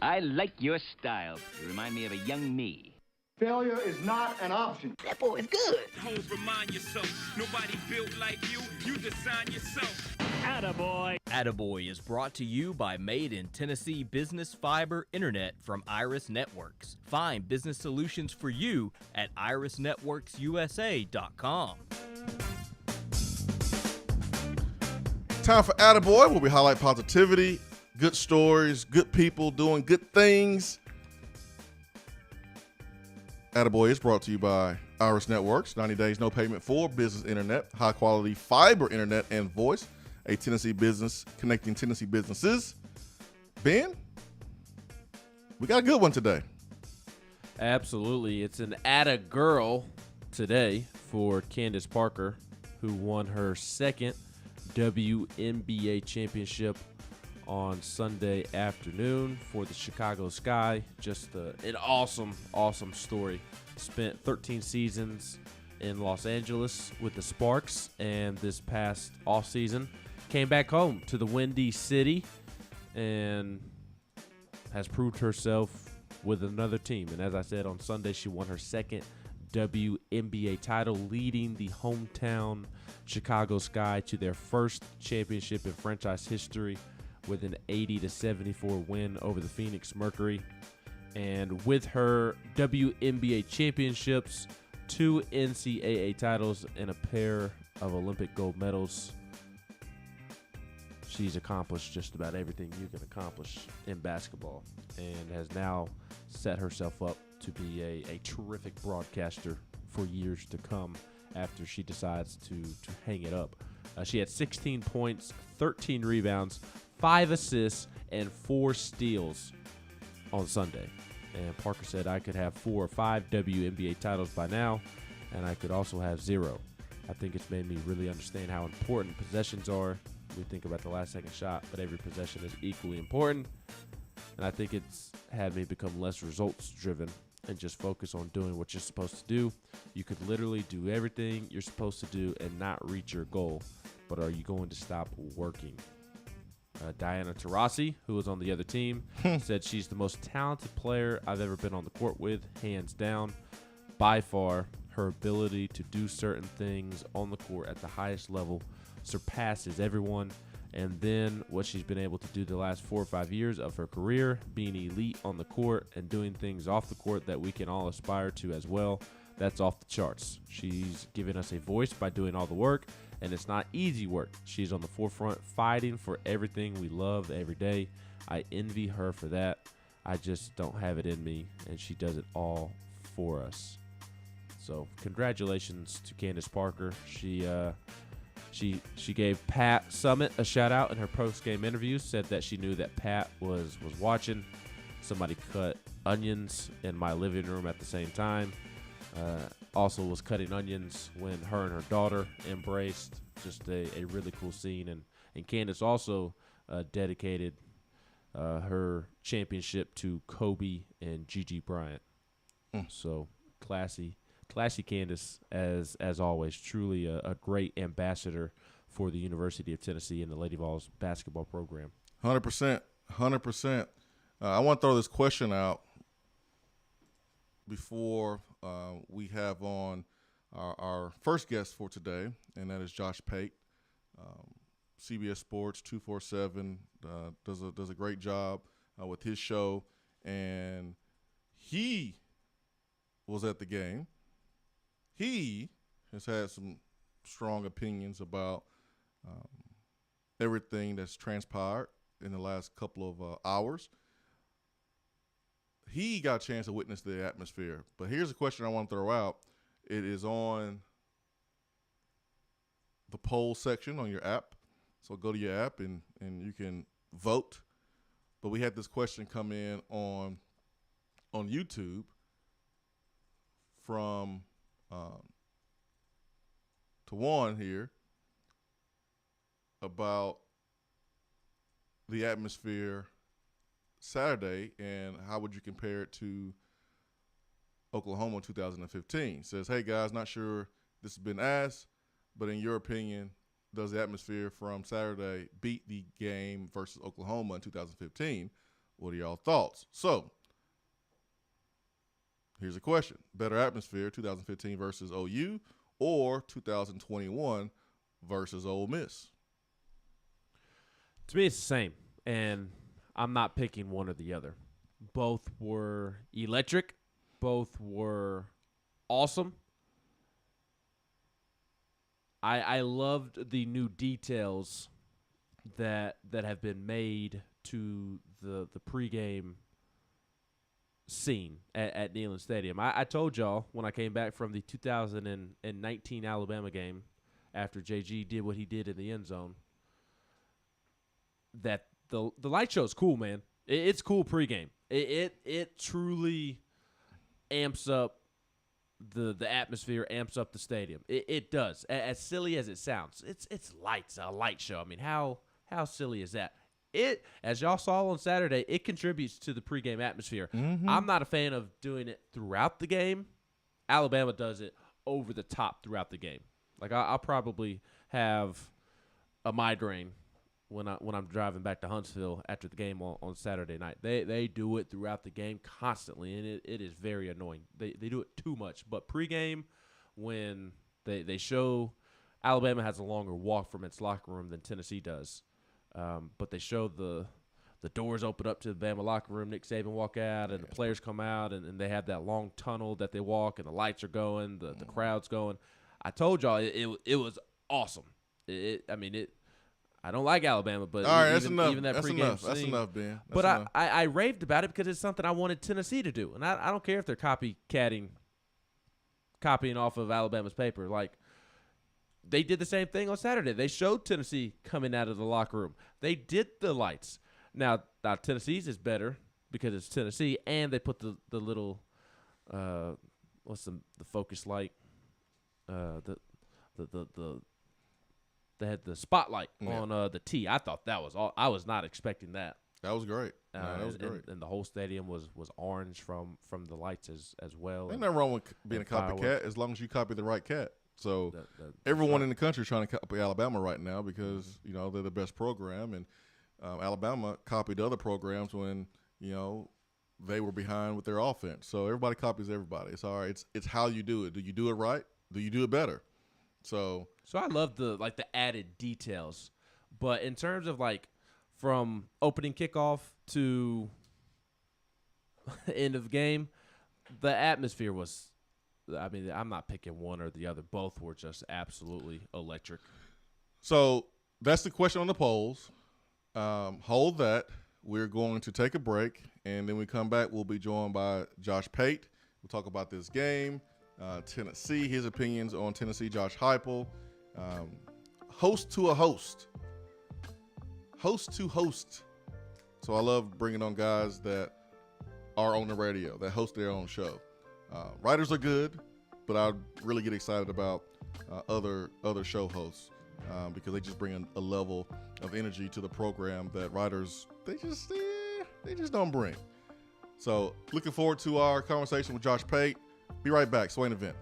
I like your style. You remind me of a young me. Failure is not an option. That boy is good. Homes remind yourself, nobody built like you. You design yourself. Attaboy. Attaboy is brought to you by Made in Tennessee Business Fiber Internet from Iris Networks. Find business solutions for you at irisnetworksusa.com. Time for Attaboy, where we highlight positivity, good stories, good people doing good things. Attaboy is brought to you by Iris Networks. 90 days, no payment for business internet, high quality fiber internet and voice. A Tennessee business connecting Tennessee businesses. Ben, we got a good one today. Absolutely. It's an Atta Girl today for Candace Parker, who won her second WNBA championship on Sunday afternoon for the Chicago Sky. Just an awesome, awesome story. Spent 13 seasons in Los Angeles with the Sparks, and this past offseason came back home to the Windy City and has proved herself with another team. And as I said, on Sunday, she won her second WNBA title, leading the hometown Chicago Sky to their first championship in franchise history with an 80-74 win over the Phoenix Mercury. And with her WNBA championships, 2 NCAA titles, and a pair of Olympic gold medals, she's accomplished just about everything you can accomplish in basketball and has now set herself up to be a terrific broadcaster for years to come after she decides to hang it up. She had 16 points, 13 rebounds, 5 assists, and 4 steals on Sunday. And Parker said, I could have 4 or 5 WNBA titles by now, and I could also have 0. I think it's made me really understand how important possessions are We think about the last second shot, but every possession is equally important. And I think it's had me become less results driven and just focus on doing what you're supposed to do. You could literally do everything you're supposed to do and not reach your goal, but are you going to stop working? Diana Taurasi, who was on the other team, said she's the most talented player I've ever been on the court with, hands down. By far, her ability to do certain things on the court at the highest level surpasses everyone. And then what she's been able to do the last 4 or 5 years of her career, being elite on the court and doing things off the court that we can all aspire to as well, that's off the charts. She's given us a voice by doing all the work, and it's not easy work. She's on the forefront fighting for everything we love every day. I envy her for that. I just don't have it in me, and she does it all for us. So congratulations to Candace Parker. She gave Pat Summit a shout out in her post-game interview, said that she knew that Pat was watching. Somebody cut onions in my living room at the same time. Also was cutting onions when her and her daughter embraced. Just a really cool scene. And Candace also dedicated her championship to Kobe and Gigi Bryant. So classy Candace as always. Truly a great ambassador for the University of Tennessee and the Lady Vols basketball program. 100%. I want to throw this question out before we have on our first guest for today, and that is Josh Pate. CBS Sports 247 does a great job with his show, and he was at the game. He has had some strong opinions about everything that's transpired in the last couple of hours. He got a chance to witness the atmosphere. But here's a question I want to throw out. It is on the poll section on your app. So go to your app and you can vote. But we had this question come in on YouTube from Tawan here about the atmosphere Saturday and how would you compare it to Oklahoma 2015. Says, hey guys, not sure this has been asked, but in your opinion, does the atmosphere from Saturday beat the game versus Oklahoma in 2015? What are y'all thoughts? So here's a question. Better atmosphere 2015 versus OU or 2021 versus Ole Miss? To me, it's the same, and I'm not picking one or the other. Both were electric. Both were awesome. I loved the new details that have been made to the pregame scene at Neyland Stadium. I told y'all when I came back from the 2019 Alabama game after JG did what he did in the end zone that the light show is cool, man. It's cool pregame. It truly amps up the atmosphere, amps up the stadium. It does. As silly as it sounds, it's a light show. I mean, how silly is that? It, as y'all saw on Saturday, it contributes to the pregame atmosphere. Mm-hmm. I'm not a fan of doing it throughout the game. Alabama does it over the top throughout the game. Like I'll probably have a migraine when I'm driving back to Huntsville after the game on Saturday night. They do it throughout the game constantly, and it is very annoying. They do it too much. But pregame, when they show Alabama has a longer walk from its locker room than Tennessee does, but they show the doors open up to the Bama locker room, Nick Saban walk out, and the players come out, and they have that long tunnel that they walk, and the lights are going, the crowd's going. I told y'all it was awesome. I don't like Alabama, but all right, even that pregame scene. That's enough, Ben. But I raved about it because it's something I wanted Tennessee to do. And I don't care if they're copying off of Alabama's paper. Like, they did the same thing on Saturday. They showed Tennessee coming out of the locker room. They did the lights. Now Tennessee's is better because it's Tennessee, and they put the little what's the focus light? The they had the spotlight Yeah. on the tee. I thought that was all. I was not expecting that. That was great. That was great. And the whole stadium was orange from the lights as well. Ain't nothing wrong with being a fireworks. copycat as long as you copy the right cat. So that's everyone right. in the country is trying to copy Alabama right now because you know they're the best program, and Alabama copied other programs when you know they were behind with their offense. So everybody copies everybody. It's all right. It's how you do it. Do you do it right? Do you do it better? So I love the added details, but in terms of from opening kickoff to end of game, the atmosphere was. I mean, I'm not picking one or the other. Both were just absolutely electric. So that's the question on the polls. Hold that. We're going to take a break, and then we come back. We'll be joined by Josh Pate. We'll talk about this game, Tennessee, his opinions on Tennessee, Josh Heupel, host to a host. Host to host. So I love bringing on guys that are on the radio, that host their own show. Writers are good, but I really get excited about other show hosts because they just bring a level of energy to the program that writers they just don't bring. So looking forward to our conversation with Josh Pate. Be right back. Swain Event.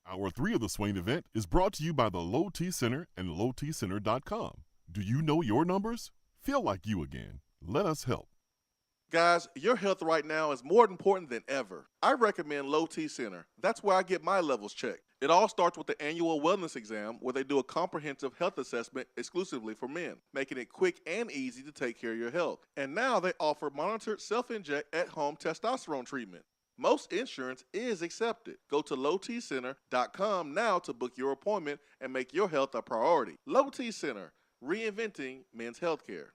Hour 3 of the Swain Event is brought to you by the Low T Center and lowtcenter.com. Do you know your numbers? Feel like you again. Let us help. Guys, your health right now is more important than ever. I recommend Low T Center. That's where I get my levels checked. It all starts with the annual wellness exam where they do a comprehensive health assessment exclusively for men, making it quick and easy to take care of your health. And now they offer monitored self-inject at-home testosterone treatment. Most insurance is accepted. Go to lowtcenter.com now to book your appointment and make your health a priority. Low T Center, reinventing men's healthcare.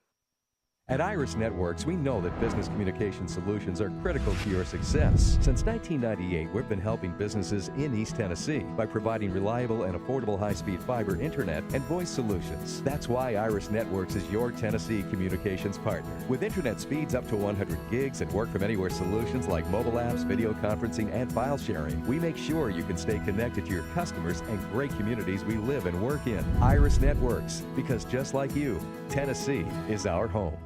At Iris Networks, we know that business communication solutions are critical to your success. Since 1998, we've been helping businesses in East Tennessee by providing reliable and affordable high-speed fiber internet and voice solutions. That's why Iris Networks is your Tennessee communications partner. With internet speeds up to 100 gigs and work-from-anywhere solutions like mobile apps, video conferencing, and file sharing, we make sure you can stay connected to your customers and great communities we live and work in. Iris Networks, because just like you, Tennessee is our home.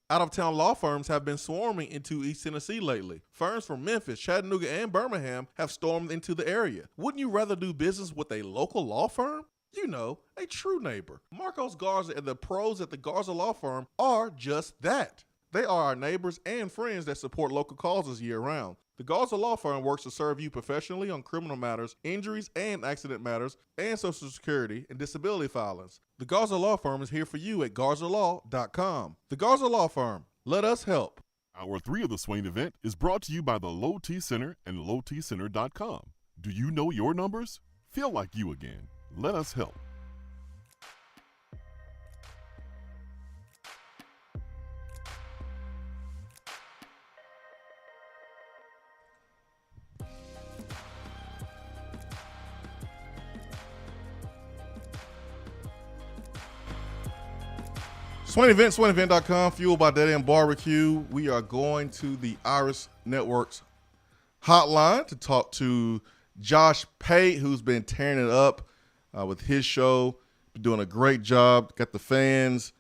Out-of-town law firms have been swarming into East Tennessee lately. Firms from Memphis, Chattanooga, and Birmingham have stormed into the area. Wouldn't you rather do business with a local law firm? You know, a true neighbor. Marcos Garza and the pros at the Garza Law Firm are just that. They are our neighbors and friends that support local causes year-round. The Garza Law Firm works to serve you professionally on criminal matters, injuries and accident matters, and Social Security and disability filings. The Garza Law Firm is here for you at garzalaw.com. The Garza Law Firm. Let us help. Hour 3 of the Swain Event is brought to you by the Low T Center and lowtcenter.com. Do you know your numbers? Feel like you again. Let us help. Swain Event, SwainEvent.com, fueled by Dead End Barbecue. We are going to the Iris Networks hotline to talk to Josh Pate, who's been tearing it up with his show, been doing a great job, got the fans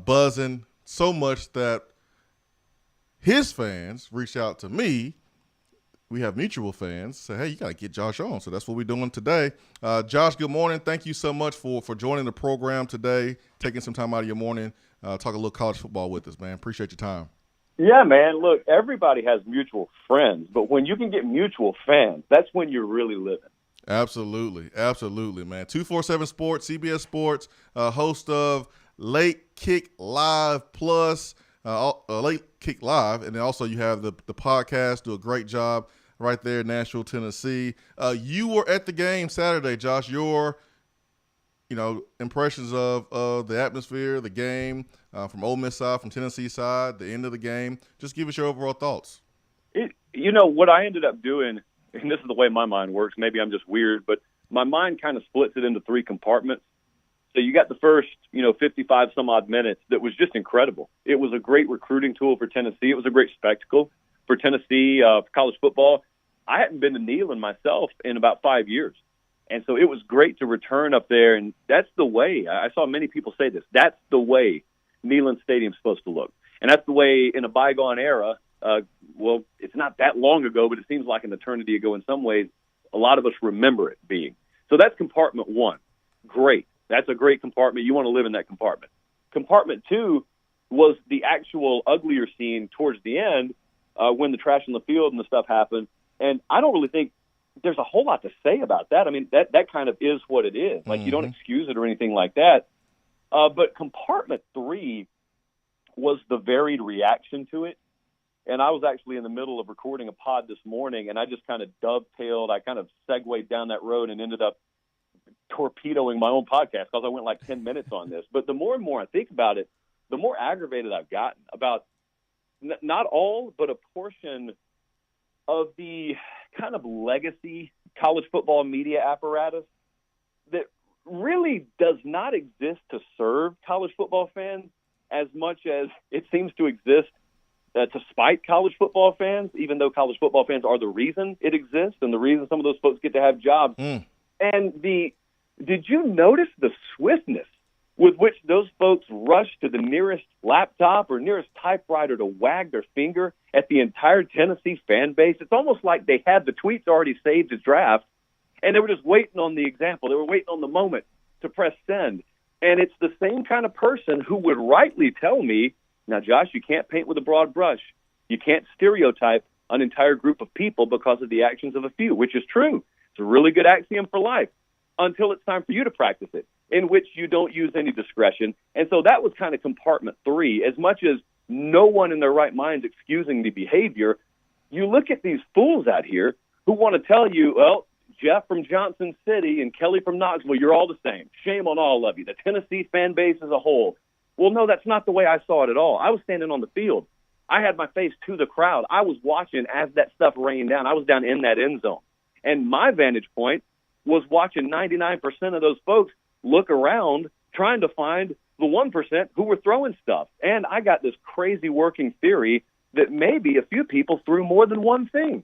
buzzing so much that his fans reached out to me. We have mutual fans say, hey, you got to get Josh on. So that's what we're doing today. Josh, good morning. Thank you so much for joining the program today, taking some time out of your morning, talk a little college football with us, man. Appreciate your time. Yeah, man. Look, everybody has mutual friends, but when you can get mutual fans, that's when you're really living. Absolutely. Absolutely, man. 247 Sports, CBS Sports, host of Late Kick Live Plus, Late Kick Live, and then also you have the podcast, do a great job. right there in Nashville, Tennessee. You were at the game Saturday, Josh. Your impressions of the atmosphere, the game, from Ole Miss side, from Tennessee side, the end of the game. Just give us your overall thoughts. What I ended up doing, and this is the way my mind works, maybe I'm just weird, but my mind kind of splits it into three compartments. So you got the first, 55 some odd minutes that was just incredible. It was a great recruiting tool for Tennessee. It was a great spectacle for Tennessee, for college football. I hadn't been to Neyland myself in about 5 years. And so it was great to return up there. And that's the way, I saw many people say this, that's the way Neyland Stadium's supposed to look. And that's the way in a bygone era, it's not that long ago, but it seems like an eternity ago in some ways, a lot of us remember it being. So that's compartment one. Great. That's a great compartment. You want to live in that compartment. Compartment two was the actual uglier scene towards the end when the trash in the field and the stuff happened. And I don't really think there's a whole lot to say about that. I mean, that kind of is what it is. Like, you don't excuse it or anything like that. But compartment three was the varied reaction to it. And I was actually in the middle of recording a pod this morning, and I just kind of dovetailed. I kind of segued down that road and ended up torpedoing my own podcast because I went like 10 minutes on this. But the more and more I think about it, the more aggravated I've gotten about not all, but a portion of the kind of legacy college football media apparatus that really does not exist to serve college football fans as much as it seems to exist to spite college football fans, even though college football fans are the reason it exists and the reason some of those folks get to have jobs. And did you notice the swiftness with which those folks rush to the nearest laptop or nearest typewriter to wag their finger at the entire Tennessee fan base? It's almost like they had the tweets already saved as drafts, and they were just waiting on the example. They were waiting on the moment to press send. And it's the same kind of person who would rightly tell me, now, Josh, you can't paint with a broad brush. You can't stereotype an entire group of people because of the actions of a few, which is true. It's a really good axiom for life until it's time for you to practice it, in which you don't use any discretion. And so that was kind of compartment three. As much as no one in their right mind is excusing the behavior, you look at these fools out here who want to tell you, well, Jeff from Johnson City and Kelly from Knoxville, you're all the same. Shame on all of you. The Tennessee fan base as a whole. Well, no, that's not the way I saw it at all. I was standing on the field. I had my face to the crowd. I was watching as that stuff rained down. I was down in that end zone. And my vantage point was watching 99% of those folks look around trying to find the 1% who were throwing stuff. And I got this crazy working theory that maybe a few people threw more than one thing.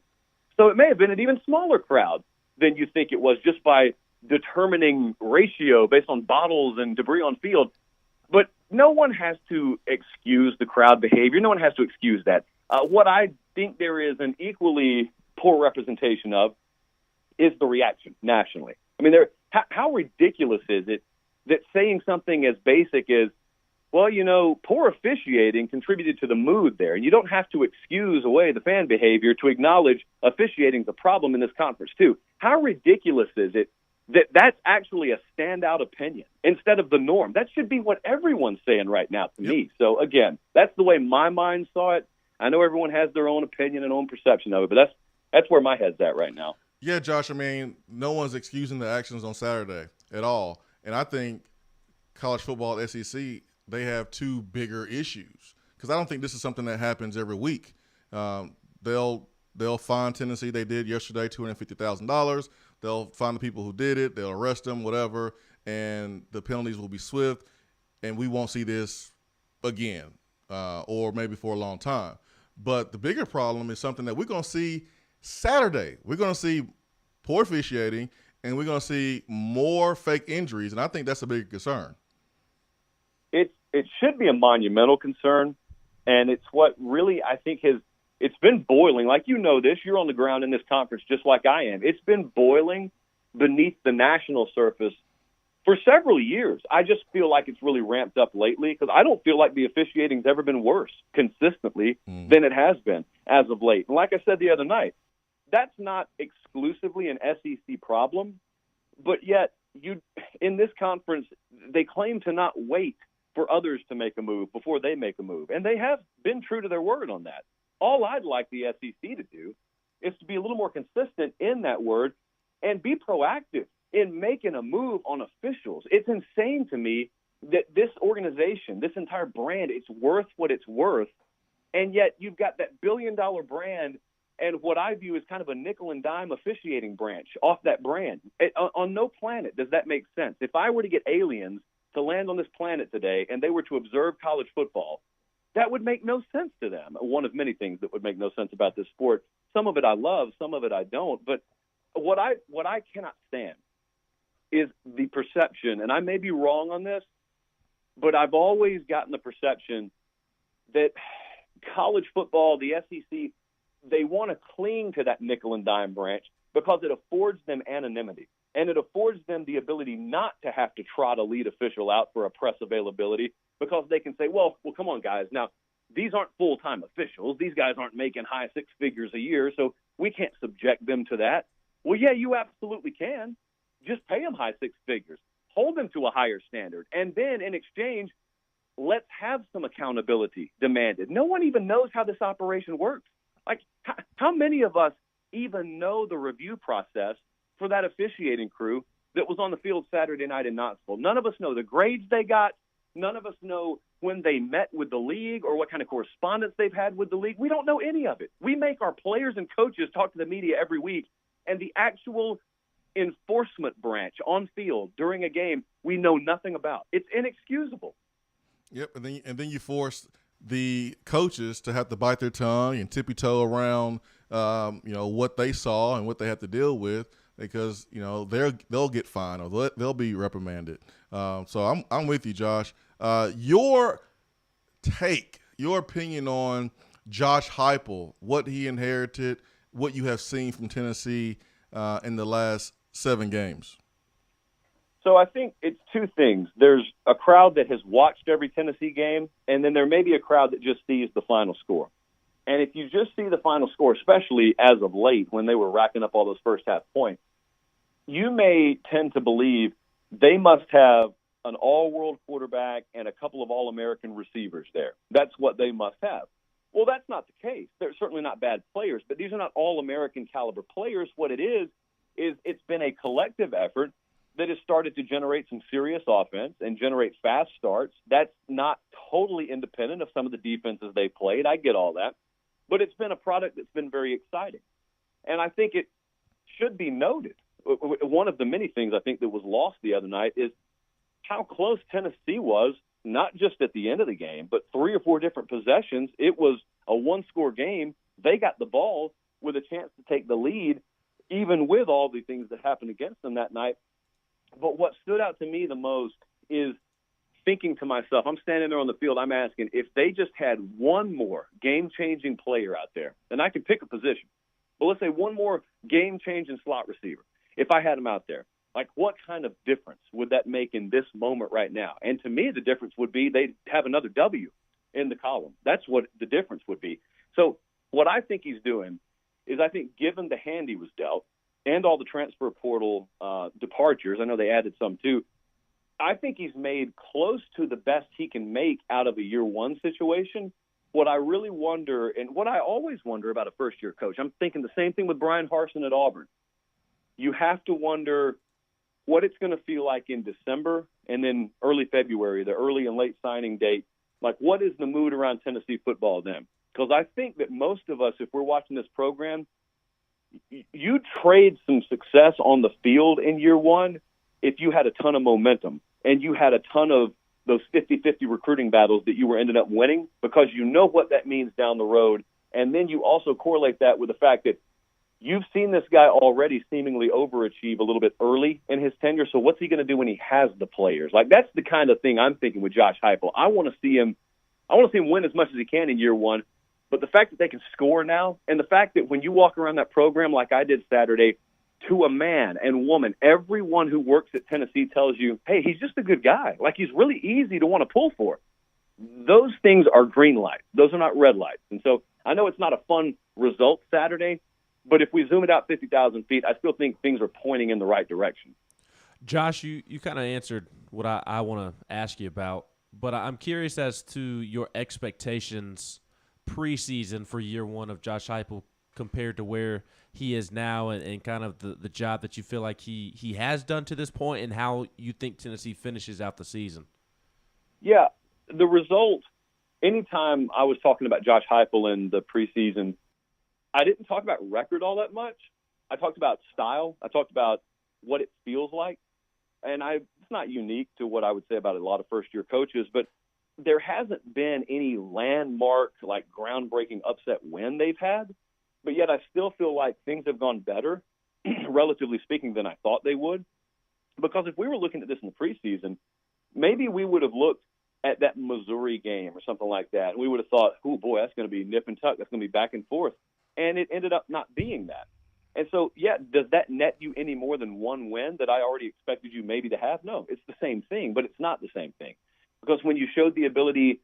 So it may have been an even smaller crowd than you think it was just by determining ratio based on bottles and debris on field. But no one has to excuse the crowd behavior. No one has to excuse that. What I think there is an equally poor representation of is the reaction nationally. I mean, how ridiculous is it that saying something as basic as, well, poor officiating contributed to the mood there, and you don't have to excuse away the fan behavior to acknowledge officiating's a problem in this conference too. How ridiculous is it that that's actually a standout opinion instead of the norm? That should be what everyone's saying right now to me. So, again, that's the way my mind saw it. I know everyone has their own opinion and own perception of it, but that's where my head's at right now. Yeah, Josh, I mean, no one's excusing the actions on Saturday at all. And I think college football, SEC, they have two bigger issues because I don't think this is something that happens every week. They'll fine Tennessee. They did yesterday $250,000. They'll find the people who did it. They'll arrest them, whatever, and the penalties will be swift, and we won't see this again or maybe for a long time. But the bigger problem is something that we're going to see Saturday. We're going to see poor officiating, and we're going to see more fake injuries, and I think that's a big concern. It should be a monumental concern, and it's what really I think it's been boiling. Like, this, you're on the ground in this conference just like I am. It's been boiling beneath the national surface for several years. I just feel like it's really ramped up lately because I don't feel like the officiating's ever been worse consistently than it has been as of late. And like I said the other night, that's not exclusively an SEC problem, but yet in this conference, they claim to not wait for others to make a move before they make a move. And they have been true to their word on that. All I'd like the SEC to do is to be a little more consistent in that word and be proactive in making a move on officials. It's insane to me that this organization, this entire brand, it's worth what it's worth, and yet you've got that billion-dollar brand and what I view as kind of a nickel and dime officiating branch off that brand. On no planet does that make sense. If I were to get aliens to land on this planet today and they were to observe college football, that would make no sense to them. One of many things that would make no sense about this sport. Some of it I love, some of it I don't. But what I cannot stand is the perception, and I may be wrong on this, but I've always gotten the perception that college football, the SEC, they want to cling to that nickel and dime branch because it affords them anonymity. And it affords them the ability not to have to trot a lead official out for a press availability because they can say, well, come on, guys. Now, these aren't full-time officials. These guys aren't making high six figures a year, so we can't subject them to that. Well, yeah, you absolutely can. Just pay them high six figures. Hold them to a higher standard. And then in exchange, let's have some accountability demanded. No one even knows how this operation works. Like, how many of us even know the review process for that officiating crew that was on the field Saturday night in Knoxville? None of us know the grades they got. None of us know when they met with the league or what kind of correspondence they've had with the league. We don't know any of it. We make our players and coaches talk to the media every week, and the actual enforcement branch on field during a game we know nothing about. It's inexcusable. Yep, and then you force the coaches to have to bite their tongue and tippy toe around, what they saw and what they have to deal with because they'll get fined or they'll be reprimanded. So I'm with you, Josh. Your opinion on Josh Heupel, what he inherited, what you have seen from Tennessee in the last 7 games. So I think it's two things. There's a crowd that has watched every Tennessee game, and then there may be a crowd that just sees the final score. And if you just see the final score, especially as of late when they were racking up all those first half points, you may tend to believe they must have an all-world quarterback and a couple of all-American receivers there. That's what they must have. Well, that's not the case. They're certainly not bad players, but these are not all-American caliber players. What it is it's been a collective effort that has started to generate some serious offense and generate fast starts. That's not totally independent of some of the defenses they played. I get all that. But it's been a product that's been very exciting. And I think it should be noted. One of the many things I think that was lost the other night is how close Tennessee was, not just at the end of the game, but 3 or 4 different possessions. It was a one-score game. They got the ball with a chance to take the lead, even with all the things that happened against them that night. But what stood out to me the most is thinking to myself, I'm standing there on the field, I'm asking, if they just had one more game-changing player out there, and I could pick a position, but let's say one more game-changing slot receiver, if I had him out there, like what kind of difference would that make in this moment right now? And to me, the difference would be they'd have another W in the column. That's what the difference would be. So what I think he's doing is I think given the hand he was dealt, and all the transfer portal departures, I know they added some too, I think he's made close to the best he can make out of a year one situation. What I really wonder, and what I always wonder about a first-year coach, I'm thinking the same thing with Brian Harsin at Auburn. You have to wonder what it's going to feel like in December and then early February, the early and late signing date. Like, what is the mood around Tennessee football then? Because I think that most of us, if we're watching this program, you trade some success on the field in year one if you had a ton of momentum and you had a ton of those 50-50 recruiting battles that you were ended up winning because you know what that means down the road. And then you also correlate that with the fact that you've seen this guy already seemingly overachieve a little bit early in his tenure. So what's he going to do when he has the players? Like, that's the kind of thing I'm thinking with Josh Heupel. I want to see him win as much as he can in year one. But the fact that they can score now, and the fact that when you walk around that program like I did Saturday, to a man and woman, everyone who works at Tennessee tells you, hey, he's just a good guy. Like, he's really easy to want to pull for. Those things are green lights. Those are not red lights. And so I know it's not a fun result Saturday, but if we zoom it out 50,000 feet, I still think things are pointing in the right direction. Josh, you kind of answered what I want to ask you about, but I'm curious as to your expectations preseason for year one of Josh Heupel compared to where he is now and kind of the job that you feel like he has done to this point and how you think Tennessee finishes out the season? Yeah, the result, anytime I was talking about Josh Heupel in the preseason, I didn't talk about record all that much. I talked about style. I talked about what it feels like. And it's not unique to what I would say about a lot of first-year coaches, but there hasn't been any landmark, like groundbreaking upset win they've had. But yet I still feel like things have gone better, relatively speaking, than I thought they would. Because if we were looking at this in the preseason, maybe we would have looked at that Missouri game or something like that, and we would have thought, oh, boy, that's going to be nip and tuck. That's going to be back and forth. And it ended up not being that. And so, yeah, does that net you any more than one win that I already expected you maybe to have? No, it's the same thing, but it's not the same thing. Because when you showed the ability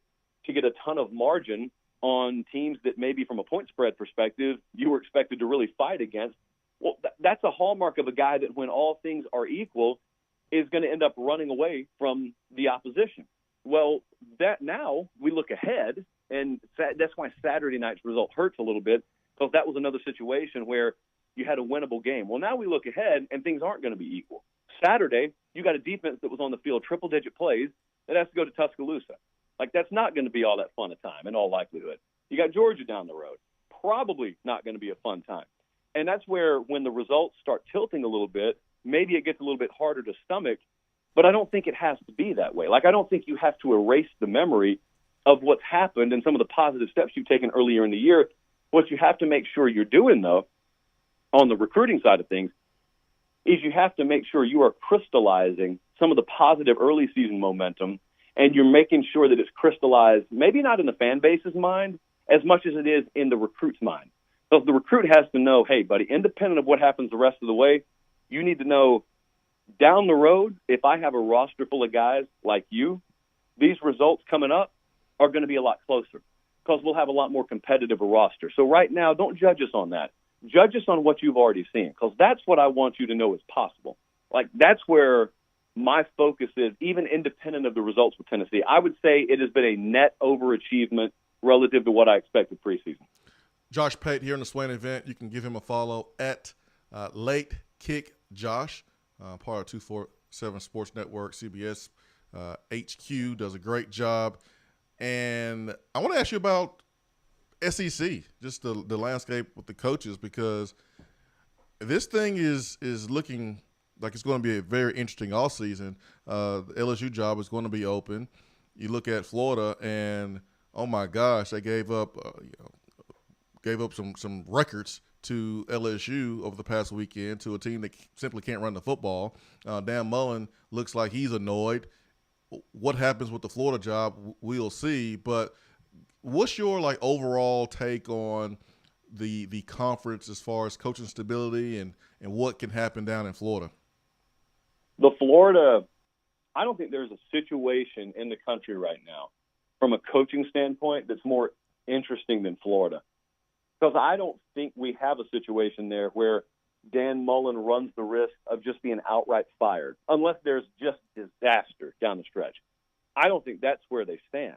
to get a ton of margin on teams that maybe from a point spread perspective you were expected to really fight against, well, that's a hallmark of a guy that when all things are equal is going to end up running away from the opposition. Well, that now we look ahead, and that's why Saturday night's result hurts a little bit, because that was another situation where you had a winnable game. Well, now we look ahead, and things aren't going to be equal. Saturday, you got a defense that was on the field triple-digit plays that has to go to Tuscaloosa. Like, that's not going to be all that fun a time in all likelihood. You got Georgia down the road. Probably not going to be a fun time. And that's where when the results start tilting a little bit, maybe it gets a little bit harder to stomach, but I don't think it has to be that way. Like, I don't think you have to erase the memory of what's happened and some of the positive steps you've taken earlier in the year. What you have to make sure you're doing, though, on the recruiting side of things, is you have to make sure you are crystallizing some of the positive early season momentum, and you're making sure that it's crystallized, maybe not in the fan base's mind as much as it is in the recruit's mind. So if the recruit has to know, hey, buddy, independent of what happens the rest of the way, you need to know down the road, if I have a roster full of guys like you, these results coming up are going to be a lot closer because we'll have a lot more competitive a roster. So right now, don't judge us on that. Judge us on what you've already seen, because that's what I want you to know is possible. Like, that's where my focus is, even independent of the results with Tennessee. I would say it has been a net overachievement relative to what I expected preseason. Josh Pate here in the Swain Event. You can give him a follow at Late Kick Josh, part of 247 Sports Network. CBS HQ does a great job. And I want to ask you about SEC, just the landscape with the coaches, because this thing is looking like it's going to be a very interesting offseason. The LSU job is going to be open. You look at Florida, and oh my gosh, they gave up some records to LSU over the past weekend to a team that simply can't run the football. Dan Mullen looks like he's annoyed. What happens with the Florida job, we'll see. But what's your overall take on the conference as far as coaching stability and what can happen down in Florida? The Florida, I don't think there's a situation in the country right now from a coaching standpoint that's more interesting than Florida. Because I don't think we have a situation there where Dan Mullen runs the risk of just being outright fired, unless there's just disaster down the stretch. I don't think that's where they stand.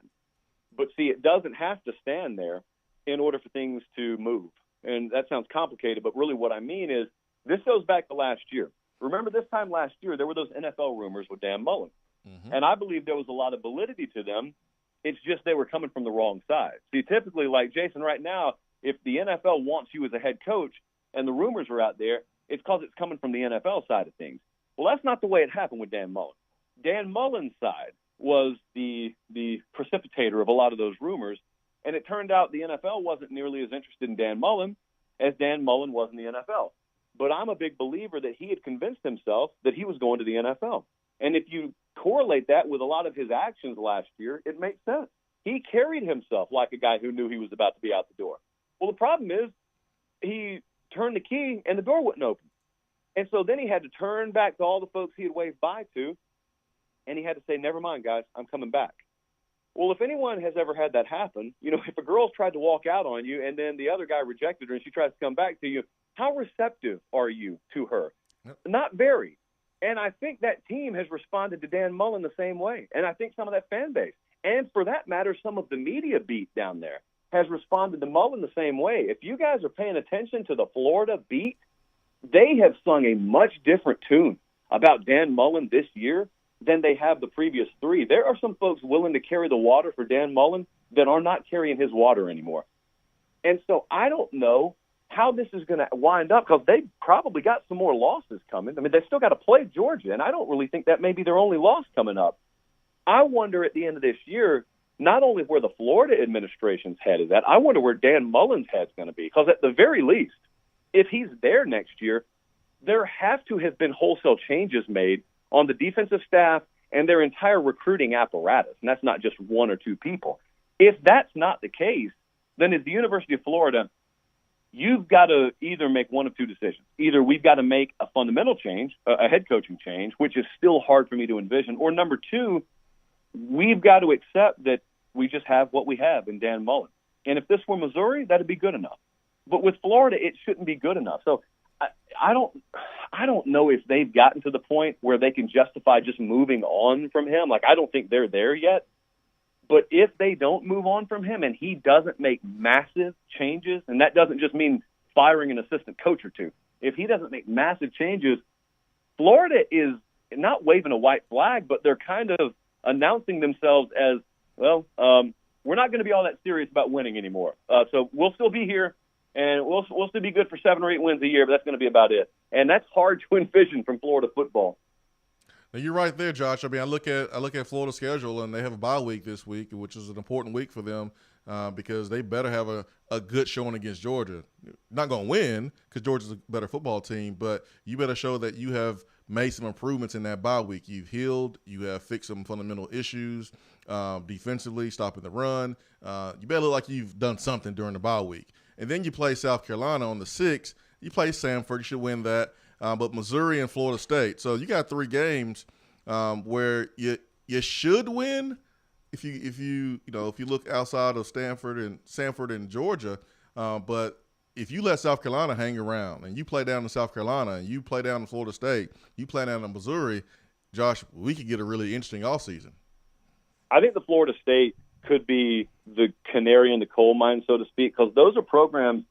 But see, it doesn't have to stand there in order for things to move. And that sounds complicated, but really what I mean is this goes back to last year. Remember this time last year, there were those NFL rumors with Dan Mullen. Mm-hmm. And I believe there was a lot of validity to them. It's just they were coming from the wrong side. See, typically, like Jason, right now, if the NFL wants you as a head coach and the rumors are out there, it's because it's coming from the NFL side of things. Well, that's not the way it happened with Dan Mullen. Dan Mullen's side was the precipitator of a lot of those rumors, and it turned out the NFL wasn't nearly as interested in Dan Mullen as Dan Mullen was in the NFL. But I'm a big believer that he had convinced himself that he was going to the NFL. And if you correlate that with a lot of his actions last year, it makes sense. He carried himself like a guy who knew he was about to be out the door. Well, the problem is he turned the key and the door wouldn't open. And so then he had to turn back to all the folks he had waved bye to, and he had to say, never mind, guys, I'm coming back. Well, if anyone has ever had that happen, if a girl's tried to walk out on you and then the other guy rejected her and she tries to come back to you, how receptive are you to her? Yep. Not very. And I think that team has responded to Dan Mullen the same way. And I think some of that fan base, and for that matter, some of the media beat down there, has responded to Mullen the same way. If you guys are paying attention to the Florida beat, they have sung a much different tune about Dan Mullen this year than they have the previous 3. There are some folks willing to carry the water for Dan Mullen that are not carrying his water anymore. And so I don't know how this is going to wind up, because they probably got some more losses coming. I mean, they still got to play Georgia, and I don't really think that may be their only loss coming up. I wonder at the end of this year, not only where the Florida administration's head is at, I wonder where Dan Mullen's head's going to be, because at the very least, if he's there next year, there have to have been wholesale changes made on the defensive staff and their entire recruiting apparatus, and that's not just 1 or 2 people. If that's not the case, then at the University of Florida, you've got to either make one of 2 decisions. Either we've got to make a fundamental change, a head coaching change, which is still hard for me to envision, or number 2, we've got to accept that we just have what we have in Dan Mullen. And if this were Missouri, that'd be good enough. But with Florida, it shouldn't be good enough. So I don't know if they've gotten to the point where they can justify just moving on from him. Like, I don't think they're there yet. But if they don't move on from him and he doesn't make massive changes, and that doesn't just mean firing an assistant coach or 2. If he doesn't make massive changes, Florida is not waving a white flag, but they're kind of announcing themselves as, well, we're not going to be all that serious about winning anymore. So we'll still be here, and we'll still be good for 7 or 8 wins a year, but that's going to be about it. And that's hard to envision from Florida football. Now, you're right there, Josh. I mean, I look at Florida's schedule, and they have a bye week this week, which is an important week for them because they better have a good showing against Georgia. Not going to win because Georgia's a better football team, but you better show that you have made some improvements in that bye week. You've healed. You have fixed some fundamental issues defensively, stopping the run. You better look like you've done something during the bye week. And then you play South Carolina on the 6th. You play Samford. You should win that. But Missouri and Florida State. So you got 3 games where you should win if you look outside of Samford and Georgia. But if you let South Carolina hang around and you play down in South Carolina and you play down in Florida State, you play down in Missouri, Josh, we could get a really interesting offseason. I think the Florida State could be the canary in the coal mine, so to speak, because those are programs,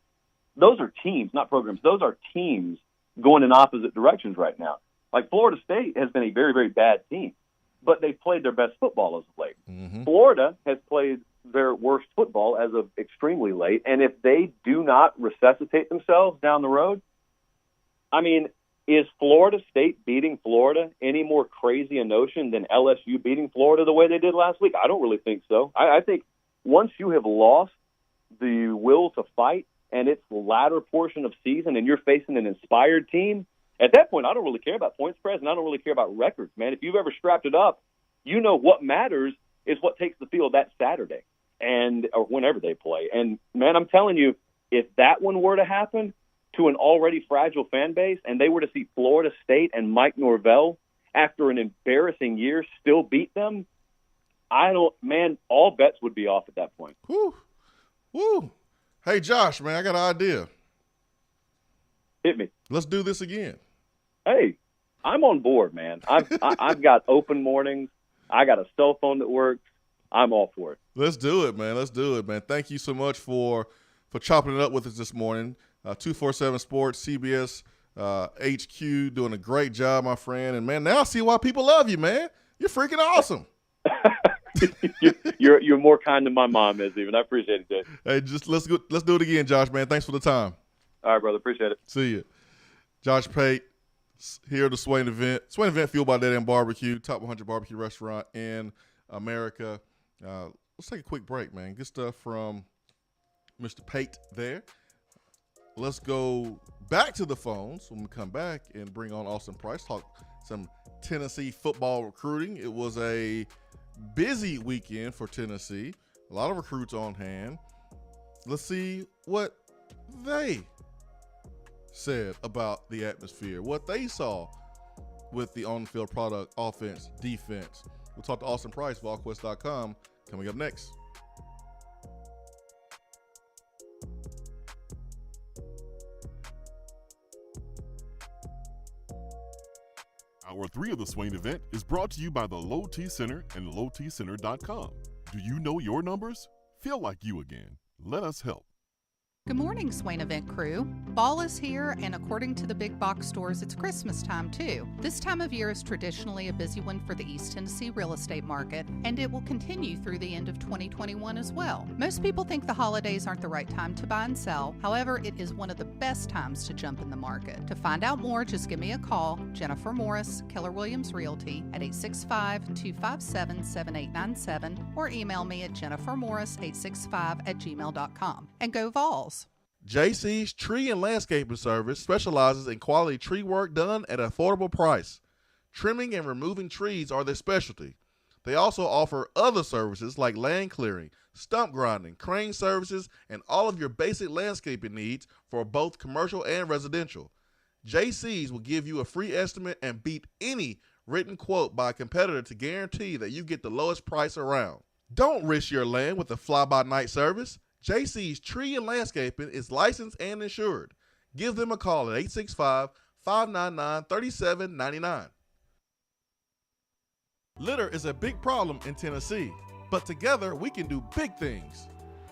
those are teams, not programs. Those are teams going in opposite directions right now. Like, Florida State has been a very, very bad team, but they've played their best football as of late. Mm-hmm. Florida has played their worst football as of extremely late, and if they do not resuscitate themselves down the road, I mean, is Florida State beating Florida any more crazy a notion than LSU beating Florida the way they did last week? I don't really think so. I think once you have lost the will to fight, and it's the latter portion of season, and you're facing an inspired team, at that point, I don't really care about point spreads, and I don't really care about records, man. If you've ever strapped it up, you know what matters is what takes the field that Saturday or whenever they play. And, man, I'm telling you, if that one were to happen to an already fragile fan base and they were to see Florida State and Mike Norvell, after an embarrassing year, still beat them, all bets would be off at that point. Woo. Woo. Hey, Josh, man, I got an idea. Hit me. Let's do this again. Hey, I'm on board, man. I've got open mornings. I got a cell phone that works. I'm all for it. Let's do it, man. Let's do it, man. Thank you so much for chopping it up with us this morning. 247 Sports, CBS HQ, doing a great job, my friend. And, man, now I see why people love you, man. You're freaking awesome. You're more kind than my mom is, even. I appreciate it, Jay. Hey, let's do it again, Josh, man. Thanks for the time. All right, brother. Appreciate it. See you. Josh Pate here at the Swain Event. Swain Event fueled by Dead End Barbecue, top 100 barbecue restaurant in America. Let's take a quick break, man. Good stuff from Mr. Pate there. Let's go back to the phones when we come back and bring on Austin Price, talk some Tennessee football recruiting. It was a busy weekend for Tennessee. A lot of recruits on hand. Let's see what they said about the atmosphere, what they saw with the on-field product, offense, defense. We'll talk to Austin Price, VolQuest.com, coming up next. Hour 3 of the Swain Event is brought to you by the Low T Center and LowTCenter.com. Do you know your numbers? Feel like you again. Let us help. Good morning, Swain Event crew. Fall is here, and according to the big box stores, it's Christmas time too. This time of year is traditionally a busy one for the East Tennessee real estate market, and it will continue through the end of 2021 as well. Most people think the holidays aren't the right time to buy and sell. However, it is one of the best times to jump in the market. To find out more, just give me a call, Jennifer Morris, Keller Williams Realty, at 865-257-7897, or email me at jennifermorris865@gmail.com. And go Vols! JC's Tree and Landscaping Service specializes in quality tree work done at an affordable price. Trimming and removing trees are their specialty. They also offer other services like land clearing, stump grinding, crane services, and all of your basic landscaping needs for both commercial and residential. JC's will give you a free estimate and beat any written quote by a competitor to guarantee that you get the lowest price around. Don't risk your land with a fly-by-night service. JC's Tree and Landscaping is licensed and insured. Give them a call at 865-599-3799. Litter is a big problem in Tennessee, but together we can do big things.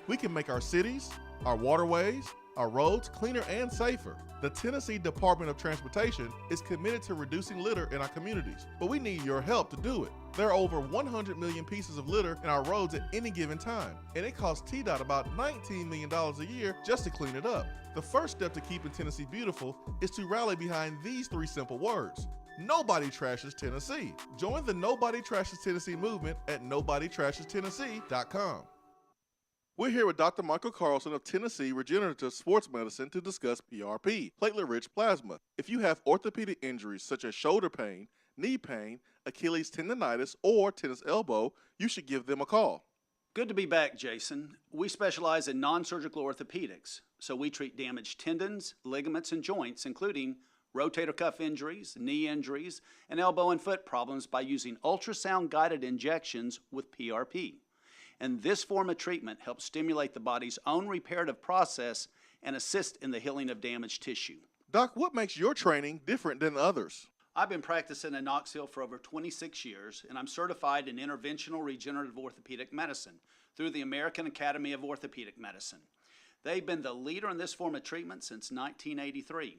We can make our cities, our waterways, our roads cleaner and safer. The Tennessee Department of Transportation is committed to reducing litter in our communities, but we need your help to do it. There are over 100 million pieces of litter in our roads at any given time, and it costs TDOT about $19 million a year just to clean it up. The first step to keeping Tennessee beautiful is to rally behind these 3 simple words. Nobody trashes Tennessee. Join the Nobody Trashes Tennessee movement at NobodyTrashesTennessee.com. We're here with Dr. Michael Carlson of Tennessee Regenerative Sports Medicine to discuss PRP, platelet-rich plasma. If you have orthopedic injuries such as shoulder pain, knee pain, Achilles tendonitis, or tennis elbow, you should give them a call. Good to be back, Jason. We specialize in non-surgical orthopedics, so we treat damaged tendons, ligaments, and joints, including rotator cuff injuries, knee injuries, and elbow and foot problems by using ultrasound-guided injections with PRP. And this form of treatment helps stimulate the body's own reparative process and assist in the healing of damaged tissue. Doc, what makes your training different than others? I've been practicing in Knoxville for over 26 years, and I'm certified in interventional regenerative orthopedic medicine through the American Academy of Orthopedic Medicine. They've been the leader in this form of treatment since 1983.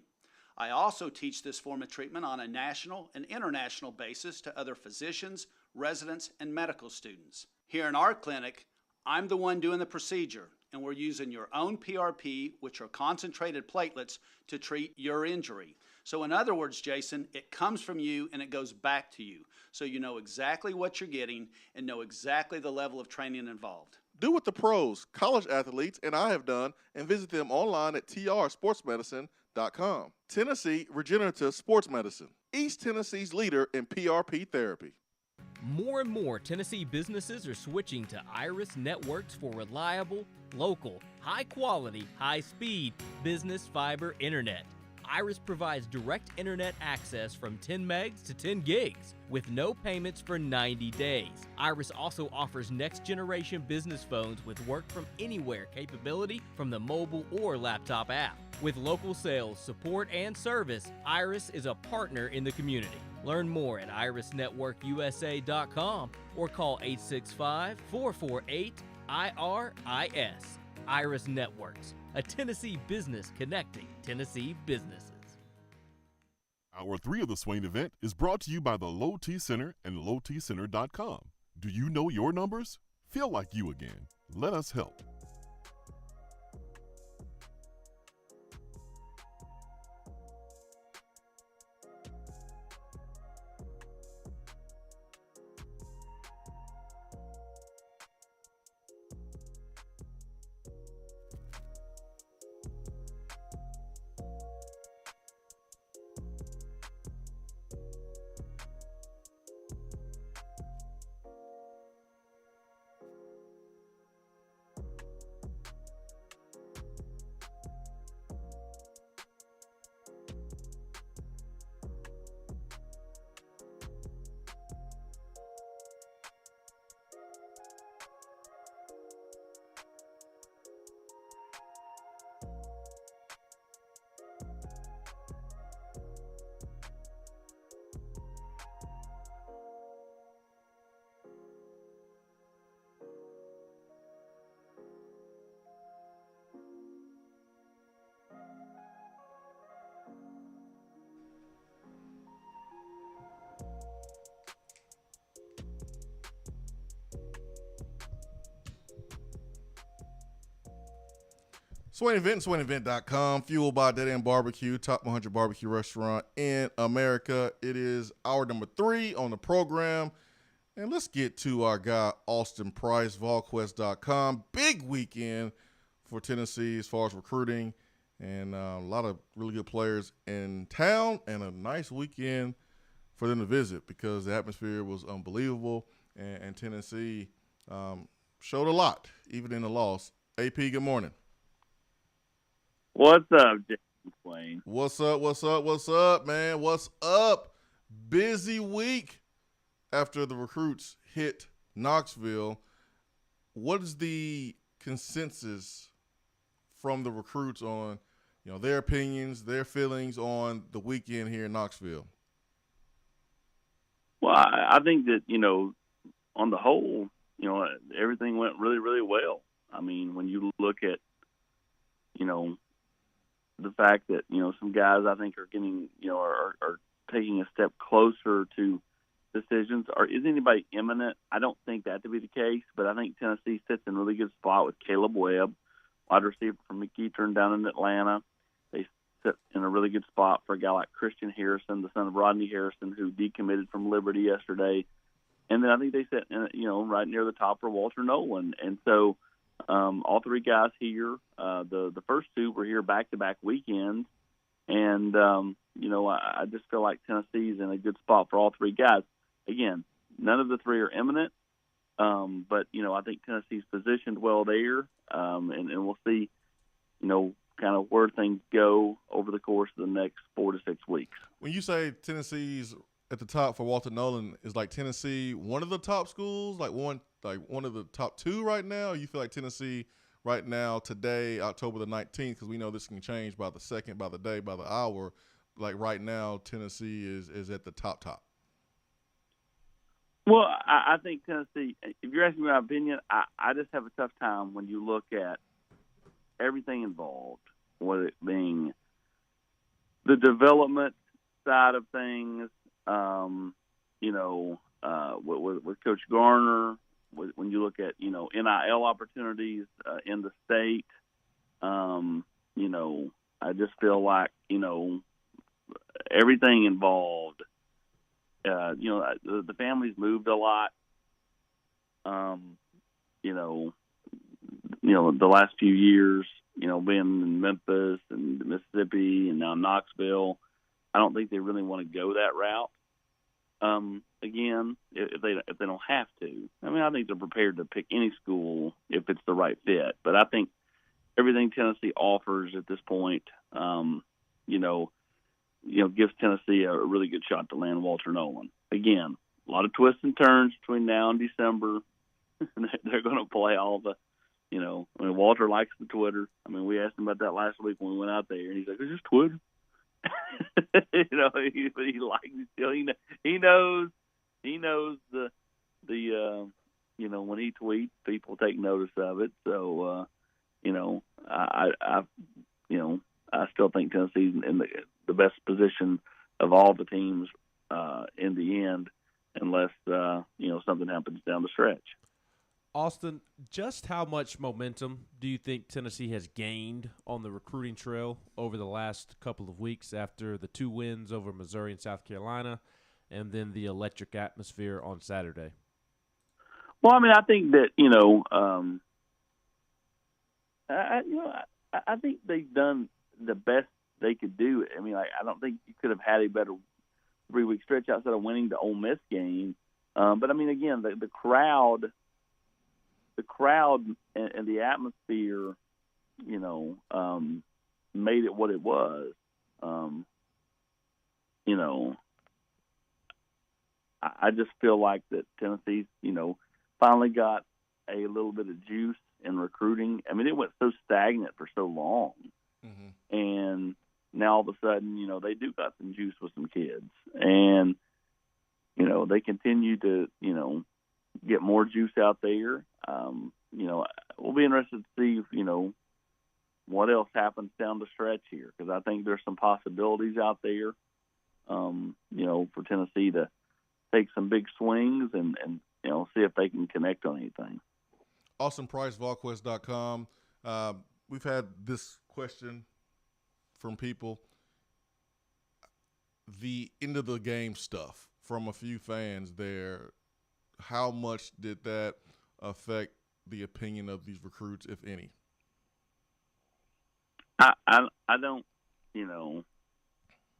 I also teach this form of treatment on a national and international basis to other physicians, residents, and medical students. Here in our clinic, I'm the one doing the procedure, and we're using your own PRP, which are concentrated platelets, to treat your injury. So in other words, Jason, it comes from you and it goes back to you. So you know exactly what you're getting and know exactly the level of training involved. Do what the pros, college athletes, and I have done, and visit them online at trsportsmedicine.com. Tennessee Regenerative Sports Medicine, East Tennessee's leader in PRP therapy. More and more Tennessee businesses are switching to Iris Networks for reliable, local, high-quality, high-speed business fiber internet. Iris provides direct internet access from 10 megs to 10 gigs with no payments for 90 days. Iris also offers next-generation business phones with work from anywhere capability from the mobile or laptop app. With local sales, support, and service, Iris is a partner in the community. Learn more at irisnetworkusa.com or call 865-448-IRIS. Iris Networks, a Tennessee business connecting Tennessee businesses. Hour 3 of the Swain Event is brought to you by the Low T Center and lowtcenter.com. Do you know your numbers? Feel like you again. Let us help. Swain Event, SwainEvent.com, fueled by Dead End Barbecue, top 100 barbecue restaurant in America. It is hour number 3 on the program. And let's get to our guy, Austin Price, VolQuest.com. Big weekend for Tennessee as far as recruiting, and a lot of really good players in town, and a nice weekend for them to visit because the atmosphere was unbelievable, and Tennessee showed a lot, even in the loss. AP, good morning. What's up, Jason Swain? What's up, man? What's up? Busy week after the recruits hit Knoxville. What is the consensus from the recruits on, their opinions, their feelings on the weekend here in Knoxville? Well, I think that, on the whole, everything went really, really well. I mean, when you look at, the fact that, some guys I think are getting, are taking a step closer to decisions. Or is anybody imminent? I don't think that to be the case, but I think Tennessee sits in a really good spot with Caleb Webb, wide receiver from McEachern down in Atlanta. They sit in a really good spot for a guy like Christian Harrison, the son of Rodney Harrison, who decommitted from Liberty yesterday. And then I think they sit, right near the top for Walter Nolan. And so all three guys here, the first two were here back-to-back weekends. And, I just feel like Tennessee's in a good spot for all three guys. Again, none of the three are imminent, but, I think Tennessee's positioned well there, and we'll see, kind of where things go over the course of the next 4 to 6 weeks. When you say Tennessee's at the top for Walter Nolan, is like Tennessee one of the top schools, like one of the top 2 right now? Or you feel like Tennessee right now, today, October the 19th, because we know this can change by the second, by the day, by the hour, like right now Tennessee is at the top? Well, I think Tennessee, if you're asking my opinion, I just have a tough time when you look at everything involved, whether it being the development side of things, with Coach Garner, when you look at, NIL opportunities in the state, I just feel like, everything involved, the family's moved a lot, the last few years, being in Memphis and Mississippi and now Knoxville. I don't think they really want to go that route. Again, if they don't have to. I mean, I think they're prepared to pick any school if it's the right fit. But I think everything Tennessee offers at this point, gives Tennessee a really good shot to land Walter Nolan. Again, a lot of twists and turns between now and December. They're going to play all the, Walter likes the Twitter. I mean, we asked him about that last week when we went out there, and he's like, "It's just Twitter." He likes it still. He knows the when he tweets, people take notice of it. So I still think Tennessee's in the best position of all the teams in the end, unless something happens down the stretch. Austin, just how much momentum do you think Tennessee has gained on the recruiting trail over the last couple of weeks after the 2 wins over Missouri and South Carolina, and then the electric atmosphere on Saturday? Well, I mean, I think that I think they've done the best they could do. I mean, I don't think you could have had a better 3-week stretch outside of winning the Ole Miss game. But I mean, again, the crowd and the atmosphere, made it what it was. I just feel like that Tennessee's, finally got a little bit of juice in recruiting. I mean, it went so stagnant for so long. Mm-hmm. And now all of a sudden, they do got some juice with some kids. And, they continue to, get more juice out there. We'll be interested to see, what else happens down the stretch here, because I think there's some possibilities out there, for Tennessee to take some big swings and see if they can connect on anything. Austin Price, VolQuest.com. we've had this question from people. The end of the game stuff from a few fans there, how much did that affect the opinion of these recruits, if any? I don't,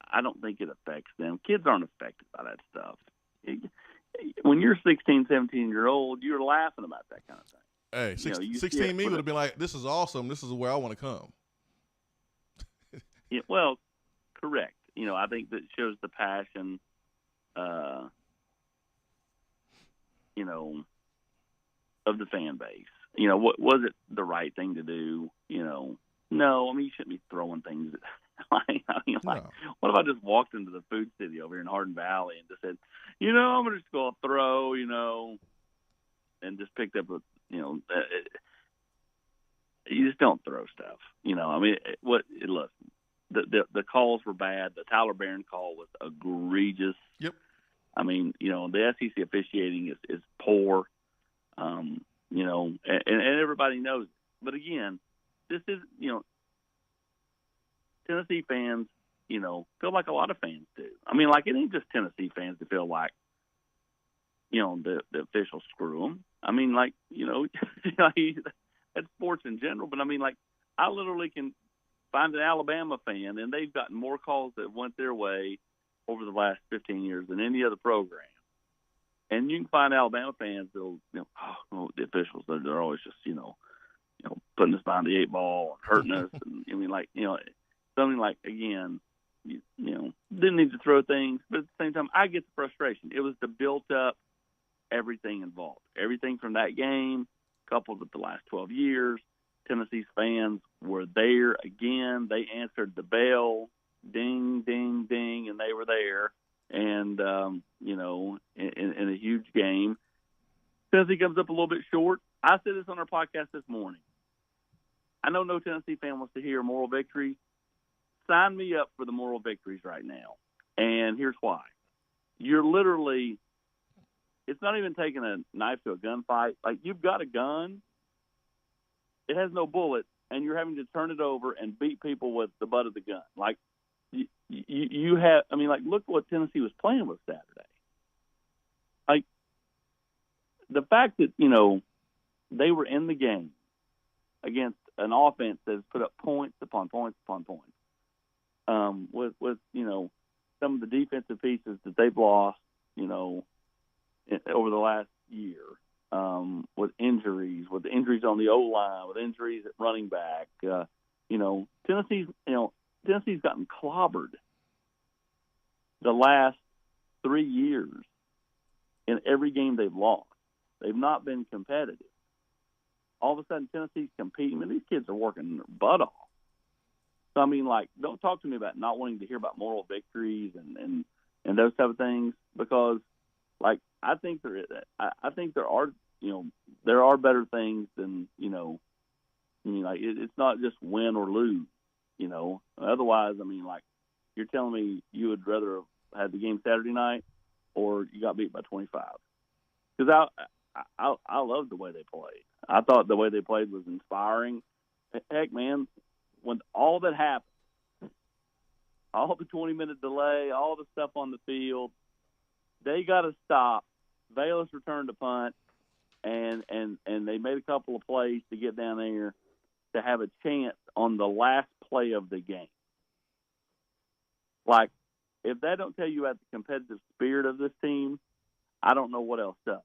I don't think it affects them. Kids aren't affected by that stuff. When you're 16, 17-year-old, you're laughing about that kind of thing. Hey, 16 me would have been like, this is awesome. This is where I want to come. Yeah, well, correct. I think that shows the passion, of the fan base. What was it the right thing to do? No. I mean, you shouldn't be throwing things. What if I just walked into the food city over here in Hardin Valley and just said, I'm going to just go throw, and just picked up you just don't throw stuff. Look, the calls were bad. The Tyler Barron call was egregious. Yep. I mean, the SEC officiating is poor. And everybody knows it. But again, this is, Tennessee fans, feel like a lot of fans do. I mean, like, it ain't just Tennessee fans that feel like, the officials screw them. I mean, like, that's sports in general. But I mean, like, I literally can find an Alabama fan, and they've gotten more calls that went their way over the last 15 years than any other program. And you can find Alabama fans that'll, the officials, they're always just, putting us behind the eight ball and hurting us. And I mean, like, something like, again, didn't need to throw things, but at the same time, I get the frustration. It was the built-up everything involved. Everything from that game, coupled with the last 12 years, Tennessee's fans were there again. They answered the bell, ding, ding, ding, and they were there. And, in a huge game. Tennessee comes up a little bit short. I said this on our podcast this morning. I know no Tennessee fan wants to hear moral victories. Sign me up for the moral victories right now. And here's why. You're literally, it's not even taking a knife to a gunfight. Like, you've got a gun. It has no bullet, and you're having to turn it over and beat people with the butt of the gun. Like, you have, I mean, like, look what Tennessee was playing with Saturday. Like, the fact that, they were in the game against an offense that has put up points upon points upon points, with some of the defensive pieces that they've lost, over the last year, with injuries on the O-line, with injuries at running back, Tennessee's gotten clobbered the last 3 years in every game they've lost. They've not been competitive. All of a sudden, Tennessee's competing. And these kids are working their butt off. So, I mean, like, don't talk to me about not wanting to hear about moral victories and those type of things, because, like, I think there are there are better things than it's not just win or lose. Otherwise, I mean, like, you're telling me you would rather have had the game Saturday night or you got beat by 25? Because I loved the way they played. I thought the way they played was inspiring. Heck, man, when all that happened, all the 20-minute delay, all the stuff on the field, they got to stop. Bayless returned a punt, and they made a couple of plays to get down there to have a chance on the last play of the game. Like, if that don't tell you about the competitive spirit of this team, I don't know what else does.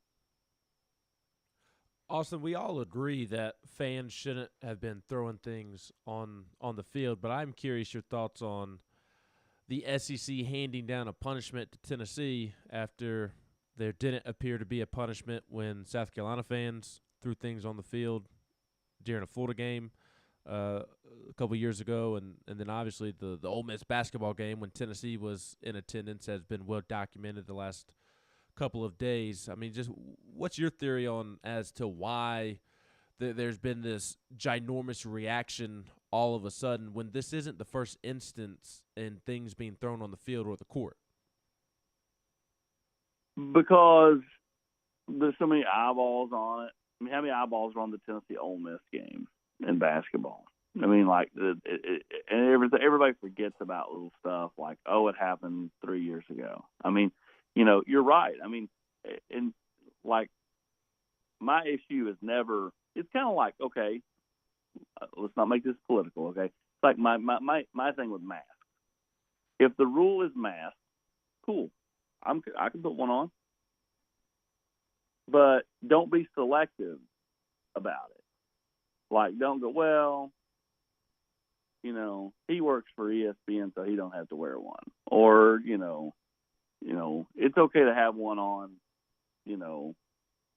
Austin, we all agree that fans shouldn't have been throwing things on the field, but I'm curious your thoughts on the SEC handing down a punishment to Tennessee after there didn't appear to be a punishment when South Carolina fans threw things on the field during a Florida game a couple years ago, and then obviously the Ole Miss basketball game when Tennessee was in attendance has been well documented the last couple of days. I mean, just what's your theory on as to why there's been this ginormous reaction all of a sudden when this isn't the first instance in things being thrown on the field or the court? Because there's so many eyeballs on it. I mean, how many eyeballs were on the Tennessee Ole Miss game in basketball? I mean, like, and everybody forgets about little stuff like, oh, it happened 3 years ago. I mean, you're right. I mean, and like, my issue is never. It's kind of like, okay, let's not make this political. Okay, it's like my thing with masks. If the rule is mask, cool, I can put one on, but don't be selective about it. Like, don't go, well, he works for ESPN, so he don't have to wear one. Or, it's okay to have one on,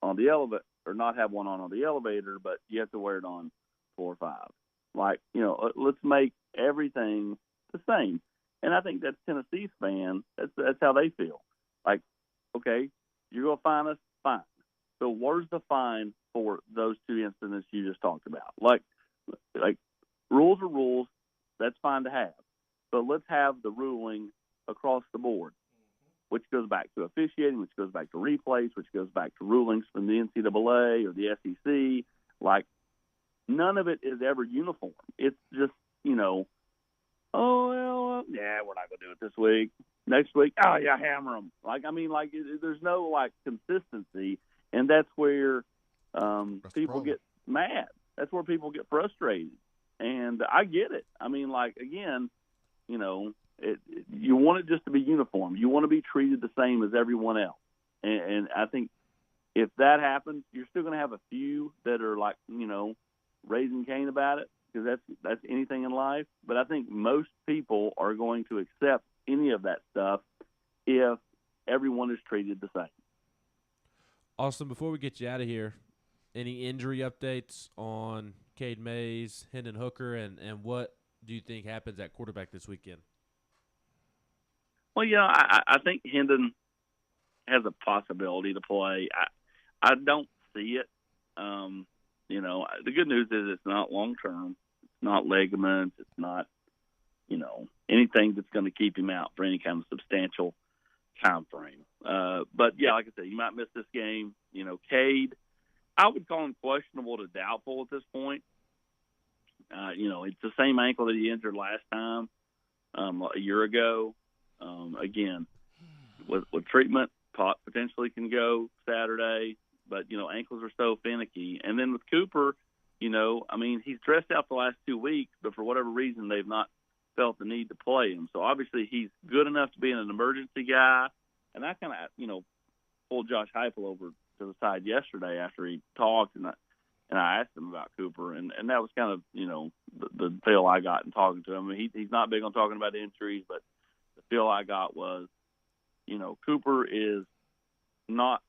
on the elevator, or not have one on the elevator, but you have to wear it on 4 or 5. Like, let's make everything the same. And I think that's Tennessee's fan. That's how they feel. Like, okay, you're going to fine us? Fine. So where's the fine for those 2 incidents you just talked about? Like rules are rules. That's fine to have. But let's have the ruling across the board, which goes back to officiating, which goes back to replays, which goes back to rulings from the NCAA or the SEC. Like, none of it is ever uniform. It's just, oh, well, yeah, we're not going to do it this week. Next week, oh, yeah, hammer them. There's no, consistency, and that's where people get mad. That's where people get frustrated. And I get it. I mean, again, you want it just to be uniform. You want to be treated the same as everyone else. And I think if that happens, you're still going to have a few that are raising Cain about it, because that's anything in life. But I think most people are going to accept any of that stuff if everyone is treated the same. Austin, before we get you out of here, any injury updates on Cade Mays, Hendon Hooker, and what do you think happens at quarterback this weekend? Well, I think Hendon has a possibility to play. I don't see it. The good news is it's not long-term. It's not ligaments. It's not, anything that's going to keep him out for any kind of substantial time frame. But, like I said, you might miss this game. Cade, I would call him questionable to doubtful at this point. It's the same ankle that he injured last time, a year ago. Again, with treatment, potentially can go Saturday, but, ankles are so finicky. And then with Cooper, he's dressed out the last 2 weeks, but for whatever reason, they've not felt the need to play him. So obviously he's good enough to be an emergency guy. And I kind of, pulled Josh Heupel over to the side yesterday after he talked, and I asked him about Cooper, and that was kind of, the feel I got in talking to him. I mean, he's not big on talking about injuries, but the feel I got was, Cooper is not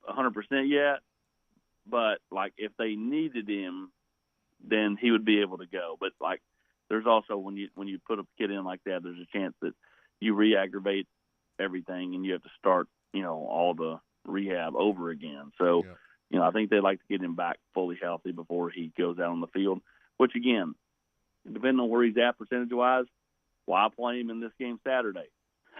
100% yet, but, if they needed him, then he would be able to go. But, there's also, when you put a kid in like that, there's a chance that you re-aggravate everything and you have to start, all the rehab over again. So, I think they'd like to get him back fully healthy before he goes out on the field, which, again, depending on where he's at percentage-wise, why play him in this game Saturday?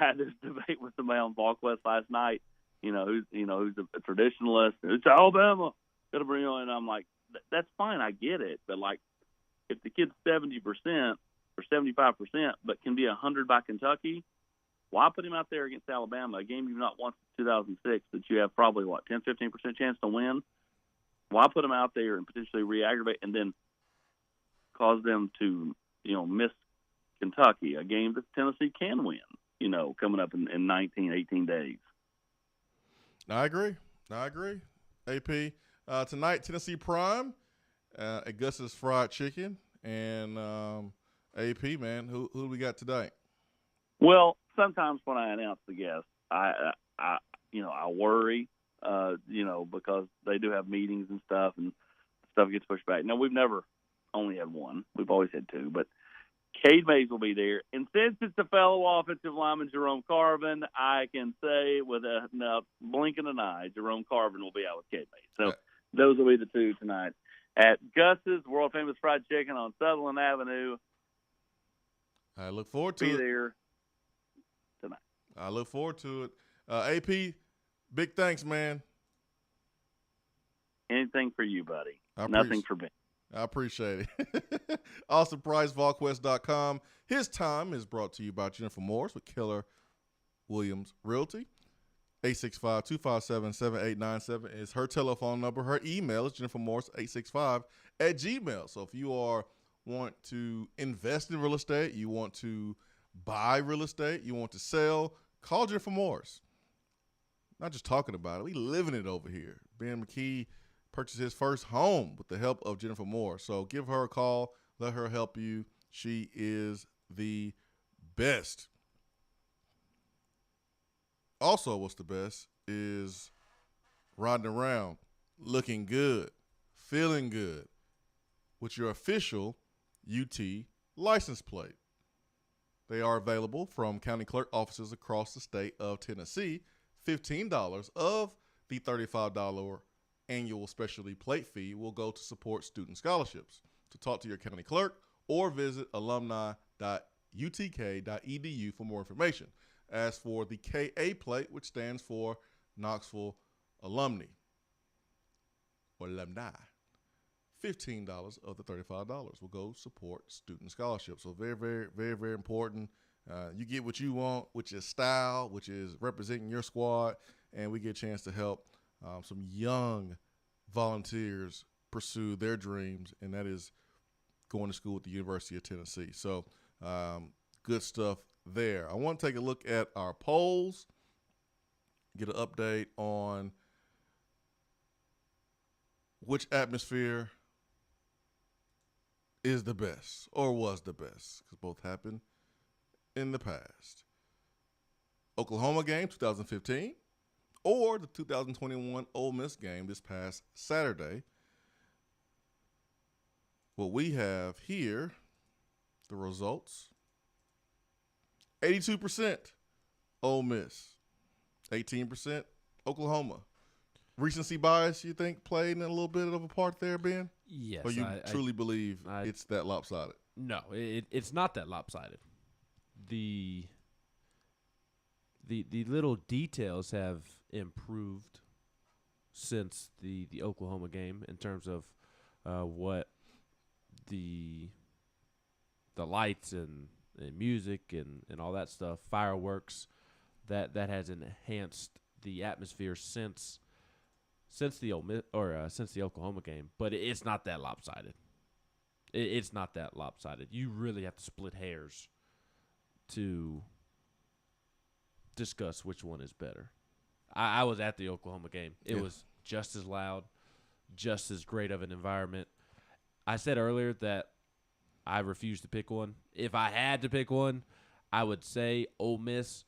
I had this debate with somebody on VolQuest last night, who's a traditionalist. It's Alabama. Got to bring him on. And I'm like, that's fine. I get it. But, if the kid's 70% or 75% but can be 100 by Kentucky, why put him out there against Alabama, a game you've not won since 2006 that you have probably, 10, 15% chance to win? Why put him out there and potentially re-aggravate and then cause them to, miss Kentucky, a game that Tennessee can win, coming up in 19, 18 days? I agree. AP, tonight, Tennessee Prime at Gus's Fried Chicken. And AP, man, who do we got today? Well, sometimes when I announce the guest, I worry, because they do have meetings and stuff gets pushed back. Now, we've never only had one. We've always had two, but Cade Mays will be there. And since it's a fellow offensive lineman, Jerome Carvin, I can say with a blink of an eye, Jerome Carvin will be out with Cade Mays. So those will be the two tonight at Gus's world-famous fried chicken on Sutherland Avenue. I look forward to it. Be there tonight. I look forward to it. AP, big thanks, man. Anything for you, buddy. I Nothing for me. I appreciate it. Austin Price, VolQuest.com. His time is brought to you by Jennifer Morris with Keller Williams Realty. 865-257-7897 is her telephone number. Her email is jennifermorris865@gmail. So if you want to invest in real estate, you want to buy real estate, you want to sell, call Jennifer Morris. Not just talking about it, we living it over here. Ben McKee purchased his first home with the help of Jennifer Morris. So give her a call, let her help you. She is the best. Also, what's the best is riding around, looking good, feeling good with your official UT license plate. They are available from county clerk offices across the state of Tennessee. $15 of the $35 annual specialty plate fee will go to support student scholarships. To talk to your county clerk or visit alumni.utk.edu for more information. As for the KA plate, which stands for Knoxville Alumni, $15 of the $35 will go support student scholarships. So very, very, very, very important. You get what you want, which is style, which is representing your squad, and we get a chance to help some young volunteers pursue their dreams, and that is going to school at the University of Tennessee. So good stuff there. I want to take a look at our polls, get an update on which atmosphere is the best or was the best, because both happened in the past. Oklahoma game 2015 or the 2021 Ole Miss game this past Saturday. What we have here, the results: 82% Ole Miss, 18% Oklahoma. Recency bias, you think, played in a little bit of a part there, Ben? Yes. Or you truly believe it's that lopsided? No, it's not that lopsided. The little details have improved since the Oklahoma game in terms of what the lights and music and all that stuff, fireworks, that has enhanced the atmosphere since the Oklahoma game. But it's not that lopsided. It's not that lopsided. You really have to split hairs to discuss which one is better. I was at the Oklahoma game. It was just as loud, just as great of an environment. I said earlier that I refuse to pick one. If I had to pick one, I would say Ole Miss,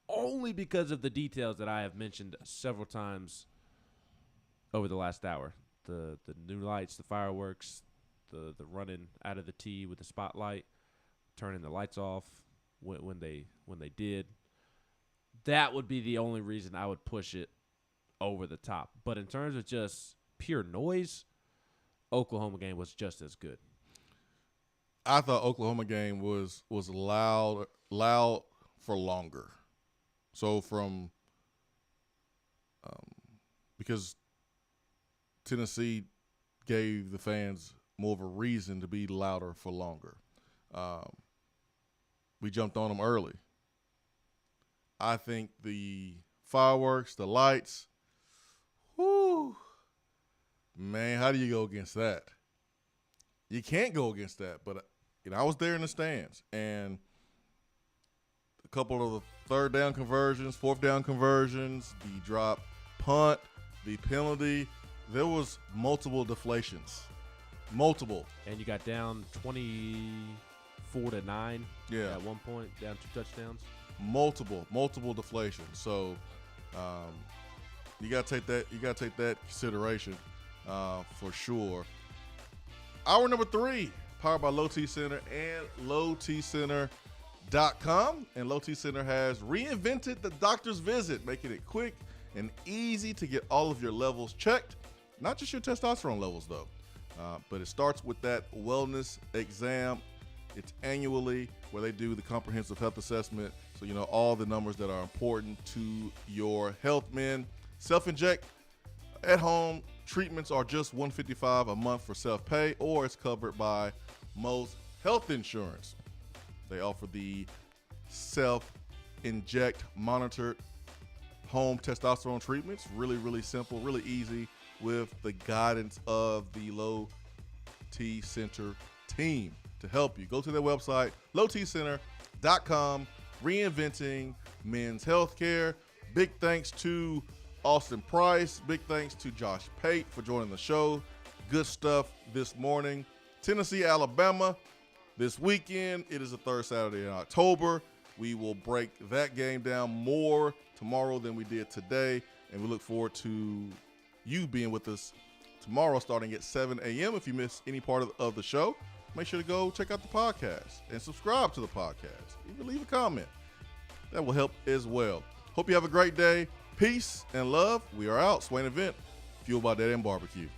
only because of the details that I have mentioned several times over the last hour. The new lights, the fireworks, the running out of the tee with the spotlight, turning the lights off when they did. That would be the only reason I would push it over the top. But in terms of just pure noise, Oklahoma game was just as good. I thought Oklahoma game was loud for longer. So from because Tennessee gave the fans more of a reason to be louder for longer. We jumped on them early. I think the fireworks, the lights, whoo, man, how do you go against that? You can't go against that. But I was there in the stands, and a couple of the third down conversions, fourth down conversions, the drop punt, the penalty, there was multiple deflations. Multiple. And you got down 24-9 at one point, down 2 touchdowns. Multiple deflations. So you gotta take that. You gotta take that consideration for sure. Hour number 3, powered by Low T Center and LowTCenter.com. And Low T Center has reinvented the doctor's visit, making it quick and easy to get all of your levels checked. Not just your testosterone levels, though, but it starts with that wellness exam. It's annually, where they do the comprehensive health assessment, so you know all the numbers that are important to your health. Men, self-inject at home Treatments are just $155 a month for self-pay, or it's covered by most health insurance. They offer the self-inject monitored home testosterone treatments. Really, really simple, really easy with the guidance of the Low T Center team to help you. Go to their website, lowtcenter.com, reinventing men's healthcare. Big thanks to Austin Price. Big thanks to Josh Pate for joining the show. Good stuff this morning. Tennessee, Alabama this weekend. It is the third Saturday in October. We will break that game down more tomorrow than we did today, and we look forward to you being with us tomorrow starting at 7 a.m. If you miss any part of the show, make sure to go check out the podcast and subscribe to the podcast. Even leave a comment. That will help as well. Hope you have a great day. Peace and love. We are out. Swain Event, fueled by Dead End Barbecue.